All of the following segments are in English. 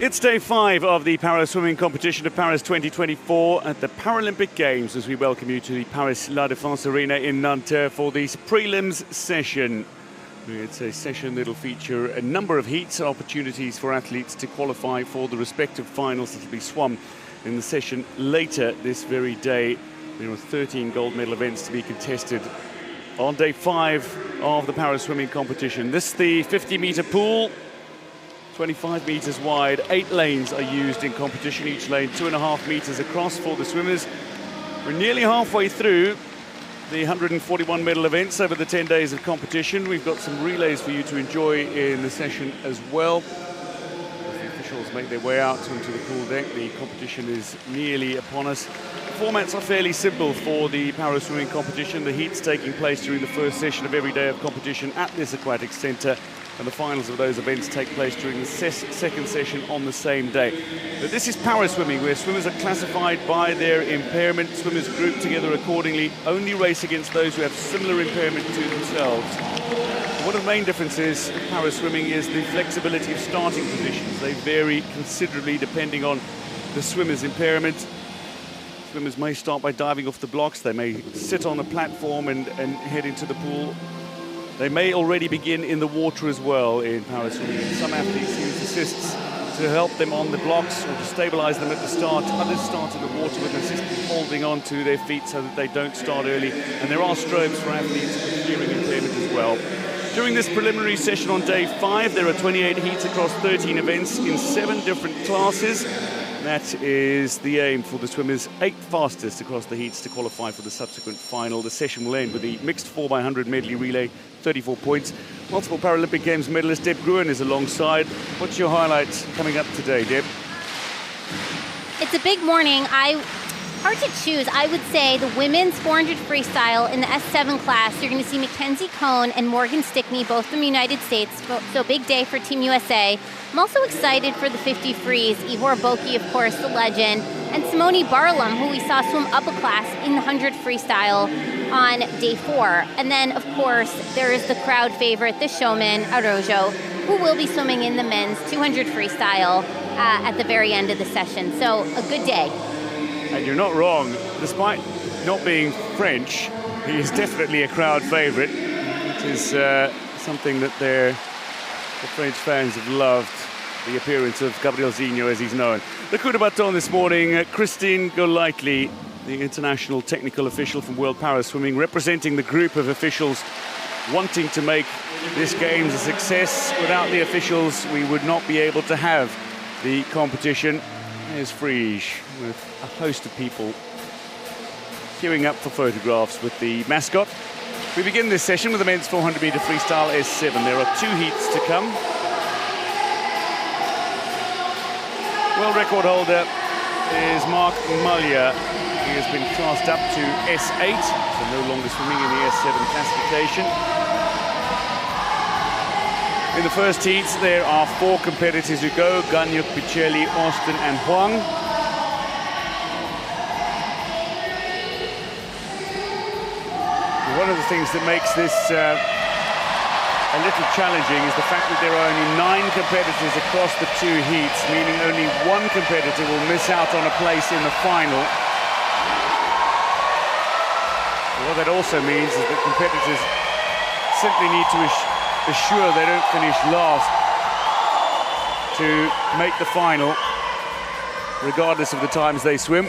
It's day 5 of the para swimming competition of Paris 2024 at the Paralympic Games as we welcome you to the Paris La Défense Arena in Nanterre for this prelims session. It's a session that will feature a number of heats and opportunities for athletes to qualify for the respective finals that will be swum in the session later this very day. There are 13 gold medal events to be contested on day 5 of the Paris swimming competition. This is the 50-meter pool. 25 meters wide, 8 lanes are used in competition, each lane 2.5 meters across for the swimmers. We're nearly halfway through the 141 medal events over the 10 days of competition. We've got some relays for you to enjoy in the session as well. As the officials make their way out onto the pool deck, the competition is nearly upon us. The formats are fairly simple for the para swimming competition. The heats taking place during the first session of every day of competition at this aquatic centre, and the finals of those events take place during the second session on the same day. But this is para swimming, where swimmers are classified by their impairment. Swimmers group together accordingly, only race against those who have similar impairment to themselves. One of the main differences in para swimming is the flexibility of starting positions. They vary considerably depending on the swimmer's impairment. Swimmers may start by diving off the blocks. They may sit on the platform and head into the pool. They may already begin in the water as well in para swimming. Some athletes use assists to help them on the blocks or to stabilize them at the start. Others start in the water with an assistant holding on to their feet so that they don't start early. And there are strobes for athletes with hearing impairment as well. During this preliminary session on day 5, there are 28 heats across 13 events in 7 different classes. That is the aim for the swimmers, 8 fastest across the heats to qualify for the subsequent final. The session will end with the mixed 4x100 medley relay, 34 points. Multiple Paralympic Games medalist Deb Gruen is alongside. What's your highlights coming up today, Deb? It's a big morning. Hard to choose. I would say the women's 400 freestyle in the S7 class, you're going to see Mackenzie Cohn and Morgan Stickney, both from the United States, so big day for Team USA. I'm also excited for the 50 frees. Ivor Boki, of course, the legend, and Simone Barlam, who we saw swim up a class in the 100 freestyle on day 4. And then, of course, there is the crowd favorite, the showman, Araujo, who will be swimming in the men's 200 freestyle at the very end of the session. So a good day. And you're not wrong. Despite not being French, he is definitely a crowd favorite. It is something that the French fans have loved, the appearance of Gabriel Zinho, as he's known. The coup de baton this morning, Christine Golightly, the international technical official from World Para Swimming, representing the group of officials wanting to make this Games a success. Without the officials, we would not be able to have the competition. There's Frige with a host of people queuing up for photographs with the mascot. We begin this session with the men's 400-meter freestyle S7. There are 2 heats to come. World record holder is Mark Mullier. He has been classed up to S8, so no longer swimming in the S7 classification. In the first heats, there are 4 competitors who go: Ganyuk, Picelli, Austin, and Huang. One of the things that makes this a little challenging is the fact that there are only 9 competitors across the 2 heats, meaning only 1 competitor will miss out on a place in the final. What that also means is that competitors simply need to assure they don't finish last to make the final, regardless of the times they swim.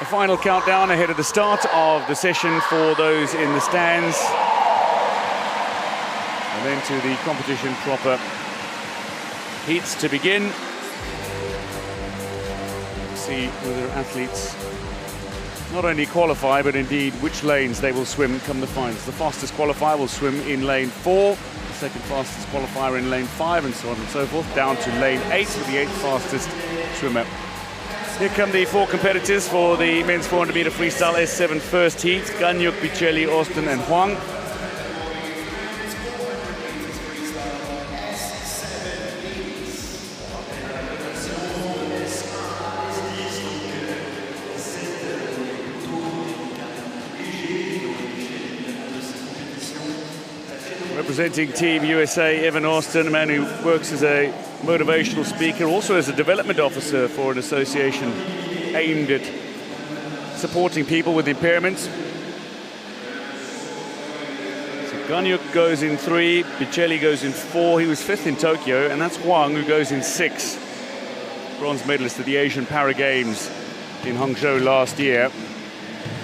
A final countdown ahead of the start of the session for those in the stands. And then to the competition proper. Heats to begin. See whether athletes not only qualify, but indeed which lanes they will swim come the finals. The fastest qualifier will swim in lane 4, the second fastest qualifier in lane 5, and so on and so forth, down to lane 8 with the 8th fastest swimmer. Here come the 4 competitors for the men's 400-meter freestyle S7 first heat: Ganyuk, Picelli, Austin, and Huang. Representing Team USA, Evan Austin, a man who works as a motivational speaker, also as a development officer for an association aimed at supporting people with impairments. So Ganyuk goes in 3, Bichelli goes in 4. He was 5th in Tokyo, and that's Huang who goes in 6. Bronze medalist at the Asian Para Games in Hangzhou last year.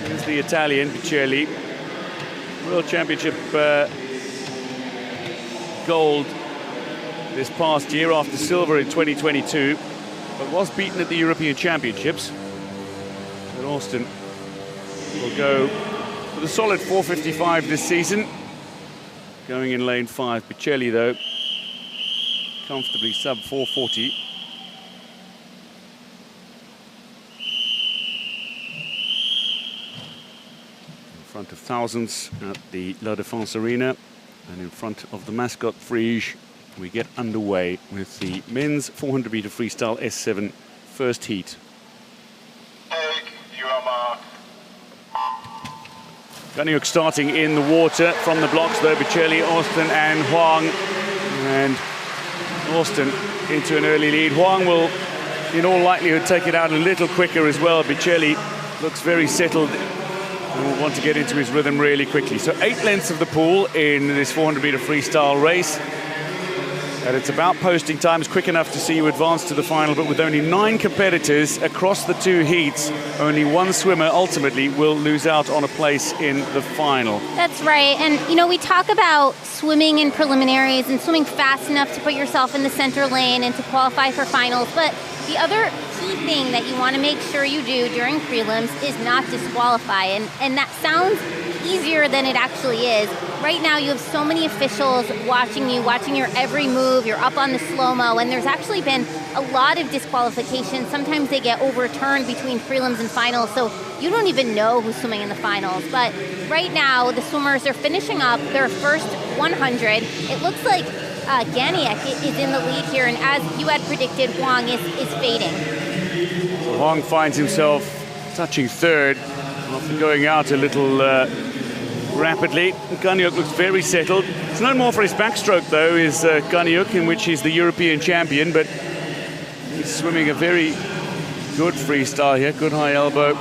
Here's the Italian, Bichelli. World Championship gold this past year after silver in 2022, but was beaten at the European Championships. And Austin will go with a solid 4:55 this season, going in lane 5. Bichelli, though, comfortably sub 4:40. In front of thousands at the La Défense Arena, and in front of the mascot Frige, we get underway with the men's 400-meter freestyle S7 first heat. Ganyuk starting in the water from the blocks, though. Bichelli, Austin and Huang. And Austin into an early lead. Huang will, in all likelihood, take it out a little quicker as well. Bichelli looks very settled and will want to get into his rhythm really quickly. So 8 lengths of the pool in this 400-meter freestyle race. And it's about posting times, quick enough to see you advance to the final, but with only 9 competitors across the 2 heats, only 1 swimmer ultimately will lose out on a place in the final. That's right. And, you know, we talk about swimming in preliminaries and swimming fast enough to put yourself in the center lane and to qualify for finals. But the other key thing that you want to make sure you do during prelims is not disqualify. And that sounds easier than it actually is. Right now you have so many officials watching you, watching your every move. You're up on the slow-mo, and there's actually been a lot of disqualifications. Sometimes they get overturned between prelims and finals, so you don't even know who's swimming in the finals. But right now the swimmers are finishing up their first 100. It looks like Ganyuk is in the lead here, and as you had predicted, Huang is fading. So Huang finds himself touching 3rd, after going out a little rapidly. Ganyuk looks very settled. It's no more for his backstroke, though, is Ganyuk, in which he's the European champion, but he's swimming a very good freestyle here, good high elbow.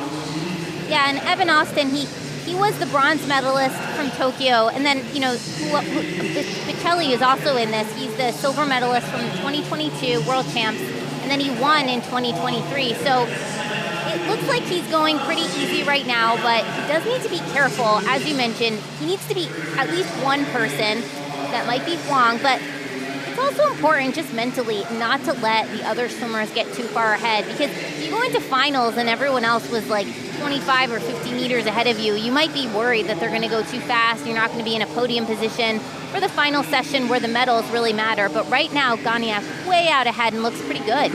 Yeah, and Evan Austin, he was the bronze medalist from Tokyo, and then, you know, Bichelli is also in this. He's the silver medalist from the 2022 World Champs, and then he won in 2023. So it looks like he's going pretty easy right now, but he does need to be careful. As you mentioned, he needs to be at least 1 person. That might be Huang, but it's also important just mentally not to let the other swimmers get too far ahead, because if you go into finals and everyone else was like 25 or 50 meters ahead of you, you might be worried that they're going to go too fast. You're not going to be in a podium position for the final session where the medals really matter. But right now, Ganyuk way out ahead and looks pretty good.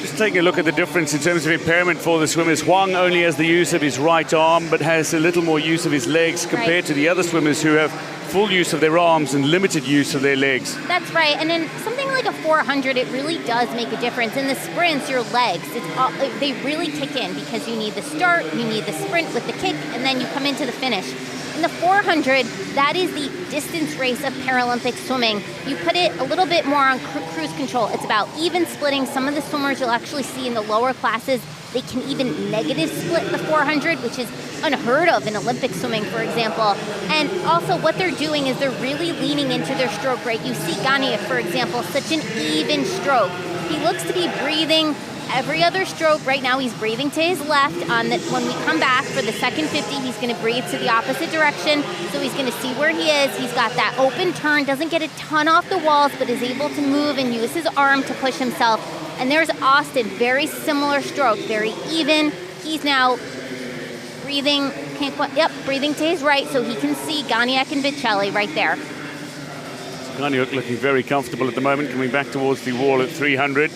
Just taking a look at the difference in terms of impairment for the swimmers. Huang only has the use of his right arm, but has a little more use of his legs compared to the other swimmers who have full use of their arms and limited use of their legs. That's right, and in something like a 400, it really does make a difference. In the sprints, your legs, they really kick in, because you need the start, you need the sprint with the kick, and then you come into the finish. In the 400, that is the distance race of Paralympic swimming. You put it a little bit more on cruise control. It's about even splitting. Some of the swimmers you'll actually see in the lower classes, they can even negative split the 400, which is unheard of in Olympic swimming, for example. And also what they're doing is they're really leaning into their stroke rate. You see Ganyuk, for example, such an even stroke. He looks to be breathing every other stroke. Right now he's breathing to his left. When we come back for the second 50, he's going to breathe to the opposite direction. So he's going to see where he is. He's got that open turn, doesn't get a ton off the walls, but is able to move and use his arm to push himself. And there's Austin, very similar stroke, very even. He's now breathing, breathing to his right, so he can see Ganyuk and Bichelli right there. Ganyuk looking very comfortable at the moment, coming back towards the wall at 300.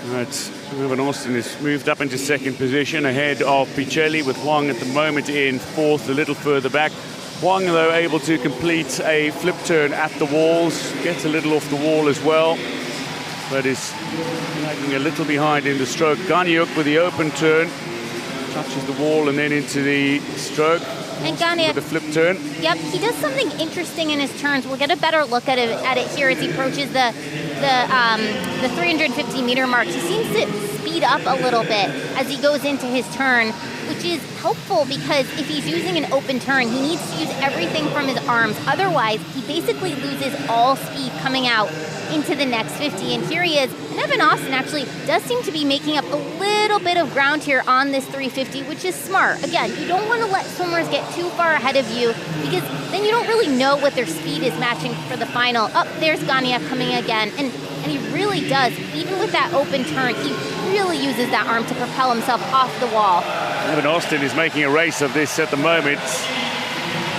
Right, Evan Austin has moved up into 2nd position ahead of Bichelli, with Huang at the moment in 4th, a little further back. Huang, though, able to complete a flip turn at the walls, gets a little off the wall as well, but is lagging a little behind in the stroke. Ganyuk with the open turn, touches the wall and then into the stroke. And Ganiak, with a flip turn. Yep, he does something interesting in his turns. We'll get a better look at it here as he approaches the 350-meter mark. He seems to speed up a little bit as he goes into his turn, which is helpful because if he's using an open turn, he needs to use everything from his arms. Otherwise, he basically loses all speed coming out into the next 50. And here he is. And Evan Austin actually does seem to be making up a little bit of ground here on this 350, which is smart. Again, you don't want to let swimmers get too far ahead of you because then you don't really know what their speed is matching for the final. Oh, there's Ganiak coming again. And he really does. Even with that open turn, he really uses that arm to propel himself off the wall. Evan Austin is making a race of this at the moment.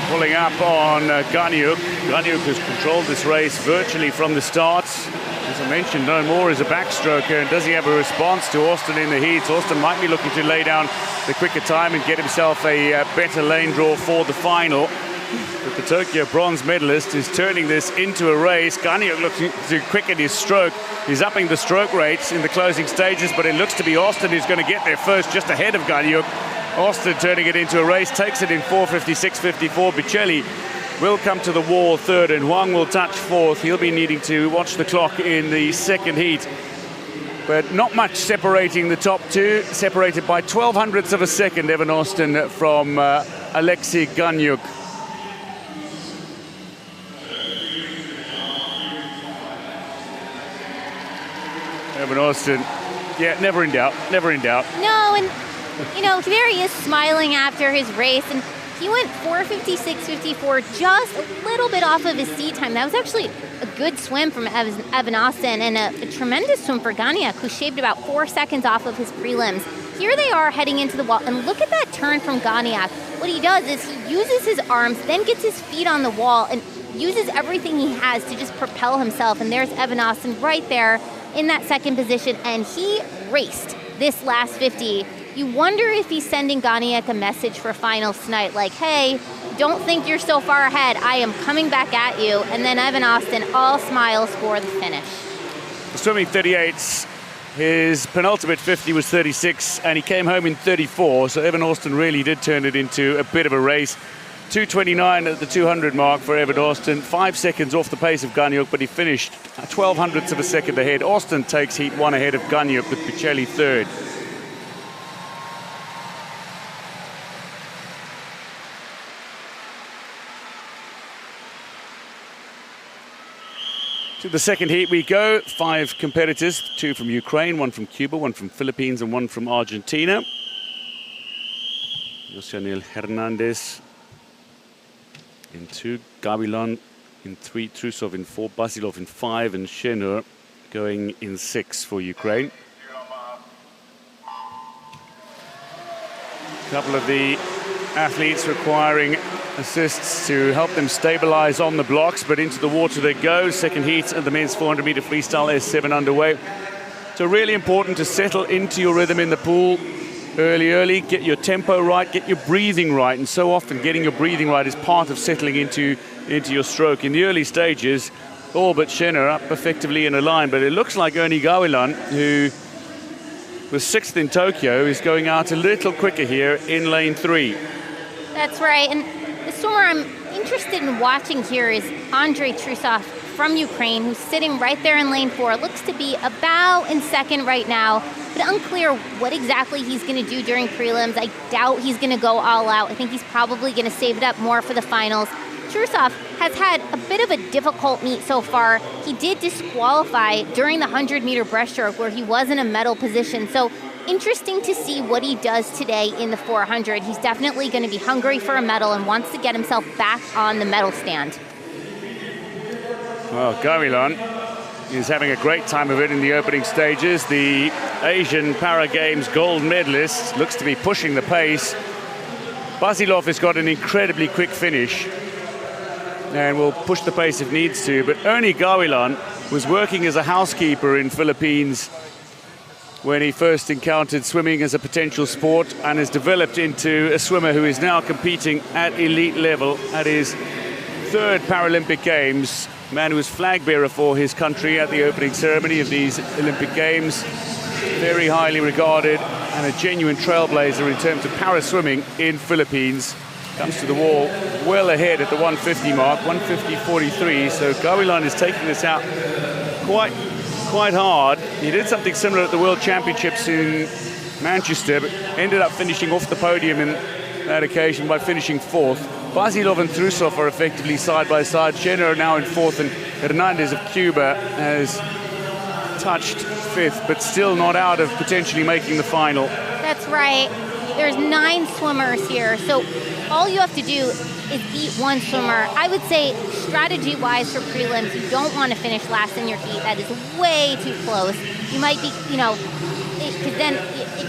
Pulling up on Ganiak. Ganiak has controlled this race virtually from the start. As I mentioned, no more is a backstroker. And does he have a response to Austin in the heats? Austin might be looking to lay down the quicker time and get himself a better lane draw for the final. But the Tokyo bronze medalist is turning this into a race. Ganiak looking to quicken his stroke. He's upping the stroke rates in the closing stages, but it looks to be Austin who's going to get there first, just ahead of Ganiak. Austin turning it into a race, takes it in 4:56.54. Bicelli will come to the wall third, and Huang will touch fourth. He'll be needing to watch the clock in the second heat. But not much separating the top two, separated by 0.12 of a second, Evan Austin from Alexei Ganiak. Evan Austin, yeah, never in doubt, never in doubt. No, and you know, there he is smiling after his race, and he went 4:56.54, just a little bit off of his seat time. That was actually a good swim from Evan Austin, and a tremendous swim for Ganiak, who shaved about 4 seconds off of his prelims. Here they are heading into the wall, and look at that turn from Ganiak. What he does is he uses his arms, then gets his feet on the wall, and uses everything he has to just propel himself. And there's Evan Austin right there in that second position, and he raced this last 50. You wonder if he's sending Ganiak a message for finals tonight, like, hey, don't think you're so far ahead. I am coming back at you. And then Evan Austin, all smiles for the finish. Swimming 38s, his penultimate 50 was 36, and he came home in 34. So Evan Austin really did turn it into a bit of a race. 2:29 at the 200 mark for Evan Austin, 5 seconds off the pace of Ganiak, but he finished 0.12 of a second ahead. Austin takes heat one ahead of Ganiak, with Bicelli third. To the second heat we go. 5 competitors, 2 from Ukraine, 1 from Cuba, 1 from Philippines, and 1 from Argentina. Josianil Hernandez in 2, Gavilan in 3, Trusov in 4, Basilov in 5, and Shenur going in 6 for Ukraine. A couple of the athletes requiring assists to help them stabilize on the blocks, but into the water they go. Second heat of the men's 400-meter freestyle S7 underway. So really important to settle into your rhythm in the pool early, get your tempo right, get your breathing right, and so often getting your breathing right is part of settling into your stroke. In the early stages, all but Shenur up effectively in a line, but it looks like Ernie Gavilan, who was 6th in Tokyo, is going out a little quicker here in lane 3. That's right, and the swimmer I'm interested in watching here is Andrei Trusov from Ukraine, who's sitting right there in lane 4. Looks to be about in second right now, but unclear what exactly he's going to do during prelims. I doubt he's going to go all out. I think he's probably going to save it up more for the finals. Trusov has had a bit of a difficult meet so far. He did disqualify during the 100-meter breaststroke, where he was in a medal position. So interesting to see what he does today in the 400. He's definitely going to be hungry for a medal and wants to get himself back on the medal stand. Well, Gavilan is having a great time of it in the opening stages. The Asian Para Games gold medalist looks to be pushing the pace. Basilov has got an incredibly quick finish and will push the pace if needs to. But Ernie Gavilan was working as a housekeeper in Philippines when he first encountered swimming as a potential sport, and has developed into a swimmer who is now competing at elite level at his 3rd Paralympic Games. A man who was flag bearer for his country at the opening ceremony of these Olympic Games. Very highly regarded and a genuine trailblazer in terms of para swimming in Philippines. comes to the wall well ahead at the 150 mark, 150.43. So Gawilan is taking this out quite hard. He did something similar at the World Championships in Manchester, but ended up finishing off the podium in that occasion by finishing 4th. Basilov and Trusov are effectively side by side. Schener now in 4th, and Hernandez of Cuba has touched 5th, but still not out of potentially making the final. That's right. There's 9 swimmers here, so all you have to do is beat one swimmer. I would say strategy-wise for prelims, you don't want to finish last in your heat. That is way too close. You might be, because then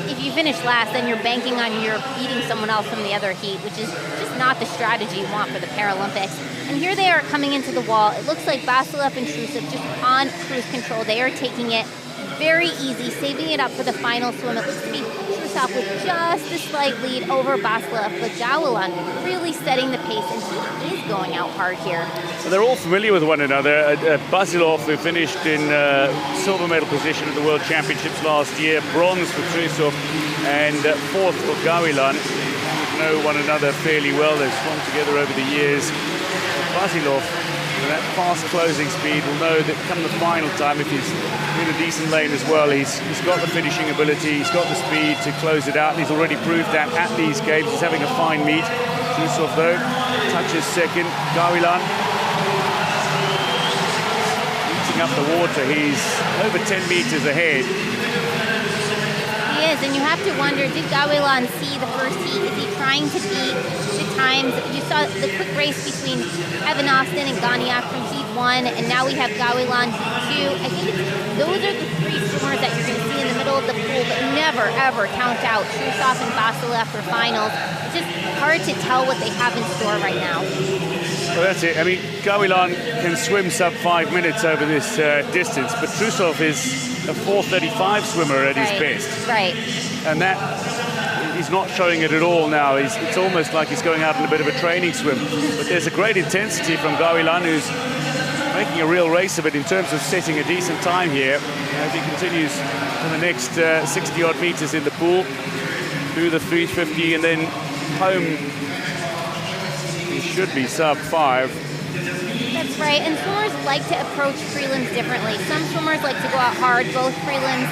if you finish last, then you're banking on you're beating someone else from the other heat, which is just not the strategy you want for the Paralympics. And here they are coming into the wall. It looks like Basilov and Trusov just on cruise control. They are taking it very easy, saving it up for the final swim. It looks to be Trusov with just a slight lead over Basilov, but Gawilan really setting the pace, and he is going out hard here. So they're all familiar with one another. Basilov, who finished in silver medal position at the World Championships last year, bronze for Trusov, and 4th for Gawilan. Know one another fairly well. They've swum together over the years. Basilov, with that fast closing speed, will know that come the final time, if he's in a decent lane as well, he's got the finishing ability, he's got the speed to close it out, and he's already proved that at these games. He's having a fine meet. Trusov, though, touches 2nd. Gawilan eating up the water. He's over 10 meters ahead. He is, and you have to wonder, did Gawilan see the first heat? Is he trying to beat the times? You saw the quick race between Evan Austin and Gagnac from heat 1, and now we have Gawilan heat 2. I think those are the 3 swimmers that you're going to see in the middle of the pool, but never, ever count out Trusov and Basilov for finals. It's just hard to tell what they have in store right now. Well, that's it. I mean, Gawilan can swim sub 5 minutes over this distance, but Trusov is a 4:35 swimmer at his best. Right. And that, he's not showing it at all now. It's almost like he's going out in a bit of a training swim. But there's a great intensity from Gawilan, who's making a real race of it in terms of setting a decent time here as he continues for the next 60-odd meters in the pool, through the 350, and then home. He should be sub 5. That's right, and swimmers like to approach prelims differently. Some swimmers like to go out hard, both prelims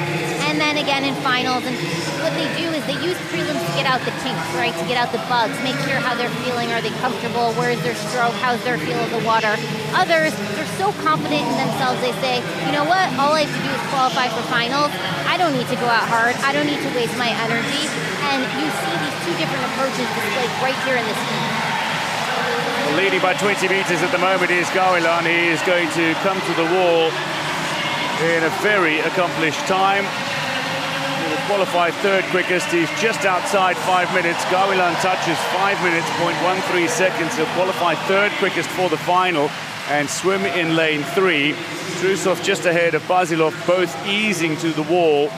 and then again in finals. And what they do is they use prelims to get out the kinks, right? To get out the bugs, make sure how they're feeling. Are they comfortable? Where's their stroke? How's their feel of the water? Others, they're so confident in themselves, they say, you know what? All I have to do is qualify for finals. I don't need to go out hard. I don't need to waste my energy. And you see these 2 different approaches displayed right here in this heat. Leading by 20 meters at the moment is Gawilan. He is going to come to the wall in a very accomplished time. He will qualify 3rd quickest. He's just outside 5 minutes. Gawilan touches 5 minutes, 0.13 seconds. He'll qualify 3rd quickest for the final and swim in lane 3. Trusov just ahead of Basilov, both easing to the wall.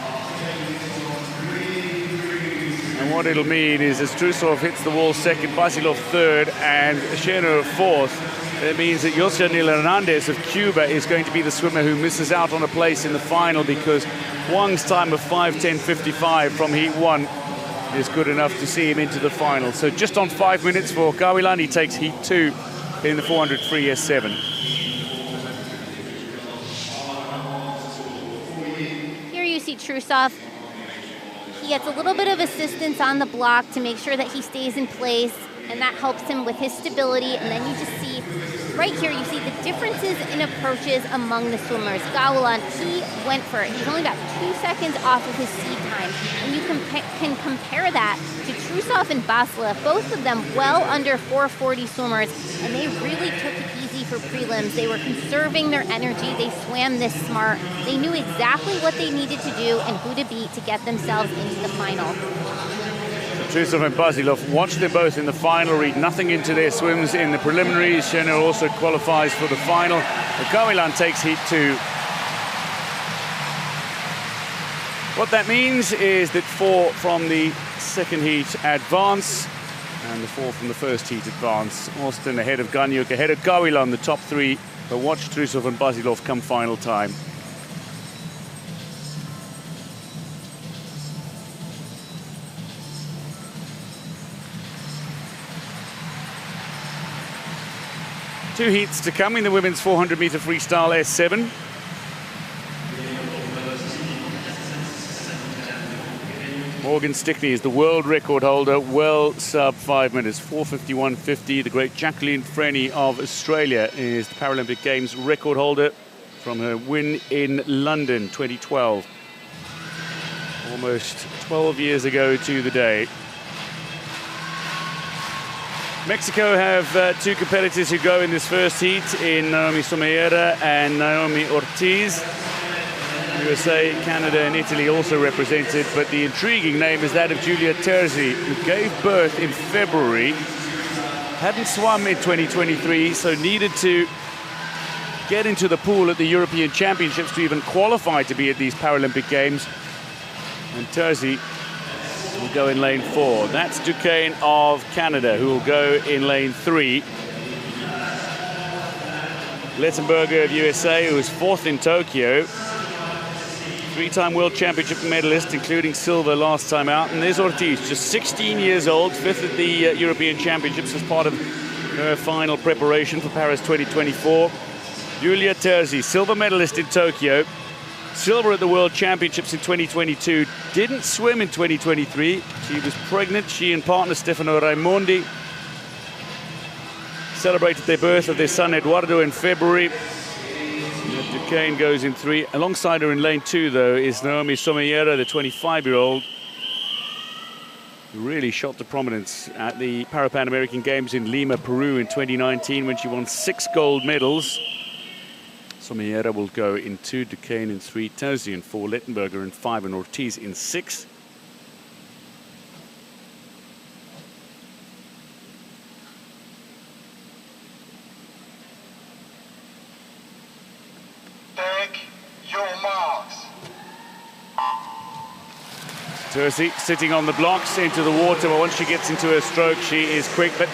And what it'll mean is, as Trusov hits the wall 2nd, Basilov 3rd, and Schener 4th, it means that José Hernandez of Cuba is going to be the swimmer who misses out on a place in the final, because Huang's time of 5:10.55 from heat 1 is good enough to see him into the final. So just on 5 minutes for Gawilan. He takes heat 2 in the 400 free S7. Here you see Trusov. He gets a little bit of assistance on the block to make sure that he stays in place, and that helps him with his stability. And then you just see, right here, you see the differences in approaches among the swimmers. Gawilan, he went for it. He's only about 2 seconds off of his seed time. And you can compare that to Trusov and Basilov, both of them well under 4:40 swimmers, and they really took it easy for prelims. They were conserving their energy. They swam this smart. They knew exactly what they needed to do and who to beat to get themselves into the final. Trusov and Basilov, watch them both in the final, read nothing into their swims in the preliminaries. Schener also qualifies for the final. Gawilan takes heat 2. What that means is that 4 from the 2nd heat advance, and the 4 from the 1st heat advance. Austin ahead of Gagnac, ahead of Gawilan, the top 3. But watch Trusov and Basilov come final time. 2 heats to come in the women's 400-meter freestyle S7. Morgan Stickney is the world record holder, well sub 5 minutes, 4:51.50. The great Jacqueline Freni of Australia is the Paralympic Games record holder from her win in London 2012. Almost 12 years ago to the day. Mexico have 2 competitors who go in this first heat in Naomi Someira and Naomi Ortiz. USA, Canada and Italy also represented, but the intriguing name is that of Giulia Terzi, who gave birth in February, hadn't swum in 2023, so needed to get into the pool at the European Championships to even qualify to be at these Paralympic Games. And Terzi will go in lane 4. That's Duquesne of Canada, who will go in lane 3. Lettenberger of USA, who was 4th in Tokyo. 3-time World Championship medalist, including silver last time out. And there's Ortiz, just 16 years old, 5th at the European Championships as part of her final preparation for Paris 2024. Giulia Terzi, silver medalist in Tokyo, silver at the World Championships in 2022. Didn't swim in 2023. She was pregnant. She and partner Stefano Raimondi celebrated their birth of their son Eduardo in February. Duquesne goes in 3. Alongside her in lane 2, though, is Naomi Someira, the 25-year-old, who really shot to prominence at the Pan American Games in Lima, Peru in 2019 when she won 6 gold medals. Someira will go in 2, Duquesne in 3, Terzi in 4, Lettenberger in 5 and Ortiz in 6. Terzi sitting on the blocks into the water, but once she gets into her stroke, she is quick. But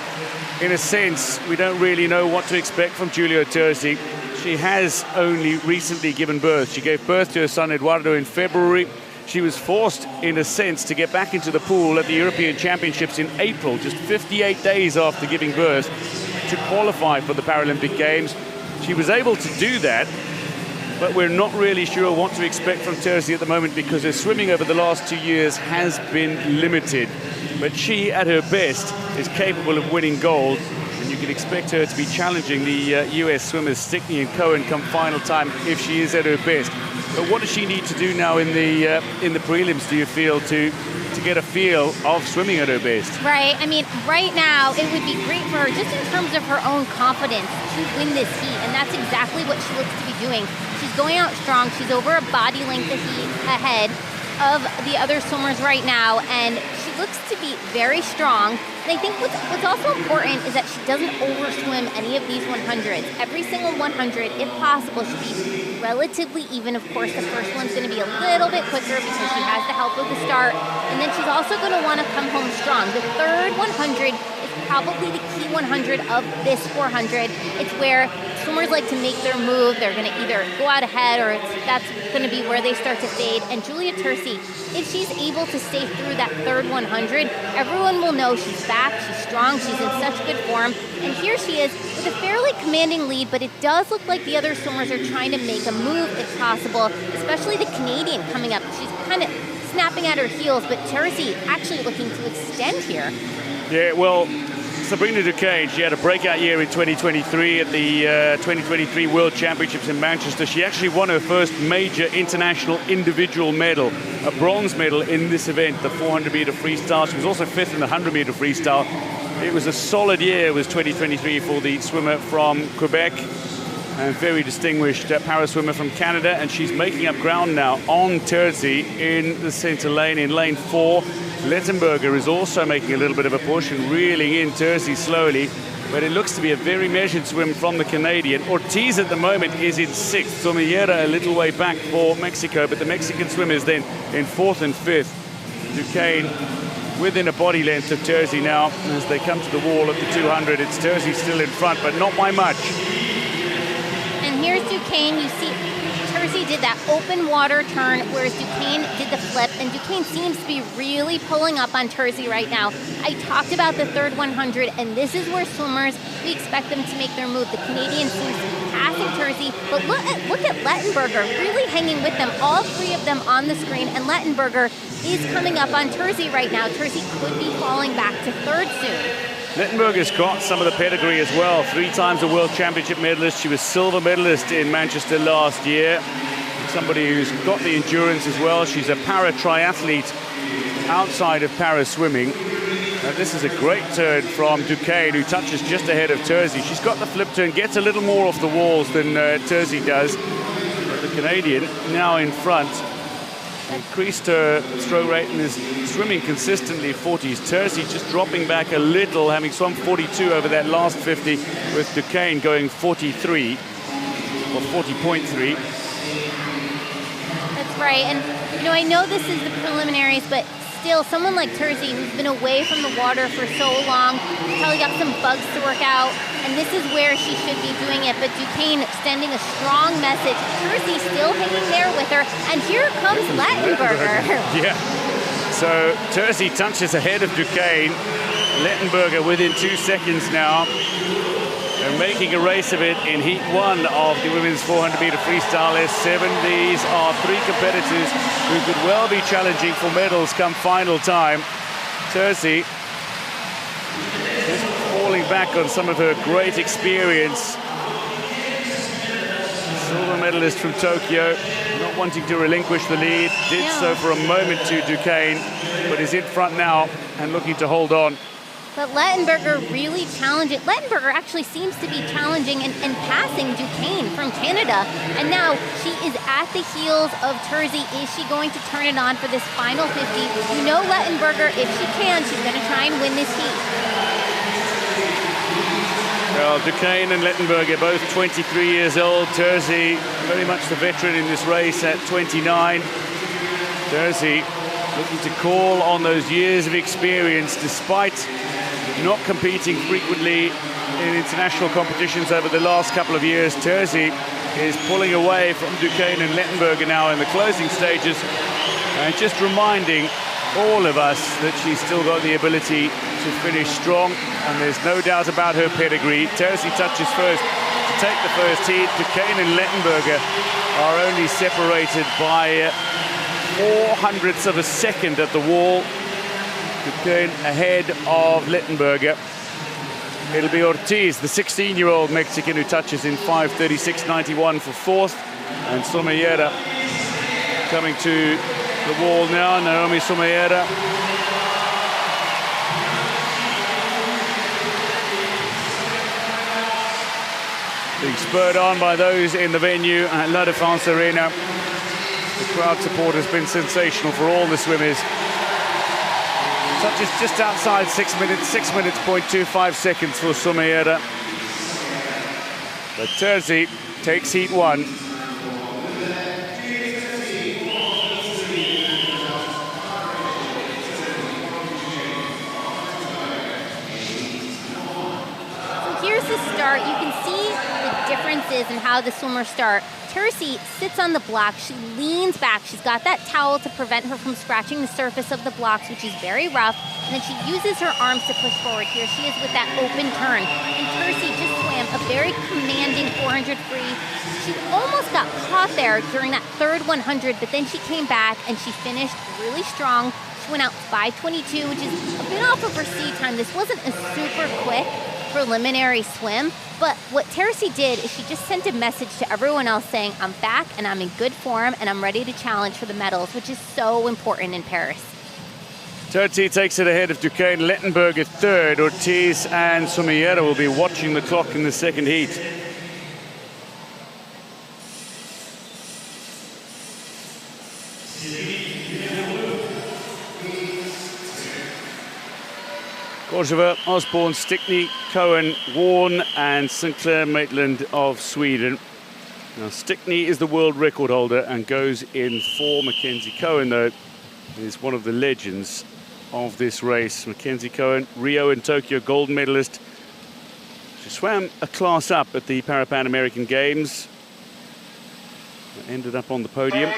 in a sense, we don't really know what to expect from Giulia Terzi. She has only recently given birth. She gave birth to her son Eduardo in February. She was forced, in a sense, to get back into the pool at the European Championships in April, just 58 days after giving birth, to qualify for the Paralympic Games. She was able to do that, but we're not really sure what to expect from Terzi at the moment because her swimming over the last 2 years has been limited. But she, at her best, is capable of winning gold, and you can expect her to be challenging the US swimmers Stickney and Cohen come final time if she is at her best. But what does she need to do now in the prelims, do you feel, to get a feel of swimming at her best? Right. I mean, right now, it would be great for her, just in terms of her own confidence, to win this heat, and that's exactly what she looks to be doing. She's going out strong. She's over a body length ahead of the other swimmers right now, and she looks to be very strong. And I think what's also important is that she doesn't overswim any of these 100s. Every single 100, if possible, should be relatively even. Of course, the first one's going to be a little bit quicker because she has the help of the start, and then she's also going to want to come home strong. The third 100 is probably the key 100 of this 400. It's where swimmers like to make their move. They're going to either go out ahead or that's going to be where they start to fade. And Giulia Terzi, if she's able to stay through that third 100, everyone will know she's back, she's strong, she's in such good form. And here she is with a fairly commanding lead, but it does look like the other swimmers are trying to make a move if possible, especially the Canadian coming up. She's kind of snapping at her heels, but Terzi actually looking to extend here. Yeah, well, Sabrina Duquesne, she had a breakout year in 2023 at the 2023 World Championships in Manchester. She actually won her first major international individual medal, a bronze medal in this event, the 400-meter freestyle. She was also 5th in the 100-meter freestyle. It was a solid year, it was 2023 for the swimmer from Quebec, and very distinguished para swimmer from Canada, and she's making up ground now on Terzi in the center lane, in lane 4. Lettenberger is also making a little bit of a push and reeling in Terzi slowly, but it looks to be a very measured swim from the Canadian. Ortiz at the moment is in 6th. Someira a little way back for Mexico, but the Mexican swimmers then in 4th and 5th. Duquesne within a body length of Terzi now as they come to the wall at the 200. It's Terzi still in front, but not by much. And here's Duquesne. You see Terzi did did that open water turn, whereas Duquesne did the flip, and Duquesne seems to be really pulling up on Terzi right now. I talked about the third 100, and this is where swimmers, we expect them to make their move. The Canadian seems to be passing Terzi, but look at Lettenberger really hanging with them, all three of them on the screen, and Lettenberger is coming up on Terzi right now. Terzi could be falling back to third soon. Lettenberger's got some of the pedigree as well. 3 times a World Championship medalist. She was silver medalist in Manchester last year. Somebody who's got the endurance as well. She's a para-triathlete outside of para-swimming. Now this is a great turn from Duquesne, who touches just ahead of Terzi. She's got the flip turn, gets a little more off the walls than Terzi does. But the Canadian now in front. Increased her stroke rate and is swimming consistently 40s. Terzi just dropping back a little, having swum 42 over that last 50, with Duquesne going 43, or 40.3. That's right, and you know, I know this is the preliminaries, but still, someone like Terzi, who's been away from the water for so long, probably got some bugs to work out, and this is where she should be doing it. But Duquesne sending a strong message. Terzi still hanging there with her, and here comes Lettenberger. Yeah. So Terzi touches ahead of Duquesne. Lettenberger within 2 seconds now. They're making a race of it in heat 1 of the women's 400-meter freestyle S7. These are 3 competitors who could well be challenging for medals come final time. Terzi just falling back on some of her great experience. Silver medalist from Tokyo, not wanting to relinquish the lead. Did so for a moment to Duquesne, but is in front now and looking to hold on. But Lettenberger really challenged it. Lettenberger actually seems to be challenging and passing Duquesne from Canada. And now she is at the heels of Terzi. Is she going to turn it on for this final 50? You know Lettenberger, if she can, she's going to try and win this heat. Well, Duquesne and Lettenberger both 23 years old. Terzi very much the veteran in this race at 29. Terzi looking to call on those years of experience despite not competing frequently in international competitions over the last couple of years. Terzi is pulling away from Duquesne and Lettenberger now in the closing stages, and just reminding all of us that she's still got the ability to finish strong, and there's no doubt about her pedigree. Terzi touches first to take the first heat. Duquesne and Lettenberger are only separated by 0.04 of a second at the wall. Duquesne ahead of Lettenberger. It'll be Ortiz, the 16-year-old Mexican, who touches in 5:36.91 for 4th. And Somellera coming to the wall now. Naomi Somellera. Being spurred on by those in the venue at La Défense Arena. The crowd support has been sensational for all the swimmers. Touches just outside 6 minutes, 6 minutes, 0.25 seconds for Somellera. But Terzi takes heat 1. So here's the start. You can see the differences in how the swimmers start. Terzi sits on the block, she leans back, she's got that towel to prevent her from scratching the surface of the blocks, which is very rough, and then she uses her arms to push forward. Here she is with that open turn, and Terzi just swam a very commanding 400 free. She almost got caught there during that third 100, but then she came back and she finished really strong. She went out 5:22, which is a bit off of her sea time. This wasn't a super quick preliminary swim, but what Terzi did is she just sent a message to everyone else saying, I'm back and I'm in good form and I'm ready to challenge for the medals, which is so important in Paris. Terzi takes it ahead of Duquesne, Lettenberger third. Ortiz and Somellera will be watching the clock in the second heat. Korsava, Osborne, Stickney, Cohen, Warren and Sinclair Maitland of Sweden. Now Stickney is the world record holder and goes in for Mackenzie Cohen, though, is one of the legends of this race. Mackenzie Cohen, Rio and Tokyo gold medalist. She swam a class up at the Pan American Games. Ended up on the podium.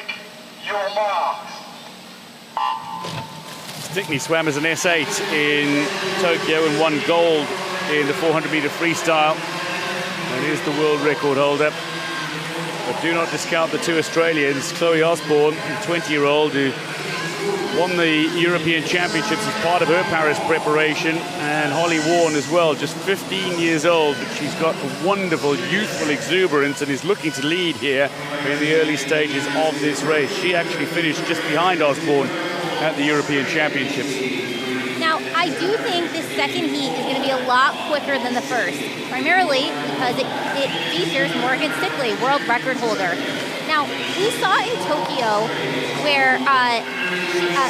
Stickney swam as an S8 in Tokyo and won gold in the 400-meter freestyle. And is the world record holder. But do not discount the two Australians, Chloe Osborne, the 20-year-old who won the European Championships as part of her Paris preparation, and Holly Warren as well, just 15 years old, but she's got a wonderful youthful exuberance and is looking to lead here in the early stages of this race. She actually finished just behind Osborne at the European Championships. Now, I do think this second heat is going to be a lot quicker than the first, primarily because it features Morgan Stickney, world record holder. Now, we saw in Tokyo where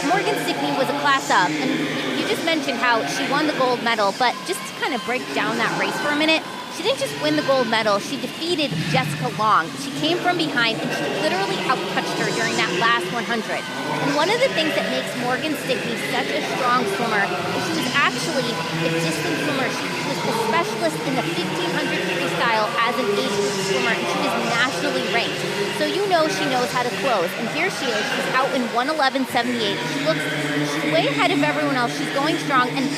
Morgan Stickney was a class up, and you just mentioned how she won the gold medal, but just to kind of break down that race for a minute, she didn't just win the gold medal, she defeated Jessica Long. She came from behind and she literally outpunched her during that last 100. And one of the things that makes Morgan Stickney such a strong swimmer is she was actually a distance swimmer. She was a specialist in the 1500 freestyle as an age group swimmer, and she was nationally ranked. So you know she knows how to close. And here she is, she's out in 1:11.78. She's way ahead of everyone else. She's going strong. And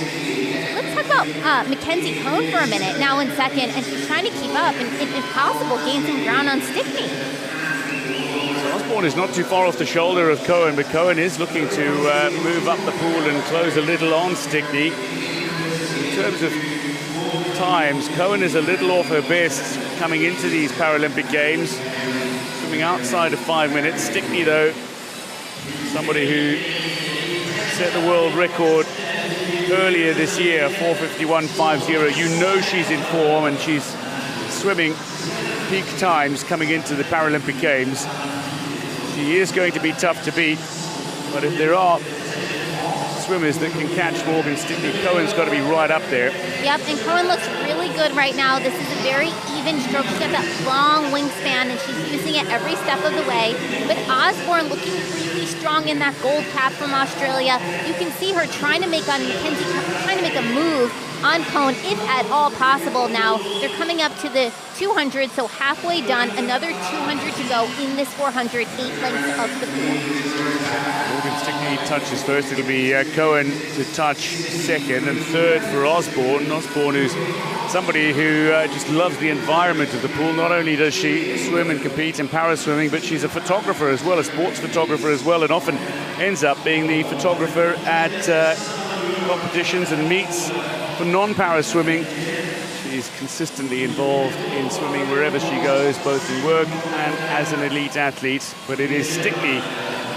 let's talk about Mackenzie Cohn for a minute, now in second, and she's trying to keep up, and if possible, gain some ground on Stickney. So Osborne is not too far off the shoulder of Cohen, but Cohen is looking to move up the pool and close a little on Stickney. In terms of times, Cohen is a little off her best coming into these Paralympic Games, swimming outside of 5 minutes. Stickney, though, somebody who set the world record earlier this year, 4:51.50. You know she's in form, and she's swimming peak times coming into the Paralympic Games. She is going to be tough to beat, but if there are swimmers that can catch Morgan Stickney, Cohen's got to be right up there. Yep, and Cohen looks really good right now. This is a very even stroke. She's got that long wingspan, and she's using it every step of the way. But Osborne looking really strong in that gold cap from Australia. You can see her trying to make on Mackenzie, trying to make a move on Cohen, if at all possible. Now, they're coming up to the 200, so halfway done. Another 200 to go in this 400, 8 lengths of the pool. Morgan Stickney touches first. It'll be Cohen to touch second, and third for Osborne. Osborne, who's somebody who just loves the environment of the pool. Not only does she swim and compete in para-swimming, but she's a photographer as well, a sports photographer as well, and often ends up being the photographer at competitions and meets for non-para swimming. She's consistently involved in swimming wherever she goes, both in work and as an elite athlete. But it is Stickney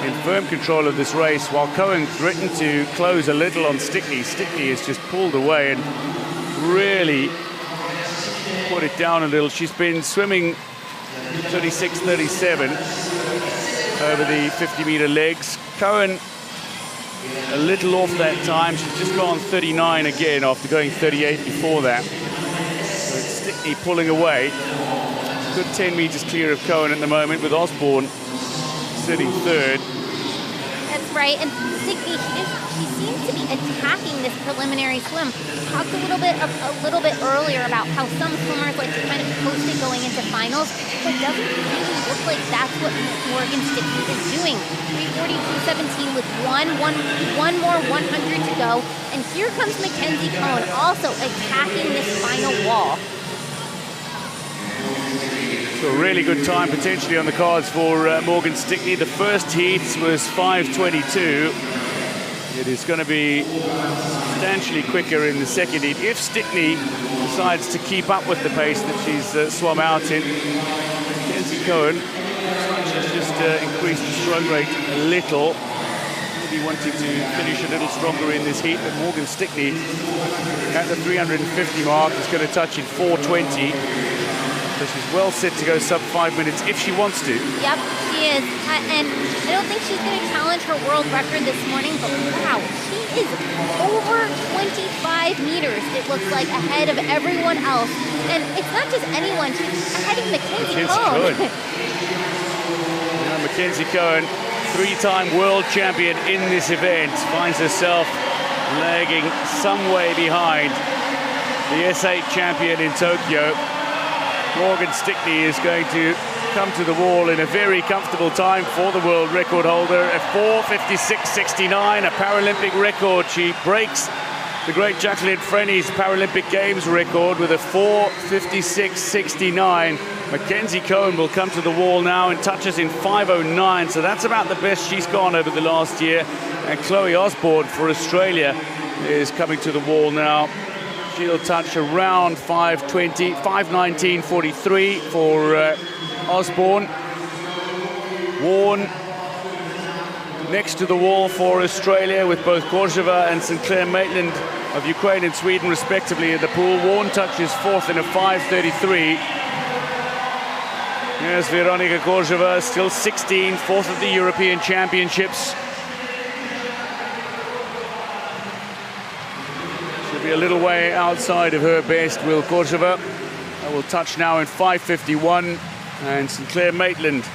in firm control of this race, while Cohen threatened to close a little on Stickney. Stickney has just pulled away and really put it down a little. She's been swimming 36.37 over the 50-meter legs. Cohen a little off that time. She's just gone 39 again after going 38 before that. So it's Stickney pulling away. Good 10 meters clear of Cohen at the moment, with Osborne sitting third. That's right, and Stickney, she seems to be attacking this preliminary swim. We talked a little bit earlier about how some swimmers like to kind of post it going into finals, but it doesn't really look like that's what Morgan Stickney is doing. 3:42.17 with one more 100 to go, and here comes Mackenzie Cohn also attacking this final wall. So a really good time potentially on the cards for Morgan Stickney. The first heat was 5:22. It is going to be substantially quicker in the second heat if Stickney decides to keep up with the pace that she's swum out in. Mackenzie Cohen, she's just increased the stroke rate a little, maybe wanting to finish a little stronger in this heat. But Morgan Stickney at the 350 mark is going to touch in 4:20. So she's well set to go sub 5 minutes if she wants to. Yep, she is. And I don't think she's going to challenge her world record this morning, but wow, she is over 25 meters, it looks like, ahead of everyone else. And it's not just anyone, she's ahead of Mackenzie Cohn. Now Mackenzie Cohn, three-time world champion in this event, finds herself lagging some way behind the S8 champion in Tokyo. Morgan Stickney is going to come to the wall in a very comfortable time for the world record holder at 4:56.69, a Paralympic record. She breaks the great Jacqueline Freni's Paralympic Games record with a 4:56.69. Mackenzie Cohen will come to the wall now and touches in 5:09, so that's about the best she's gone over the last year. And Chloe Osborne for Australia is coming to the wall now. She'll touch around 5:20, 5:19.43 for Osborne. Warren next to the wall for Australia with both Korzeva and Sinclair Maitland of Ukraine and Sweden respectively in the pool. Warren touches fourth in a 5:33. Yes, Veronika Korzeva, still 16, fourth at the European Championships. She'll be a little way outside of her best, will Korzeva. I will touch now in 5:51. And Sinclair Maitland,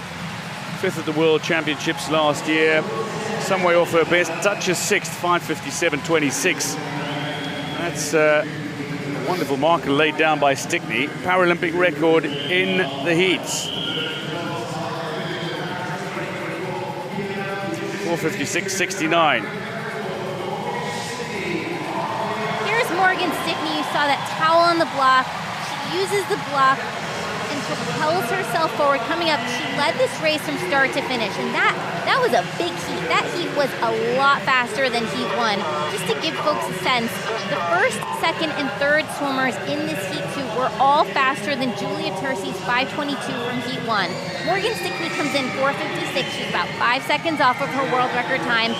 fifth at the World Championships last year, some way off her best, touches sixth, 5:57.26. That's a wonderful marker laid down by Stickney. Paralympic record in the heats. 4:56.69. Here's Morgan Stickney. You saw that towel on the block. She uses the block and propels herself forward. Coming up, she led this race from start to finish, and that was a big heat. That heat was a lot faster than heat one. Just to give folks a sense, the first, second, and third swimmers in this heat two were all faster than Julia Terzi's 5:22 from heat one. Morgan Stickney comes in 4:56. She's about 5 seconds off of her world record time.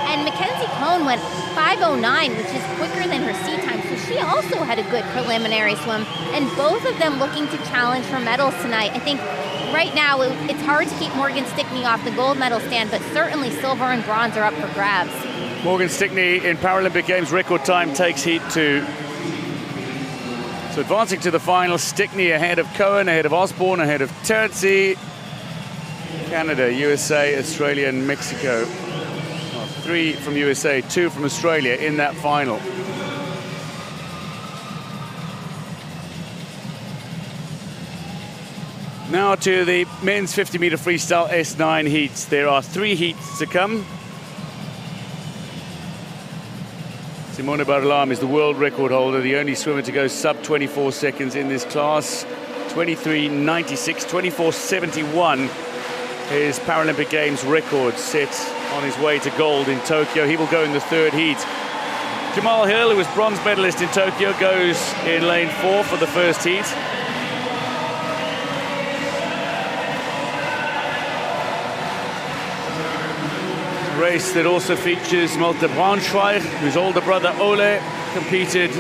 And Mackenzie Cohen went 5:09, which is quicker than her sea time. So she also had a good preliminary swim. And both of them looking to challenge for medals tonight. I think right now it's hard to keep Morgan Stickney off the gold medal stand, but certainly silver and bronze are up for grabs. Morgan Stickney in Paralympic Games record time takes heat two. So advancing to the final, Stickney ahead of Cohen, ahead of Osborne, ahead of Terzi. Canada, USA, Australia, and Mexico. 3 from USA, 2 from Australia in that final. Now to the men's 50-meter freestyle S9 heats. There are 3 heats to come. Simone Barlam is the world record holder, the only swimmer to go sub 24 seconds in this class. 23:96, 24:71. His Paralympic Games record set on his way to gold in Tokyo. He will go in the third heat. Jamal Hill, who was bronze medalist in Tokyo, goes in lane 4 for the first heat. A race that also features Malte Braunschweig, whose older brother Ole competed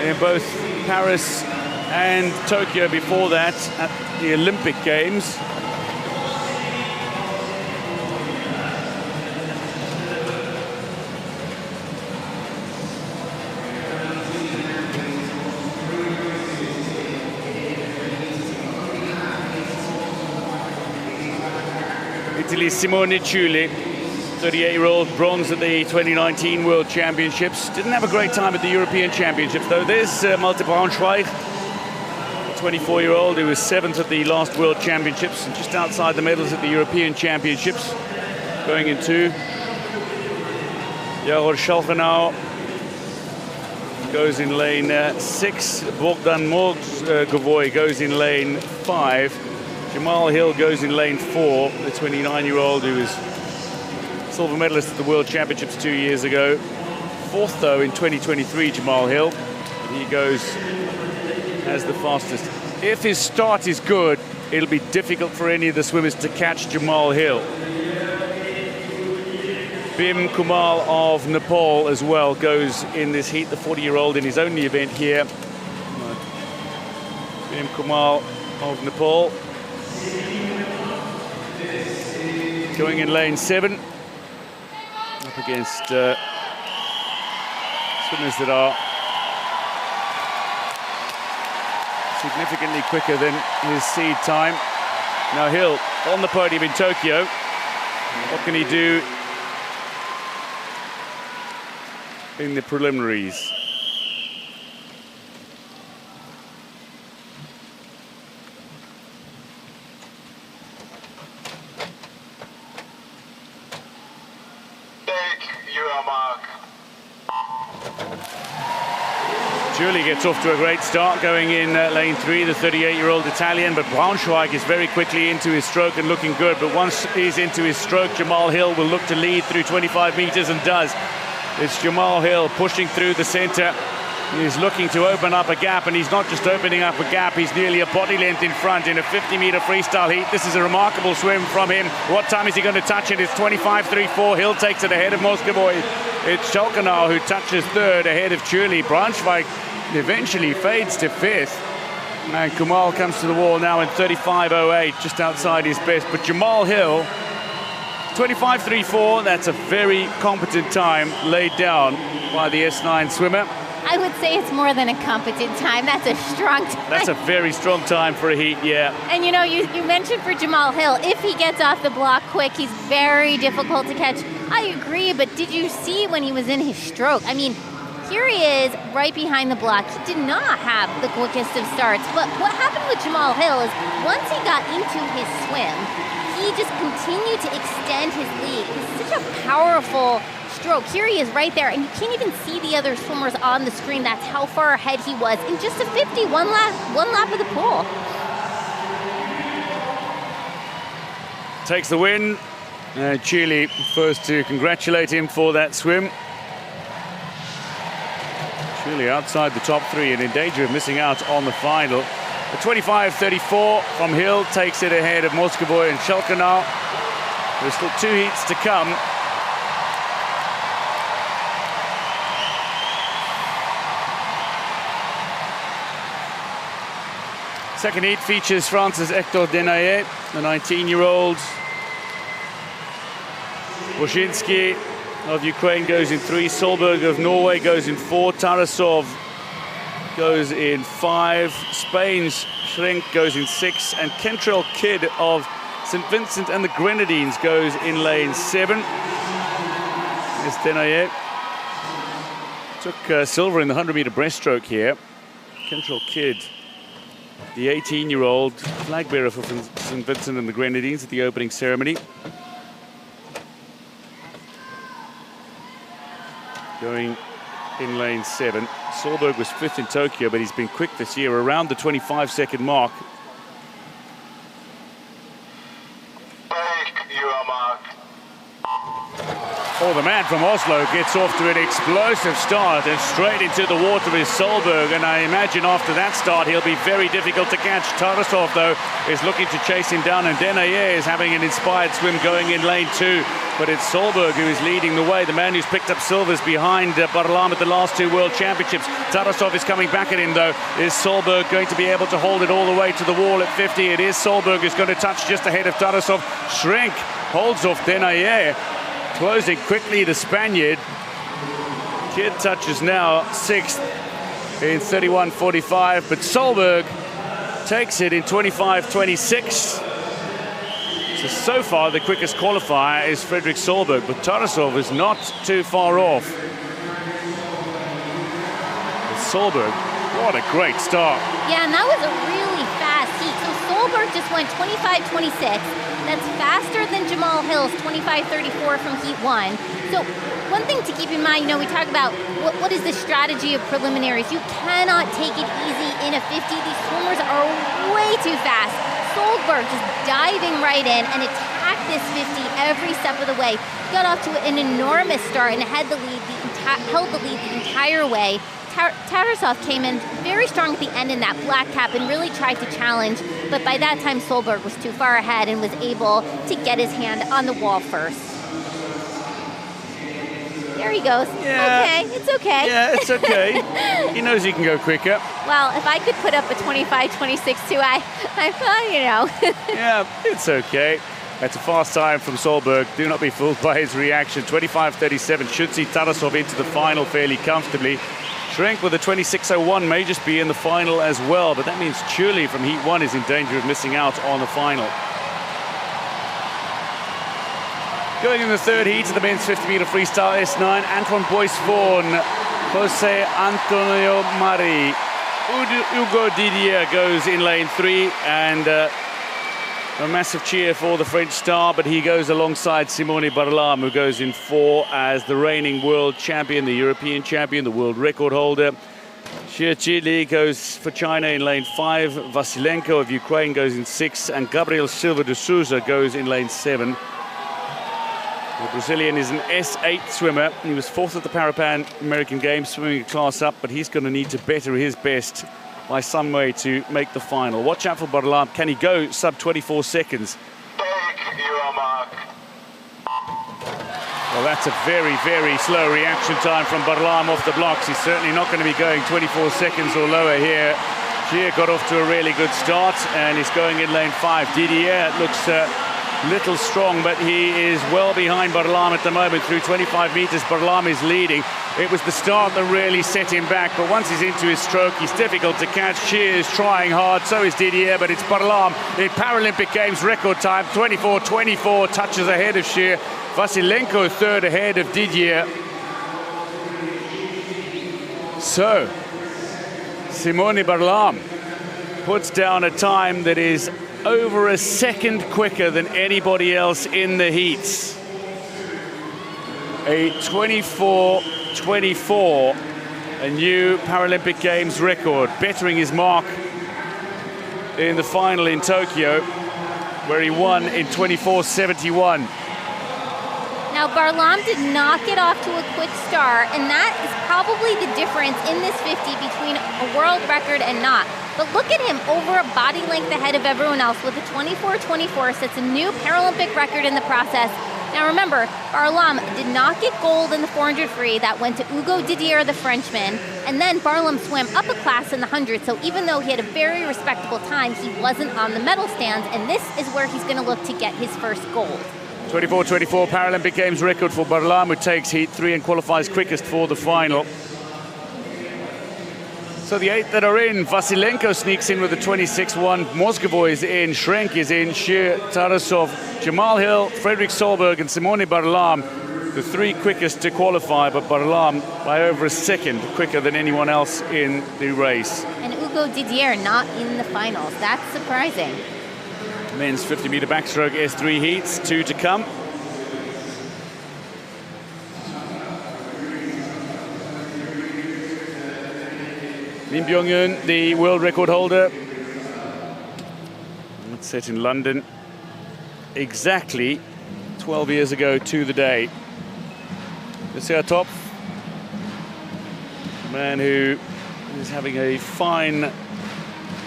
in both Paris and Tokyo before that at the Olympic Games. Italy's Simone Ciulli, 38-year-old, bronze at the 2019 World Championships. Didn't have a great time at the European Championships, though. There's Malte Braunschweig, 24-year-old, who was 7th at the last World Championships and just outside the medals at the European Championships. Going into Jarod Schalchenau goes in lane 6. Bogdan Morgovoy goes in lane 5. Jamal Hill goes in lane 4, the 29-year-old who was silver medalist at the World Championships 2 years ago. 4th, though, in 2023, Jamal Hill. He goes as the fastest. If his start is good, it'll be difficult for any of the swimmers to catch Jamal Hill. Bim Kumal of Nepal as well goes in this heat, the 40-year-old in his only event here. Bim Kumal of Nepal. Going in lane 7, up against swimmers that are significantly quicker than his seed time. Now Hill on the podium in Tokyo. What can he do in the preliminaries? Julie gets off to a great start going in lane 3, the 38-year-old Italian, but Braunschweig is very quickly into his stroke and looking good. But once he's into his stroke, Jamal Hill will look to lead through 25 meters and does. It's Jamal Hill pushing through the center. He's looking to open up a gap, and he's not just opening up a gap, he's nearly a body length in front in a 50-meter freestyle heat. This is a remarkable swim from him. What time is he going to touch it? It's 25.34. Hill takes it ahead of Moscovoy. It's Schalkenau who touches third ahead of Chuli. Braunschweig eventually fades to fifth. And Kumal comes to the wall now in 35.08, just outside his best. But Jamal Hill, 25.34, that's a very competent time laid down by the S9 swimmer. I would say it's more than a competent time. That's a strong time. That's a very strong time for a heat, yeah. And you know, you mentioned for Jamal Hill, if he gets off the block quick, he's very difficult to catch. I agree, but did you see when he was in his stroke? I mean, here he is right behind the block. He did not have the quickest of starts. But what happened with Jamal Hill is once he got into his swim, he just continued to extend his lead. It's such a powerful stroke. Here he is right there, and you can't even see the other swimmers on the screen. That's how far ahead he was in just a 50, one lap of the pool. Takes the win. Chile first to congratulate him for that swim. Chile outside the top 3 and in danger of missing out on the final. The 25.34 from Hill takes it ahead of Moscovoy and Schalkenau. There's still 2 heats to come. Second heat features France's Hector Denayer, the 19-year-old. Wojcinski of Ukraine goes in 3. Solberg of Norway goes in 4. Tarasov goes in 5. Spain's Schrink goes in 6. And Kentrell Kidd of St. Vincent and the Grenadines goes in lane 7. This Denayer took silver in the 100-meter breaststroke here. Kentrell Kidd, the 18-year-old flag bearer for St. Vincent and the Grenadines at the opening ceremony. Going in lane 7. Solberg was 5th in Tokyo, but he's been quick this year, around the 25-second mark. Oh, the man from Oslo gets off to an explosive start, and straight into the water is Solberg, and I imagine after that start he'll be very difficult to catch. Tarasov, though, is looking to chase him down, and Denayer is having an inspired swim going in lane 2, but it's Solberg who is leading the way, the man who's picked up silvers behind Barlam at the last 2 World Championships. Tarasov is coming back at him, though. Is Solberg going to be able to hold it all the way to the wall at 50? It is Solberg who's going to touch just ahead of Tarasov. Schrink holds off Denayer. Closing quickly, the Spaniard. Kidd touches now 6th in 31.45, but Solberg takes it in 25.26. So far, the quickest qualifier is Fredrik Solberg, but Tarasov is not too far off. But Solberg, what a great start. Yeah, and that was a really fast heat. So Solberg just went 25.26. That's faster than Jamal Hill's 25.34 from Heat 1. So one thing to keep in mind, you know, we talk about what is the strategy of preliminaries. You cannot take it easy in a 50. These swimmers are way too fast. Solberg just diving right in and attacked this 50 every step of the way. Got off to an enormous start and held the lead the entire way. Tarasov came in very strong at the end in that black cap and really tried to challenge, but by that time Solberg was too far ahead and was able to get his hand on the wall first. There he goes. Yeah. Okay, it's okay. Yeah, it's okay. He knows he can go quicker. Well, if I could put up a 25.26 too, I thought, you know. Yeah, it's okay. That's a fast time from Solberg. Do not be fooled by his reaction. 25.37 should see Tarasov into the final fairly comfortably. Schrink with a 26.01 may just be in the final as well, but that means Chuli from Heat 1 is in danger of missing out on the final. Going in the third heat of the men's 50-meter freestyle S9, Antoine Boisvorn, Jose Antonio Mari, Hugo Didier goes in lane 3, and A massive cheer for the French star, but he goes alongside Simone Barlam, who goes in 4 as the reigning world champion, the European champion, the world record holder. Chili goes for China in lane 5. Vasilenko of Ukraine goes in 6, and Gabriel Silva de Souza goes in lane 7. The Brazilian is an S8 swimmer. He was 4th at the Pan American Games, swimming a class up, but he's going to need to better his best by some way to make the final. Watch out for Barlam. Can he go sub 24 seconds? Take your mark. Well, that's a very, very slow reaction time from Barlam off the blocks. He's certainly not going to be going 24 seconds or lower here. Gier got off to a really good start and is going in lane 5. Didier looks little strong, but he is well behind Barlam at the moment. Through 25 meters, Barlam is leading. It was the start that really set him back, but once he's into his stroke, he's difficult to catch. Gier is trying hard, so is Didier, but it's Barlam in Paralympic Games record time, 24:24, touches ahead of Gier. Vasilenko 3rd ahead of Didier. So, Simone Barlam puts down a time that is over a second quicker than anybody else in the heats. A 24:24, a new Paralympic Games record, bettering his mark in the final in Tokyo, where he won in 24:71. Now, Barlam did not get off to a quick start, and that is probably the difference in this 50 between a world record and not. But look at him, over a body length ahead of everyone else with a 24:24, sets a new Paralympic record in the process. Now remember, Barlam did not get gold in the 400 free. That went to Hugo Didier, the Frenchman. And then Barlam swam up a class in the 100. So even though he had a very respectable time, he wasn't on the medal stands. And this is where he's going to look to get his first gold. 24:24 Paralympic Games record for Barlam, who takes heat 3 and qualifies quickest for the final. So the 8 that are in, Vasilenko sneaks in with a 26:1, Mozgovo is in, Schrenk is in, Gier, Tarasov, Jamal Hill, Frederick Solberg and Simone Barlam, the 3 quickest to qualify, but Barlam by over a second quicker than anyone else in the race. And Hugo Didier not in the finals, that's surprising. Men's 50-meter backstroke S3 heats, 2 to come. Lim Byung-eun, the world record holder. That's set in London exactly 12 years ago to the day. Chateau, a man who is having a fine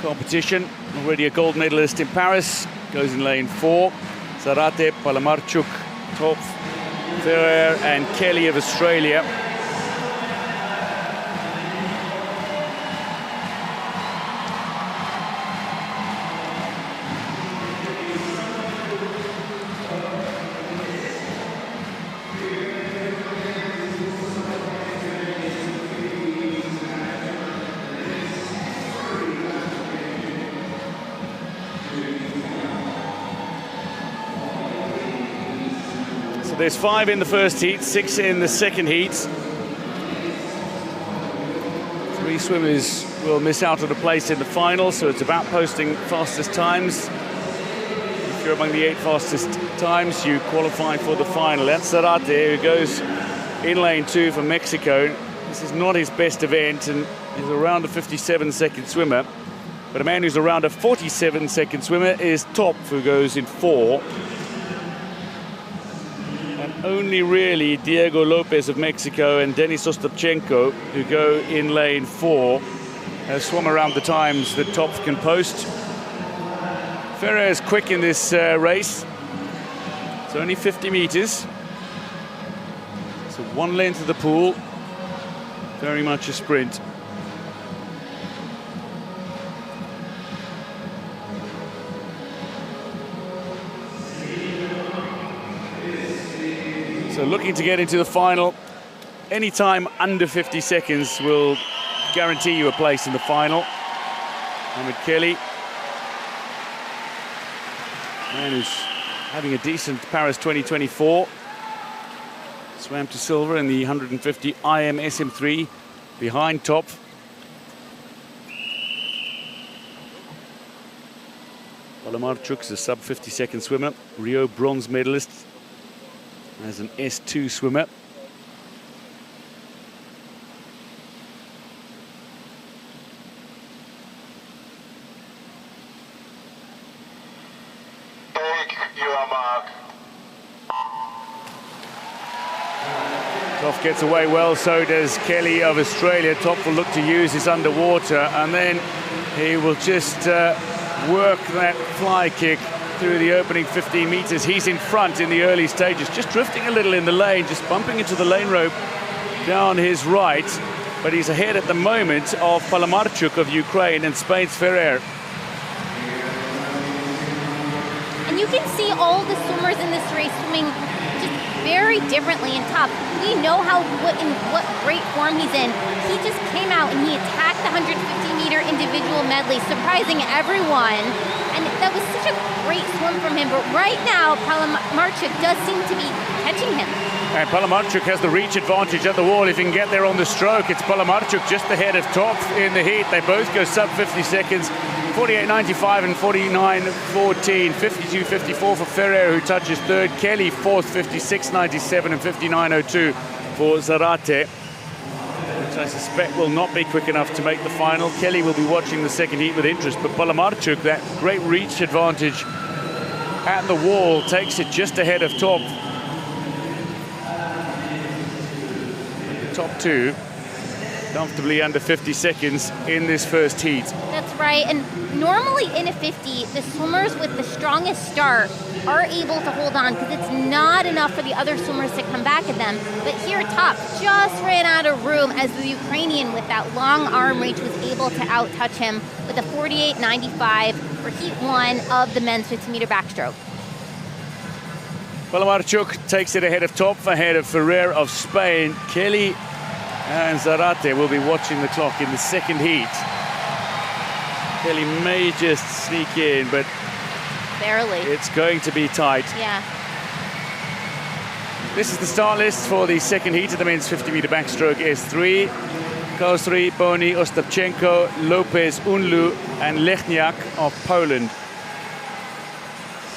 competition, already a gold medalist in Paris, goes in lane 4. Zarate, Palamarchuk, Top, Ferrer and Kelly of Australia. There's 5 in the first heat, 6 in the second heat. 3 swimmers will miss out on a place in the final, so it's about posting fastest times. If you're among the 8 fastest times, you qualify for the final. That's Zarate, who goes in lane 2 for Mexico. This is not his best event, and he's around a 57-second swimmer. But a man who's around a 47-second swimmer is Top, who goes in 4. Only really Diego Lopez of Mexico and Denis Ostapchenko, who go in lane 4, have swum around the times that Top can post. Ferrer is quick in this race. It's only 50 meters. So 1 length of the pool, very much a sprint. So looking to get into the final, any time under 50 seconds will guarantee you a place in the final. Ahmed Kelly, man who's having a decent Paris 2024. Swam to silver in the 150 IM SM3 behind Top. Palamarchuk's a sub 50-second swimmer, Rio bronze medalist as an S2 swimmer. Take your mark. Toff gets away well, so does Kelly of Australia. Toff will look to use his underwater, and then he will just work that fly kick through the opening 15 meters. He's in front in the early stages, just drifting a little in the lane, just bumping into the lane rope down his right. But he's ahead at the moment of Palamarchuk of Ukraine and Spain's Ferrer. And you can see all the swimmers in this race swimming just very differently in top. We know in what great form he's in. He just came out and he attacked the 150-meter individual medley, surprising everyone. And that was such a great swim from him. But right now, Palamarchuk does seem to be catching him. And Palamarchuk has the reach advantage at the wall. If he can get there on the stroke, it's Palamarchuk just ahead of Toff in the heat. They both go sub 50 seconds. 48.95 and 49.14. 52.54 for Ferrer, who touches third. Kelly fourth, 56.97 and 59.02 for Zarate, which I suspect will not be quick enough to make the final. Kelly will be watching the second heat with interest, but Palamarchuk, that great reach advantage at the wall, takes it just ahead of Top. The top two comfortably under 50 seconds in this first heat. That's right, and normally in a 50, the swimmers with the strongest start are able to hold on because it's not enough for the other swimmers to come back at them. But here, Top just ran out of room as the Ukrainian with that long arm reach was able to out-touch him with a 48.95 for heat one of the men's 50-meter backstroke. Palamarchuk takes it ahead of Top, ahead of Ferrer of Spain. Kelly and Zarate will be watching the clock in the second heat. Kelly may just sneak in, but barely. It's going to be tight. Yeah. This is the start list for the second heat of the men's 50-meter backstroke S3. Kausry, Boni, Ostapchenko, Lopez, Unlu, and Lechniak of Poland.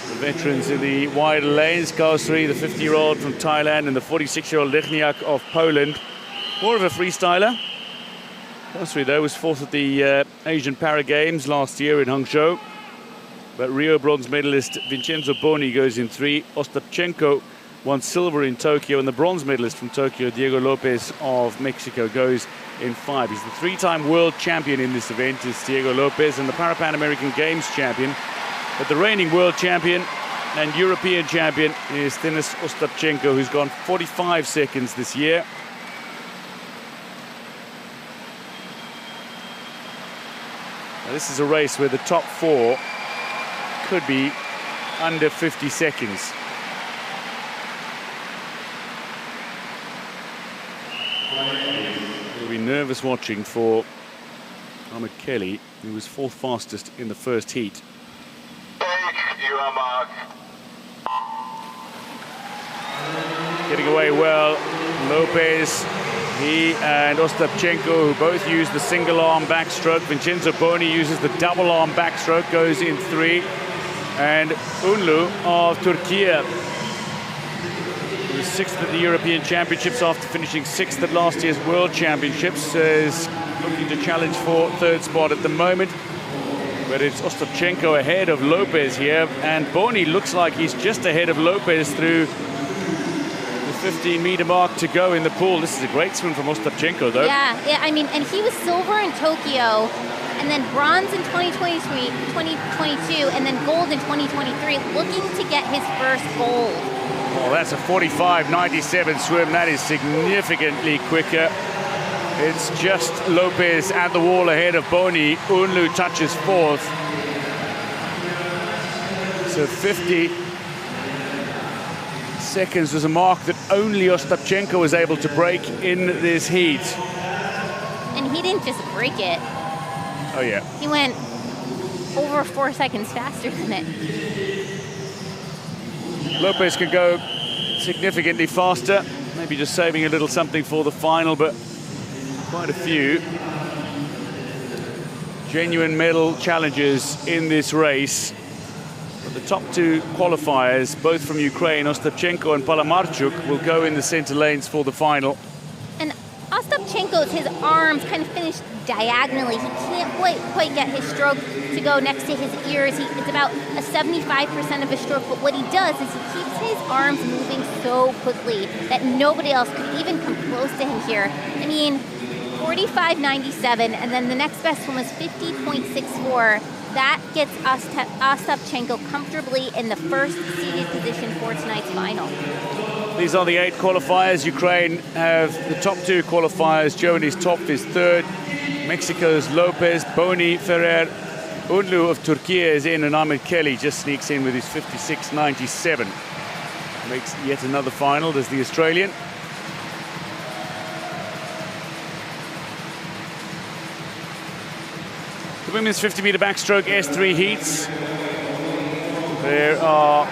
The veterans in the wider lanes, Kausry, the 50-year-old from Thailand, and the 46-year-old Lechniak of Poland. More of a freestyler. Kausry, though, was fourth at the Asian Para Games last year in Hangzhou. But Rio bronze medalist Vincenzo Boni goes in three. Ostapchenko won silver in Tokyo, and the bronze medalist from Tokyo, Diego Lopez of Mexico, goes in five. He's the three-time world champion in this event, is Diego Lopez, and the Pan American Games champion. But the reigning world champion and European champion is Denis Ostapchenko, who's gone 45 seconds this year. Now, this is a race where the top four could be under 50 seconds. It'll be nervous watching for Ahmed Kelly, who was fourth fastest in the first heat. Take your mark. Getting away well, Lopez, he and Ostapchenko, who both use the single arm backstroke. Vincenzo Boni uses the double arm backstroke, goes in three. And Unlu of Turkey, who was sixth at the European Championships after finishing sixth at last year's World Championships, is looking to challenge for third spot at the moment. But it's Ostapchenko ahead of Lopez here, and Boni looks like he's just ahead of Lopez through the 15-meter mark to go in the pool. This is a great swim from Ostapchenko, though. Yeah, I mean, and he was silver in Tokyo, and then bronze in 2022, and then gold in 2023, looking to get his first gold. Oh, that's a 45.97 swim. That is significantly quicker. It's just Lopez at the wall ahead of Boni. Unlu touches fourth. So 50 seconds was a mark that only Ostapchenko was able to break in this heat. And he didn't just break it. Oh, yeah. He went over 4 seconds faster than it. Lopez can go significantly faster, maybe just saving a little something for the final, but quite a few genuine medal challenges in this race. The top two qualifiers, both from Ukraine, Ostapchenko and Palamarchuk, will go in the center lanes for the final. And Ostapchenko's, his arms kind of finished diagonally. He can't quite get his stroke to go next to his ears. It's about a 75% of his stroke, but what he does is he keeps his arms moving so quickly that nobody else could even come close to him here. I mean, 45.97, and then the next best one was 50.64. That gets Ostapchenko comfortably in the first seeded position for tonight's final. These are the 8 qualifiers. Ukraine have the top 2 qualifiers. Germany's top is 3rd. Mexico's Lopez, Boni, Ferrer, Unlu of Turkey is in, and Ahmed Kelly just sneaks in with his 56.97. Makes yet another final. There's the Australian. The women's 50-meter backstroke S3 heats. There are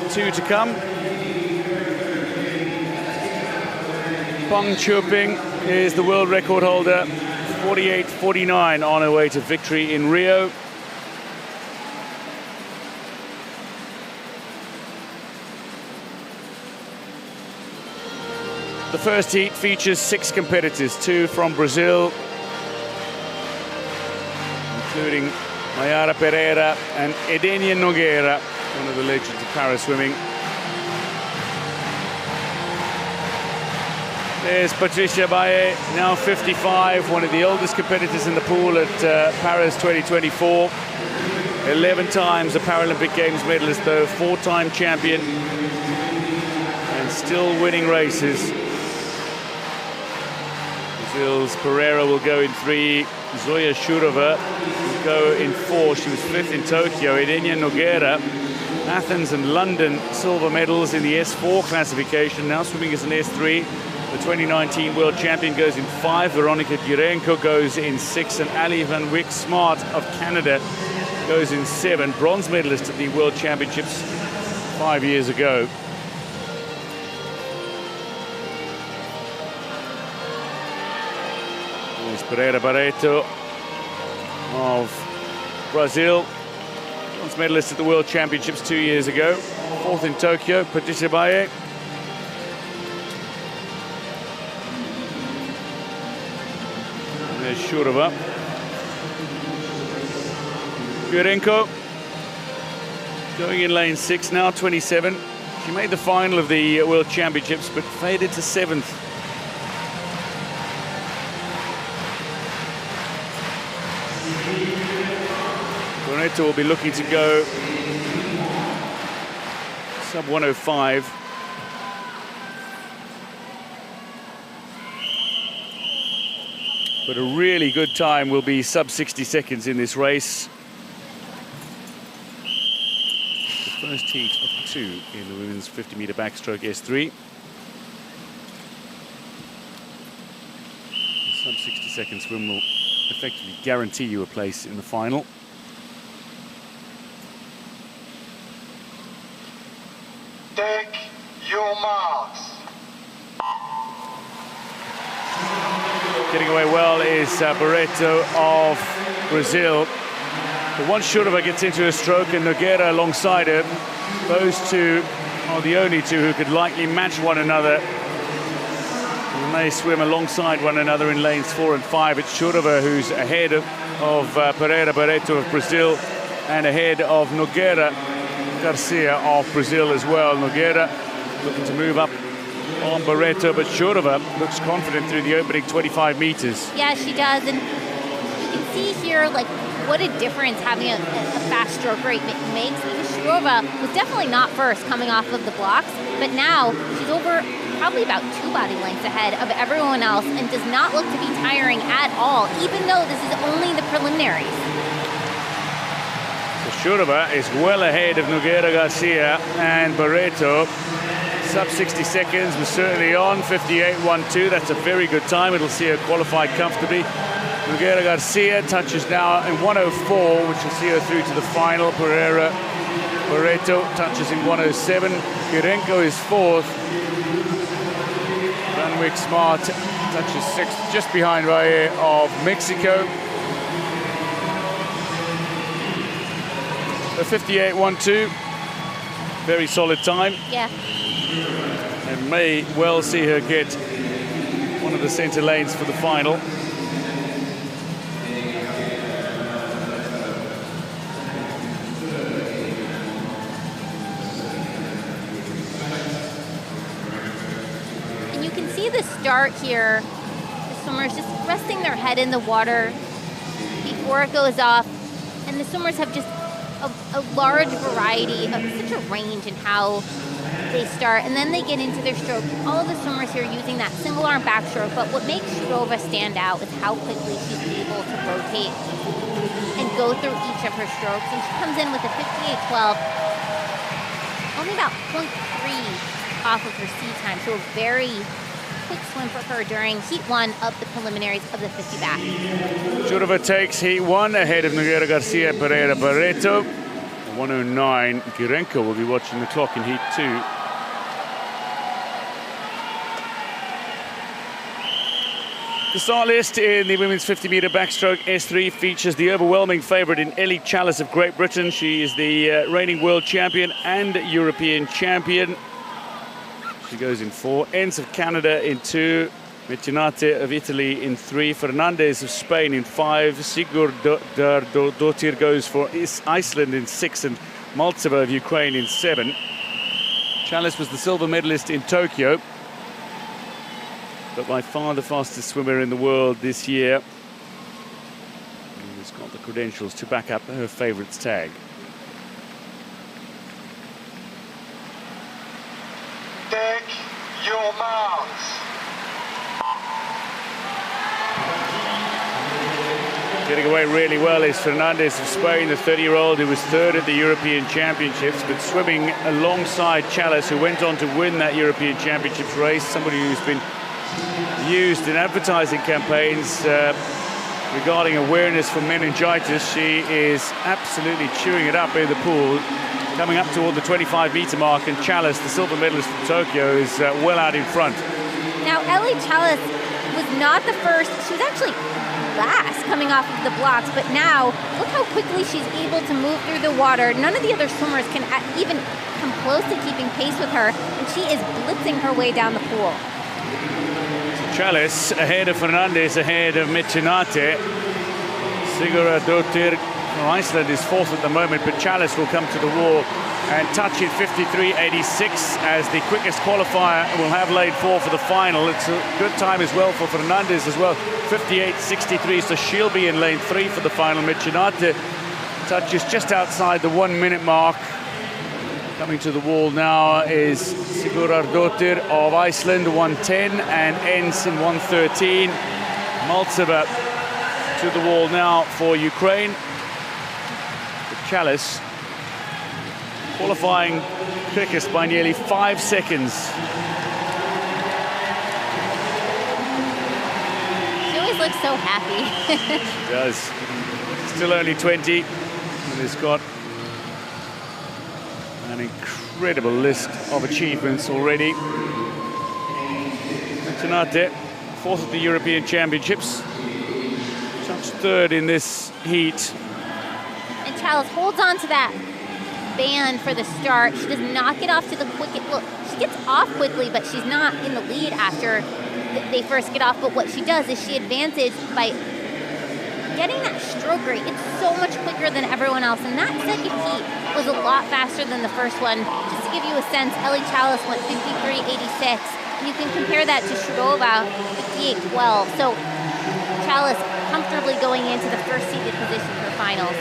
2 to come. Peng Choping is the world record holder, 48.49, on her way to victory in Rio. The first heat features 6 competitors, 2 from Brazil, including Mayara Pereira and Edenia Nogueira, one of the legends of para swimming. There's Patricia Baye, now 55, one of the oldest competitors in the pool at Paris 2024. 11 times a Paralympic Games medalist, though, 4-time champion, and still winning races. Brazil's Pereira will go in 3. Zoya Shurova will go in 4. She was 5th in Tokyo. Edenia Nogueira, Athens and London silver medals in the S4 classification, now swimming as an S3. The 2019 world champion goes in 5. Veronika Gyurenko goes in 6. And Ali van Wyk Smart of Canada goes in 7. Bronze medalist at the World Championships 5 years ago. There's Pereira Barreto of Brazil. Bronze medalist at the World Championships 2 years ago. 4th in Tokyo. Patricia Baye. There's Shurova. Gyurenko going in lane 6 now, 27. She made the final of the World Championships, but faded to 7th. Barreto will be looking to go sub 105. But a really good time will be sub 60 seconds in this race. The first heat of 2 in the women's 50-meter backstroke S3. The sub 60 second swim will effectively guarantee you a place in the final. Take your marks. Getting away well is Barreto of Brazil. But once Shurova gets into a stroke and Nogueira alongside her, those two are the only 2 who could likely match one another. When they swim alongside one another in lanes 4 and 5, it's Shurova who's ahead of Pereira Barreto of Brazil and ahead of Nogueira Garcia of Brazil as well. Nogueira looking to move up on Barreto, but Shurova looks confident through the opening 25 meters. Yeah, she does, and you can see here, like, what a difference having a fast stroke rate makes, because Shurova was definitely not first coming off of the blocks, but now she's over probably about 2 body lengths ahead of everyone else and does not look to be tiring at all, even though this is only the preliminaries. So Shurova is well ahead of Nogueira Garcia and Barreto. Sub 60 seconds was certainly on, 58.12. That's a very good time. It'll see her qualified comfortably. Nogueira Garcia touches now in 104, which will see her through to the final. Pereira Barreto touches in 107. Gyurenko is 4th. Van Wyk Smart touches 6th, just behind Valle of Mexico. A 58.12. Very solid time. Yeah. And may well see her get one of the center lanes for the final. And you can see the start here. The swimmers just resting their head in the water before it goes off. And the swimmers have just a large variety of such a range in how they start, and then they get into their stroke. All of the swimmers here using that single arm backstroke, but what makes Chateau stand out is how quickly she's able to rotate and go through each of her strokes. And she comes in with a 58.12, only about 0.3 off of her C time, so a very quick swim for her during heat 1 of the preliminaries of the 50 back. Jourova takes heat 1 ahead of Nogueira Garcia Pereira Barreto. 109. Girenko will be watching the clock in heat 2. The start list in the women's 50-meter backstroke S3 features the overwhelming favorite in Ellie Chalice of Great Britain. She is the reigning world champion and European champion. She goes in 4. Enns of Canada in 2. Mecenate of Italy in 3. Fernandez of Spain in 5. Sigurdardottir goes for Iceland in 6. And Maltseva of Ukraine in 7. Chalice was the silver medalist in Tokyo, but by far the fastest swimmer in the world this year. And has got the credentials to back up her favourites tag. Take your marks. Getting away really well is Fernandez of Spain, the 30-year-old who was 3rd at the European Championships, but swimming alongside Chalice, who went on to win that European Championships race, somebody who's been used in advertising campaigns regarding awareness for meningitis. She is absolutely chewing it up in the pool, coming up toward the 25-meter mark, and Chalice, the silver medalist from Tokyo, is well out in front. Now, Ellie Chalice was not the first. She was actually last coming off of the blocks, but now look how quickly she's able to move through the water. None of the other swimmers can even come close to keeping pace with her, and she is blitzing her way down the pool. Chalice ahead of Fernandez, ahead of Mecenate. Sigurdardottir from Iceland is 4th at the moment, but Chalice will come to the wall and touch in 53.86 as the quickest qualifier. Will have laid 4 for the final. It's a good time as well for Fernandez as well, 58.63, so she'll be in lane 3 for the final. Mecenate touches just outside the 1 minute mark. Coming to the wall now is Sigurdardottir of Iceland, 1:10, and Enns in 1:13. Maltseva to the wall now for Ukraine. But Chalice qualifying quickest by nearly 5 seconds. She always looks so happy. She does. Still only 20, and has got an incredible list of achievements already. Mecenate, 4th at the European Championships, just 3rd in this heat. And Chalice holds on to that band for the start. She does not get off to the quickest. Well, she gets off quickly, but she's not in the lead after they first get off. But what she does is she advances by getting that stroke rate. It's so much quicker than everyone else, and that second heat was a lot faster than the first one. Just to give you a sense, Ellie Chalice went 53.86, and you can compare that to Jourova, 58.12. So Chalice comfortably going into the first seeded position for finals.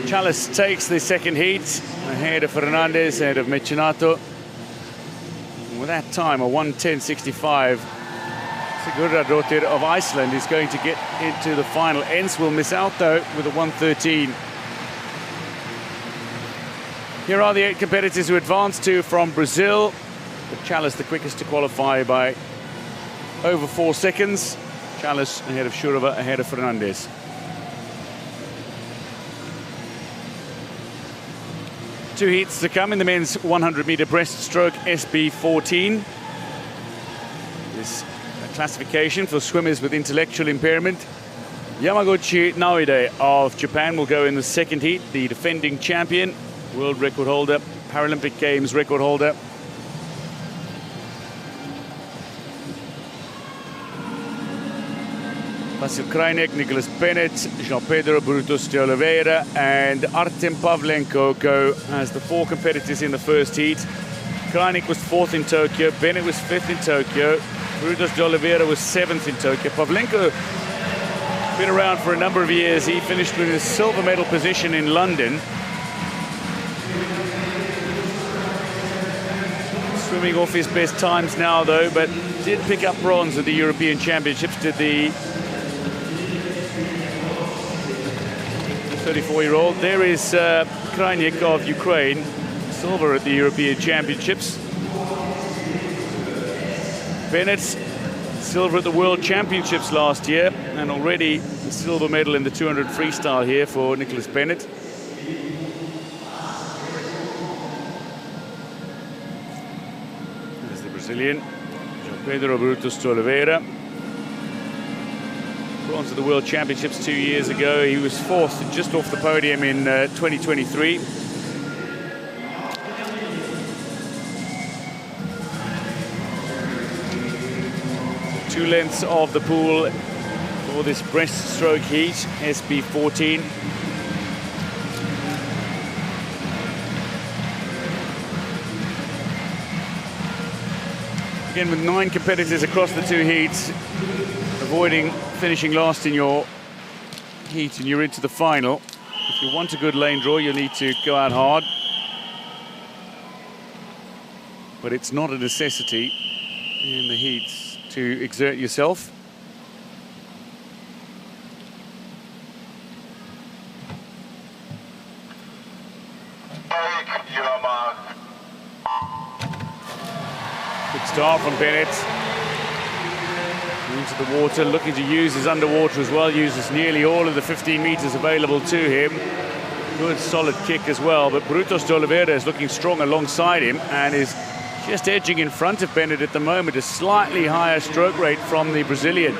Chalice takes the second heat ahead of Fernandez, ahead of Mecenate. With that time, a 1:10.65, Sigurdardottir of Iceland is going to get into the final. Enns will miss out, though, with a 1:13. Here are the 8 competitors who advanced to from Brazil. But Chalice the quickest to qualify by over 4 seconds. Chalice ahead of Jourova, ahead of Fernandez. Two heats to come in the men's 100-meter breaststroke SB14. This classification for swimmers with intellectual impairment. Yamaguchi Naoide of Japan will go in the second heat, the defending champion, world record holder, Paralympic Games record holder. Vasil Krajnik, Nicholas Bennett, Jean-Pedro Brutus de Oliveira and Artem Pavlenko go as the four competitors in the first heat. Krajnik was 4th in Tokyo, Bennett was 5th in Tokyo, Brutus de Oliveira was 7th in Tokyo. Pavlenko been around for a number of years. He finished with his silver medal position in London. Swimming off his best times now though, but did pick up bronze at the European Championships, did the 34-year-old. There is Krajnik of Ukraine, silver at the European Championships. Bennett, silver at the World Championships last year, and already a silver medal in the 200 freestyle here for Nicholas Bennett. There's the Brazilian, Pedro Brutus de Oliveira. Bronze at the World Championships 2 years ago. He was 4th, just off the podium in 2023. Two lengths of the pool for this breaststroke heat, SB14. Again, with 9 competitors across the 2 heats, avoiding finishing last in your heat and you're into the final. If you want a good lane draw, you'll need to go out hard. But it's not a necessity in the heats to exert yourself. Good start from Bennett. Into the water, looking to use his underwater as well, uses nearly all of the 15 meters available to him. Good solid kick as well, but Brutus de Oliveira is looking strong alongside him and is just edging in front of Bennett at the moment. A slightly higher stroke rate from the Brazilian.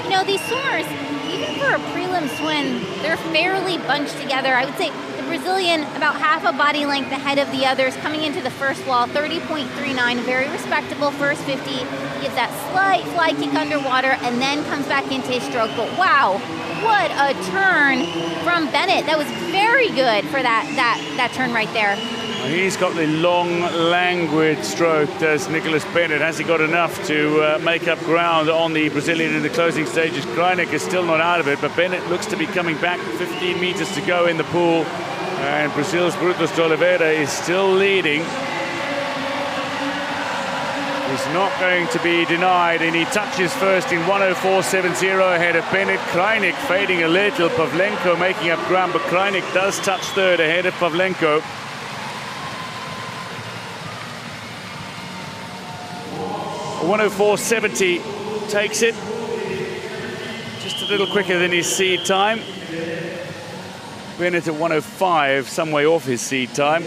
You know, these swimmers, even for a prelim swim, they're fairly bunched together. I would say the Brazilian about half a body length ahead of the others coming into the first wall, 30.39, very respectable first 50. Gives that slight fly kick underwater and then comes back into his stroke. But wow, what a turn from Bennett. That was very good for that turn right there. He's got the long, languid stroke, does Nicholas Bennett. Has he got enough to make up ground on the Brazilian in the closing stages? Krajnik is still not out of it, but Bennett looks to be coming back. 15 meters to go in the pool. And Brazil's Brutus de Oliveira is still leading. He's not going to be denied, and he touches first in 1:04.70 ahead of Bennett. Krajnik fading a little, Pavlenko making up ground, but Krajnik does touch third ahead of Pavlenko. A 1:04.70 takes it, just a little quicker than his seed time. Bennett at 1:05, some way off his seed time.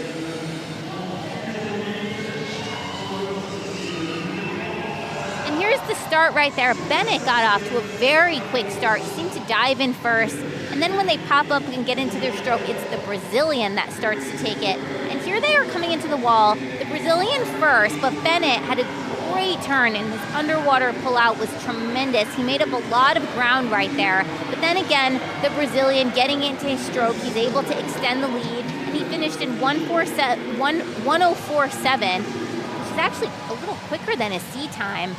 The start right there, Bennett got off to a very quick start. He seemed to dive in first, and then when they pop up and get into their stroke, it's the Brazilian that starts to take it. And here they are coming into the wall. The Brazilian first, but Bennett had a great turn, and his underwater pullout was tremendous. He made up a lot of ground right there. But then again, the Brazilian getting into his stroke, he's able to extend the lead, and he finished in 1:04.7, which is actually a little quicker than his seed time.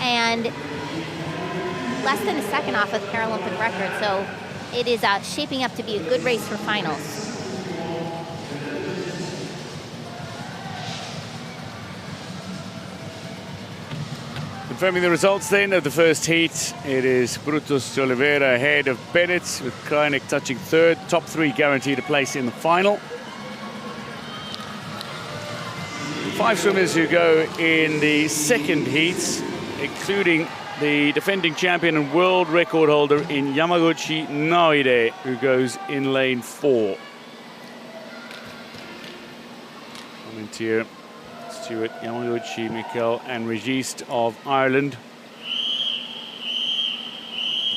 And less than a second off of the Paralympic record, so it is shaping up to be a good race for finals. Confirming the results then of the first heat, it is Brutus de Oliveira ahead of Bennett, with Krajnik touching third. Top 3 guaranteed a place in the final. 5 swimmers who go in the second heat, including the defending champion and world record holder in Yamaguchi Naoide, who goes in lane 4. Coming to here, Stuart, Yamaguchi, Mikkel and Registe of Ireland.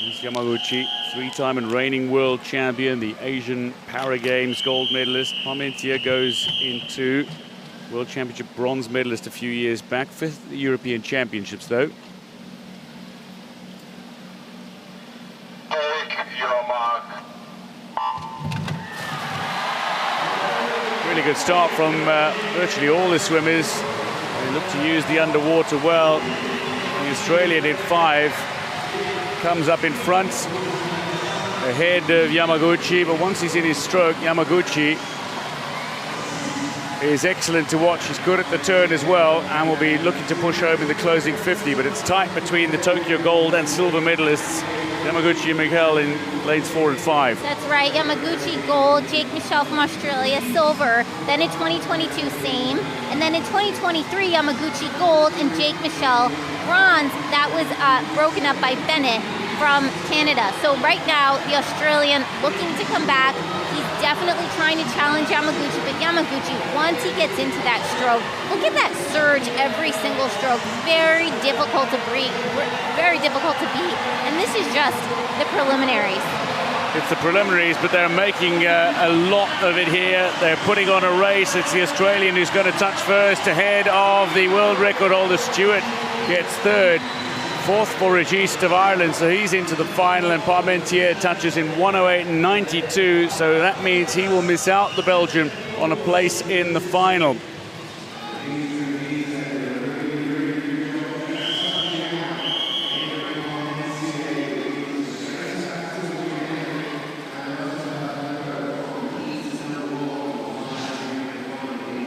This is Yamaguchi, three-time and reigning world champion, the Asian Para Games gold medalist. Parmentier goes into World Championship bronze medalist a few years back, 5th European Championships though. Take your mark. Really good start from virtually all the swimmers. They look to use the underwater well. The Australian in 5 comes up in front, ahead of Yamaguchi, but once he's in his stroke, Yamaguchi is excellent to watch. He's good at the turn as well, and will be looking to push home in the closing 50, but it's tight between the Tokyo gold and silver medalists, Yamaguchi and Mikel, in lanes 4 and 5. That's right, Yamaguchi gold, Jake Michel from Australia silver, then in 2022 same, and then in 2023 Yamaguchi gold and Jake Michel bronze. That was broken up by Bennett from Canada. So right now the Australian looking to come back. He's definitely trying to challenge Yamaguchi, but Yamaguchi, once he gets into that stroke, look at that surge every single stroke. Very difficult to beat, very difficult to beat. And this is just the preliminaries. It's the preliminaries, but they're making a lot of it here. They're putting on a race. It's the Australian who's going to touch first, ahead of the world record holder Stewart. Gets 3rd. 4th for Registe of Ireland, so he's into the final, and Parmentier touches in 108.92, so that means he will miss out, the Belgian, on a place in the final.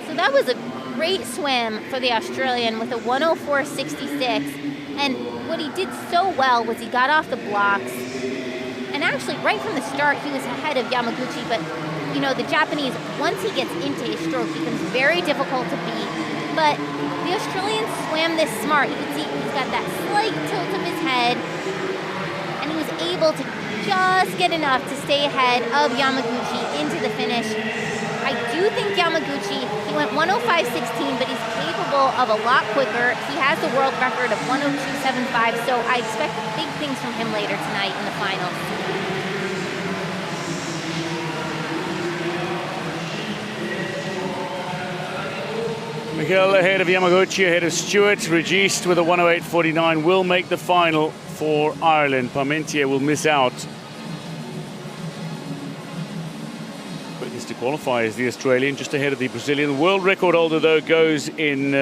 So that was a great swim for the Australian with a 104.66. And what he did so well was he got off the blocks. And actually, right from the start, he was ahead of Yamaguchi. But, you know, the Japanese, once he gets into his stroke, becomes very difficult to beat. But the Australian swam this smart. You can see he's got that slight tilt of his head. And he was able to just get enough to stay ahead of Yamaguchi into the finish. I do think Yamaguchi, he went 105.16, but he's capable of a lot quicker. He has the world record of 102.75, so I expect big things from him later tonight in the finals. Mikel ahead of Yamaguchi, ahead of Stewart. Registe with a 108.49 will make the final for Ireland. Parmentier will miss out. To qualify as the Australian, just ahead of the Brazilian. The world record holder, though, goes in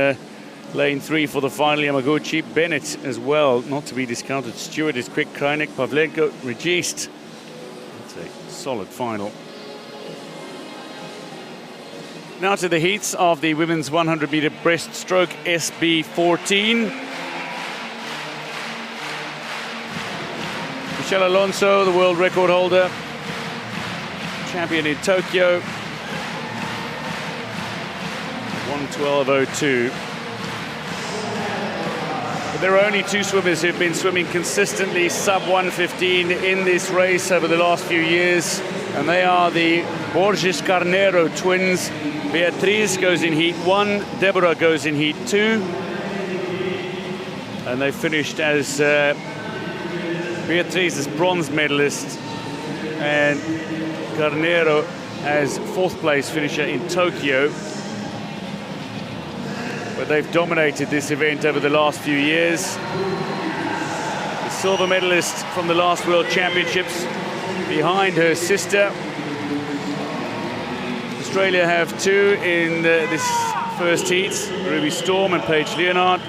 lane 3 for the final. Yamaguchi, Bennett as well, not to be discounted. Stewart is quick, Kreinik, Pavlenko, Registe. That's a solid final. Now to the heats of the women's 100-meter breaststroke SB14. Michelle Alonso, the world record holder, champion in Tokyo, 112.02. But there are only 2 swimmers who've been swimming consistently sub 115 in this race over the last few years, and they are the Borges Carneiro twins. Beatriz goes in heat 1, Deborah goes in heat 2, and they finished as Beatriz as bronze medalist and Carneiro as 4th place finisher in Tokyo. But they've dominated this event over the last few years. The silver medalist from the last World Championships behind her sister. Australia have 2 in this first heat, Ruby Storm and Paige Leonard.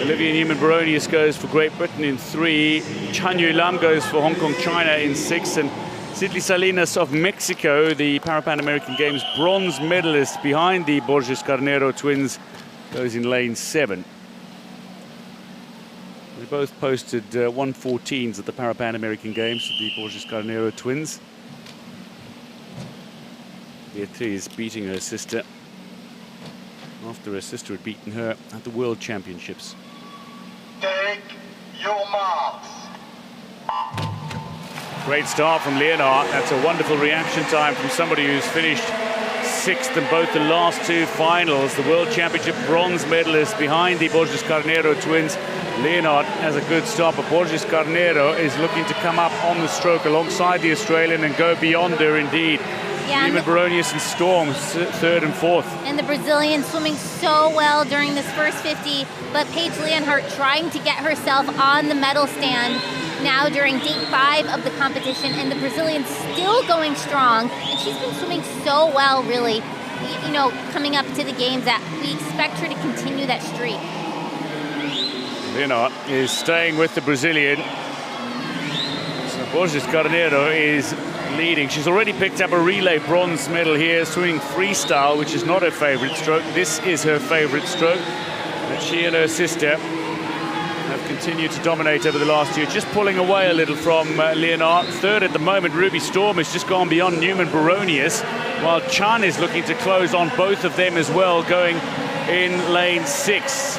Olivia Newman-Baronius goes for Great Britain in 3. Chanyu Lam goes for Hong Kong, China in 6. And Sidley Salinas of Mexico, the Pan American Games bronze medalist behind the Borges Carneiro twins, goes in lane 7. They both posted 114s at the Pan American Games, the Borges Carneiro twins. Beatriz beating her sister after her sister had beaten her at the World Championships. Take your marks. Great start from Leonard. That's a wonderful reaction time from somebody who's finished sixth in both the last two finals. The World Championship bronze medalist behind the Borges Carneiro twins. Leonard has a good start, but Borges Carneiro is looking to come up on the stroke alongside the Australian and go beyond her indeed. Yeah, Even Baronius and Storm, third and fourth. And the Brazilian swimming so well during this first 50, but Paige Leonhardt trying to get herself on the medal stand now during day 5 of the competition, and the Brazilian still going strong, and she's been swimming so well, really, you know, coming up to the games, that we expect her to continue that streak. Leonhardt is staying with the Brazilian. So Borges Carneiro is leading. She's already picked up a relay bronze medal here, swimming freestyle, which is not her favorite stroke. This is her favorite stroke. And she and her sister have continued to dominate over the last year, just pulling away a little from Leonhardt. Third at the moment, Ruby Storm has just gone beyond Newman Baronius, while Chan is looking to close on both of them as well, going in lane 6.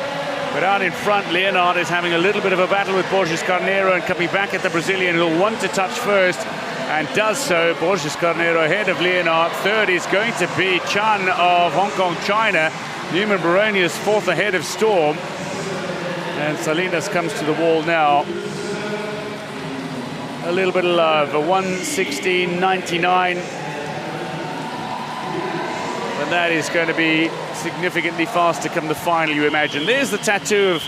But out in front, Leonhardt is having a little bit of a battle with Borges Carneiro and coming back at the Brazilian, who'll want to touch first, and does so. Borges Carneiro ahead of Leonhardt. Third is going to be Chan of Hong Kong, China. Newman Baronius fourth ahead of Storm. And Salinas comes to the wall now. A little bit of love, a 1:16.99. And that is going to be significantly faster come the final, you imagine. There's the tattoo of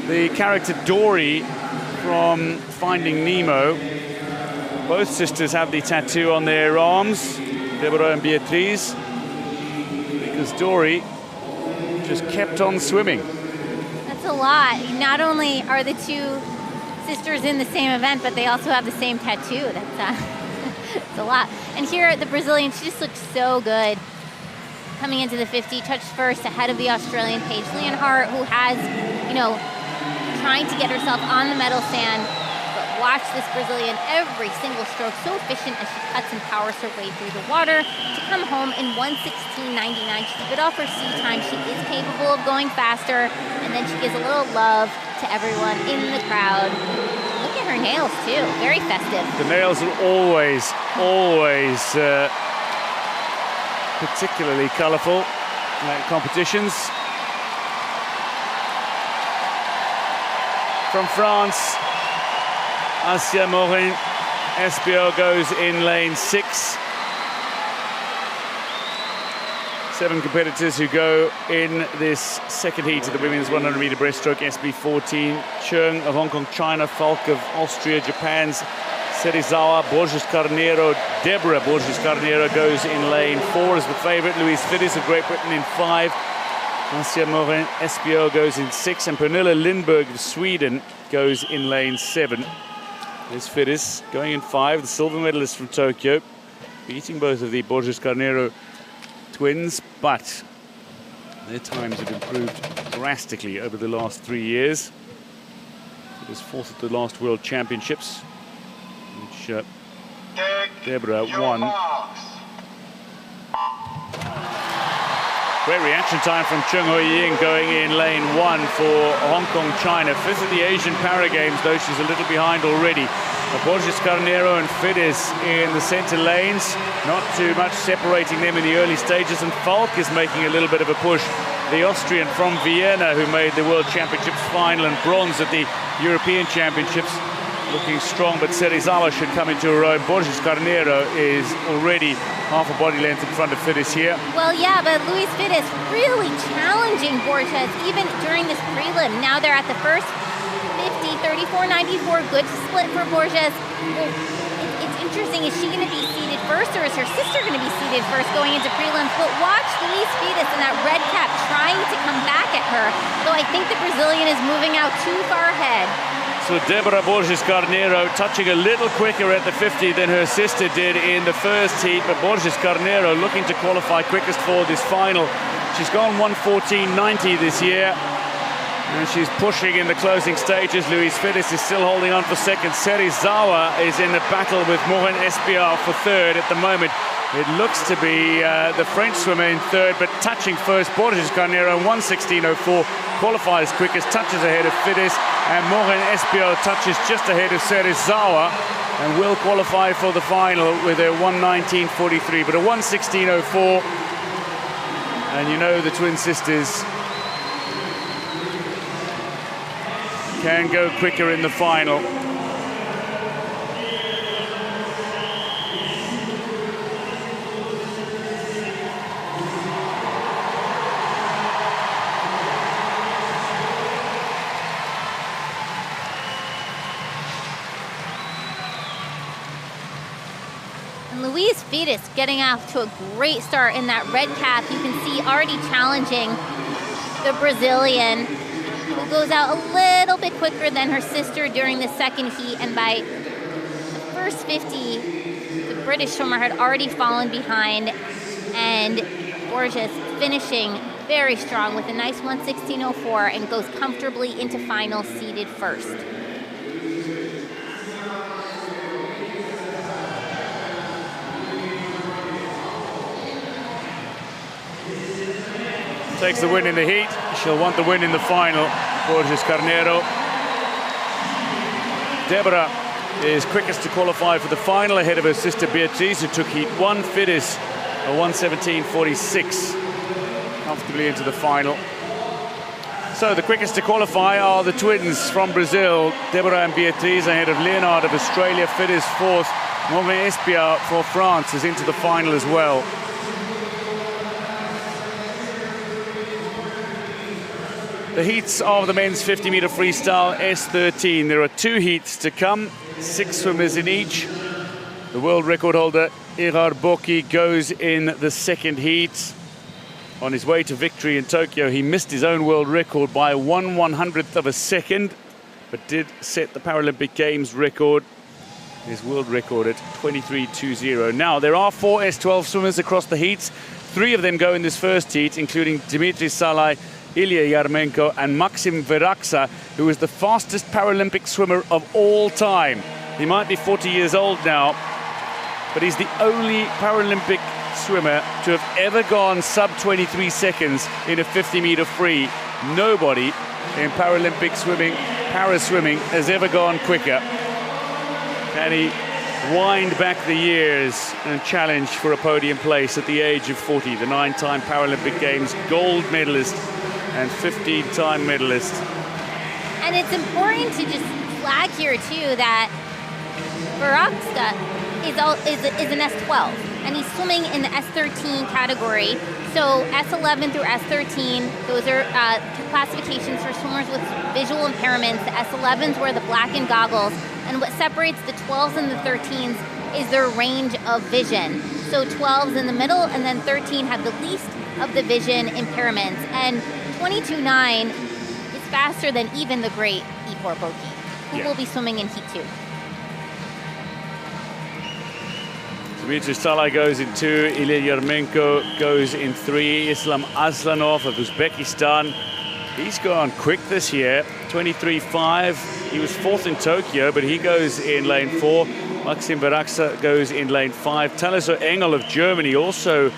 the character Dory from Finding Nemo. Both sisters have the tattoo on their arms, Deborah and Beatriz, because Dory just kept on swimming. That's a lot. Not only are the two sisters in the same event, but they also have the same tattoo. That's it's a lot. And here at the Brazilian, she just looks so good. Coming into the 50, touched first ahead of the Australian Paige Leonhardt, who has, you know, trying to get herself on the medal stand. But watch this Brazilian, every single stroke so efficient as she cuts and powers her way through the water to come home in 1:16.99. She's a bit off her sea time. She is capable of going faster, and then she gives a little love to everyone in the crowd. Look at her nails too, very festive. The nails are always particularly colourful in competitions. From France, Asia Morin Espiau goes in lane 6. 7 competitors who go in this second heat of the women's 100-meter breaststroke. SB14, Cheng of Hong Kong, China, Falk of Austria, Japan's Serizawa, Borges Carneiro, Deborah Borges Carneiro goes in lane 4 as the favorite. Louise Fiddis of Great Britain in 5. Asia Morin Espiau goes in 6, and Pernilla Lindberg of Sweden goes in lane 7. There's Fiddis going in 5, the silver medalist from Tokyo, beating both of the Borges Carneiro twins, but their times have improved drastically over the last 3 years. It was fourth at the last World Championships, which Deborah won. Great reaction time from Chung Ho-ying going in lane 1 for Hong Kong, China. 5th at the Asian Para Games, though she's a little behind already. Borges Carneiro and Fiddis in the center lanes. Not too much separating them in the early stages, and Falk is making a little bit of a push. The Austrian from Vienna, who made the World Championships final and bronze at the European Championships, looking strong, but Serizawa should come into her own. Borges Carneiro is already half a body length in front of Fiddis here. Well, yeah, but Louise Fiddis really challenging Borges even during this prelim. Now they're at the first 50, 34.94, good split for Borges. Well, it's interesting, is she going to be seated first, or is her sister going to be seated first going into prelims? But watch Louise Fiddis in that red cap trying to come back at her, though I think the Brazilian is moving out too far ahead. So Deborah Borges Carneiro touching a little quicker at the 50 than her sister did in the first heat, but Borges Carneiro looking to qualify quickest for this final. She's gone 1:14.90 this year, and she's pushing in the closing stages. Louise Fiddis is still holding on for second. Serizawa is in a battle with Morin Espiau for third at the moment. It looks to be the French swimmer in third, but touching first, Borges Carnero, 1:16.04, qualifies quickest, touches ahead of Fidesz, and Morin Espio touches just ahead of Serizawa, and will qualify for the final with a 1:19.43, but a 1:16.04. And you know the twin sisters can go quicker in the final. Louise Fidesz getting off to a great start in that red cap. You can see already challenging the Brazilian, who goes out a little bit quicker than her sister during the second heat. And by the first 50, the British swimmer had already fallen behind. And Borges finishing very strong with a nice 1:16.04 and goes comfortably into final seated first. Takes the win in the heat. She'll want the win in the final. Borges Carnero. Deborah is quickest to qualify for the final ahead of her sister Beatriz, who took heat 1. Fidesz, a 1:17.46, comfortably into the final. So the quickest to qualify are the twins from Brazil. Deborah and Beatriz ahead of Leonard of Australia. Fidesz fourth. Morin Espia for France is into the final as well. The heats of the men's 50-meter freestyle S13. There are 2 heats to come, 6 swimmers in each. The world record holder Gerard Bocchi goes in the second heat. On his way to victory in Tokyo, he missed his own world record by 1/100th of a second, but did set the Paralympic Games record, his world record at 23:20. Now, there are 4 S12 swimmers across the heats. 3 of them go in this first heat, including Dimitri Salai, Ilya Yarmenko and Maxim Veraksa, who is the fastest Paralympic swimmer of all time. He might be 40 years old now, but he's the only Paralympic swimmer to have ever gone sub 23 seconds in a 50-meter free. Nobody in Paralympic swimming, para swimming, has ever gone quicker. Can he wind back the years and challenge for a podium place at the age of 40? The 9-time Paralympic Games gold medalist and 15-time medalist. And it's important to just flag here too that Veraksa is an S12, and he's swimming in the S13 category. So S11 through S13, those are classifications for swimmers with visual impairments. The S11s wear the blackened goggles, and what separates the 12s and the 13s is their range of vision. So 12s in the middle, and then 13 have the least of the vision impairments. And 22.9 is faster than even the great Ihor Bocchi, who will be swimming in Heat 2. Dimitri Salai goes in 2, Ilya Yarmenko goes in 3, Islam Aslanov of Uzbekistan. He's gone quick this year, 23.5. He was 4th in Tokyo, but he goes in lane 4. Maxim Veraksa goes in lane 5. Thaleso Engel of Germany also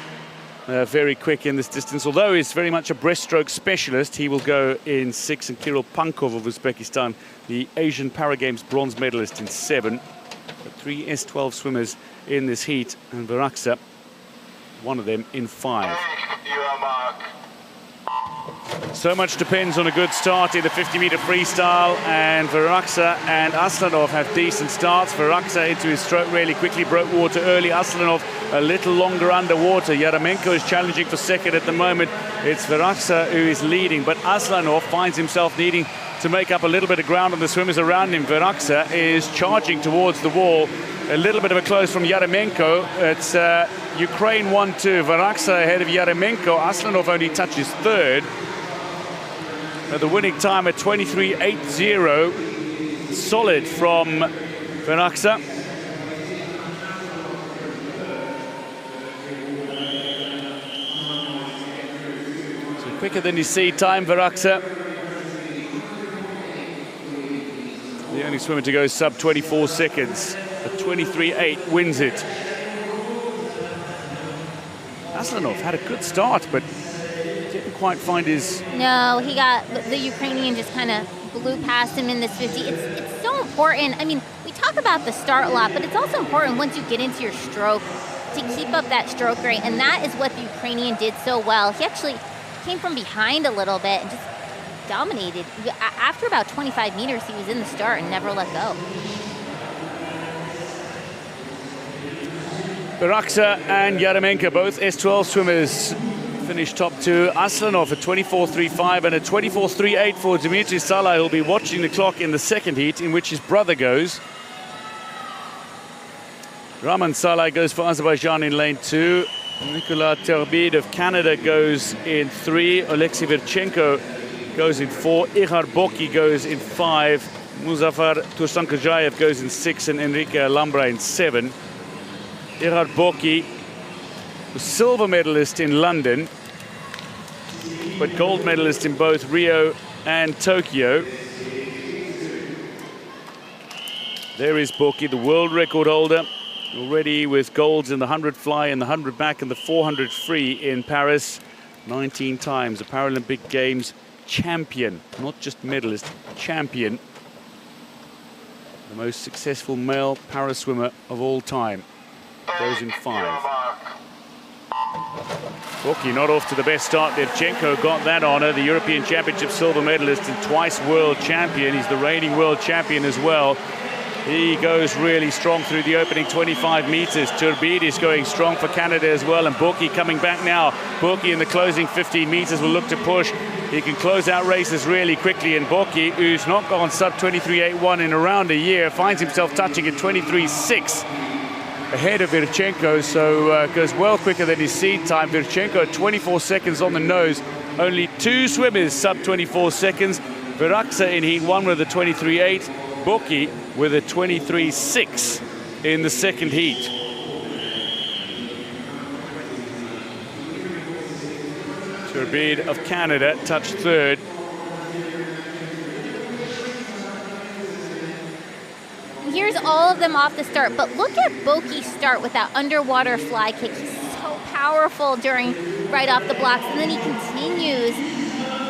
very quick in this distance. Although he's very much a breaststroke specialist, he will go in 6. And Kirill Pankov of Uzbekistan, the Asian Paragames bronze medalist, in 7. 3 S12 swimmers in this heat, and Veraksa, one of them, in 5. So much depends on a good start in the 50-meter freestyle, and Veraksa and Aslanov have decent starts. Veraksa into his stroke really quickly, broke water early. Aslanov a little longer underwater. Yaramenko is challenging for second at the moment. It's Veraksa who is leading, but Aslanov finds himself needing to make up a little bit of ground on the swimmers around him. Veraksa is charging towards the wall. A little bit of a close from Yaramenko. It's Ukraine 1-2. Veraksa ahead of Yaramenko. Aslanov only touches third. The winning time at 23.80. Solid from Veraksa. So quicker than you see time, Veraksa. The only swimmer to go sub 24 seconds. A 23.8 wins it. Aslanov had a good start, but didn't quite find his... No, he got, the Ukrainian just kind of blew past him in this 50. It's so important. I mean, we talk about the start a lot, but it's also important once you get into your stroke to keep up that stroke rate, and that is what the Ukrainian did so well. He actually came from behind a little bit and just dominated. After about 25 meters, he was in the start and never let go. Baraksa and Yaremenko, both S12 swimmers, finished top two. Aslanov at 24.35 and a 24.38 for Dimitri Salai, who'll be watching the clock in the second heat, in which his brother goes. Raman Salai goes for Azerbaijan in lane 2. Nicolas Turbide of Canada goes in 3. Alexei Virchenko goes in 4. Ihar Boki goes in 5. Muzaffar Tursankajayev goes in 6. And Enrique Alhambra in 7. Ihar Boki was silver medalist in London, but gold medalist in both Rio and Tokyo. There is Boki, the world record holder, already with golds in the 100 fly and the 100 back and the 400 free in Paris. 19 times a Paralympic Games champion, not just medalist, champion. The most successful male para swimmer of all time. Goes in 5. Boki not off to the best start. Virchenko got that honor. The European Championship silver medalist and twice world champion. He's the reigning world champion as well. He goes really strong through the opening 25 meters. Turbide is going strong for Canada as well. And Boki coming back now. Boki in the closing 15 meters will look to push. He can close out races really quickly. And Boki, who's not gone sub 23.81 in around a year, finds himself touching at 23.6. ahead of Virchenko, so goes well quicker than his seed time. Virchenko at 24 seconds on the nose. Only 2 swimmers sub 24 seconds. Baraksa in heat 1 with a 23.8. Boki with a 23.6 in the second heat. Turbide of Canada touched third. Here's all of them off the start, but look at Boki's start with that underwater fly kick. He's so powerful right off the blocks, and then he continues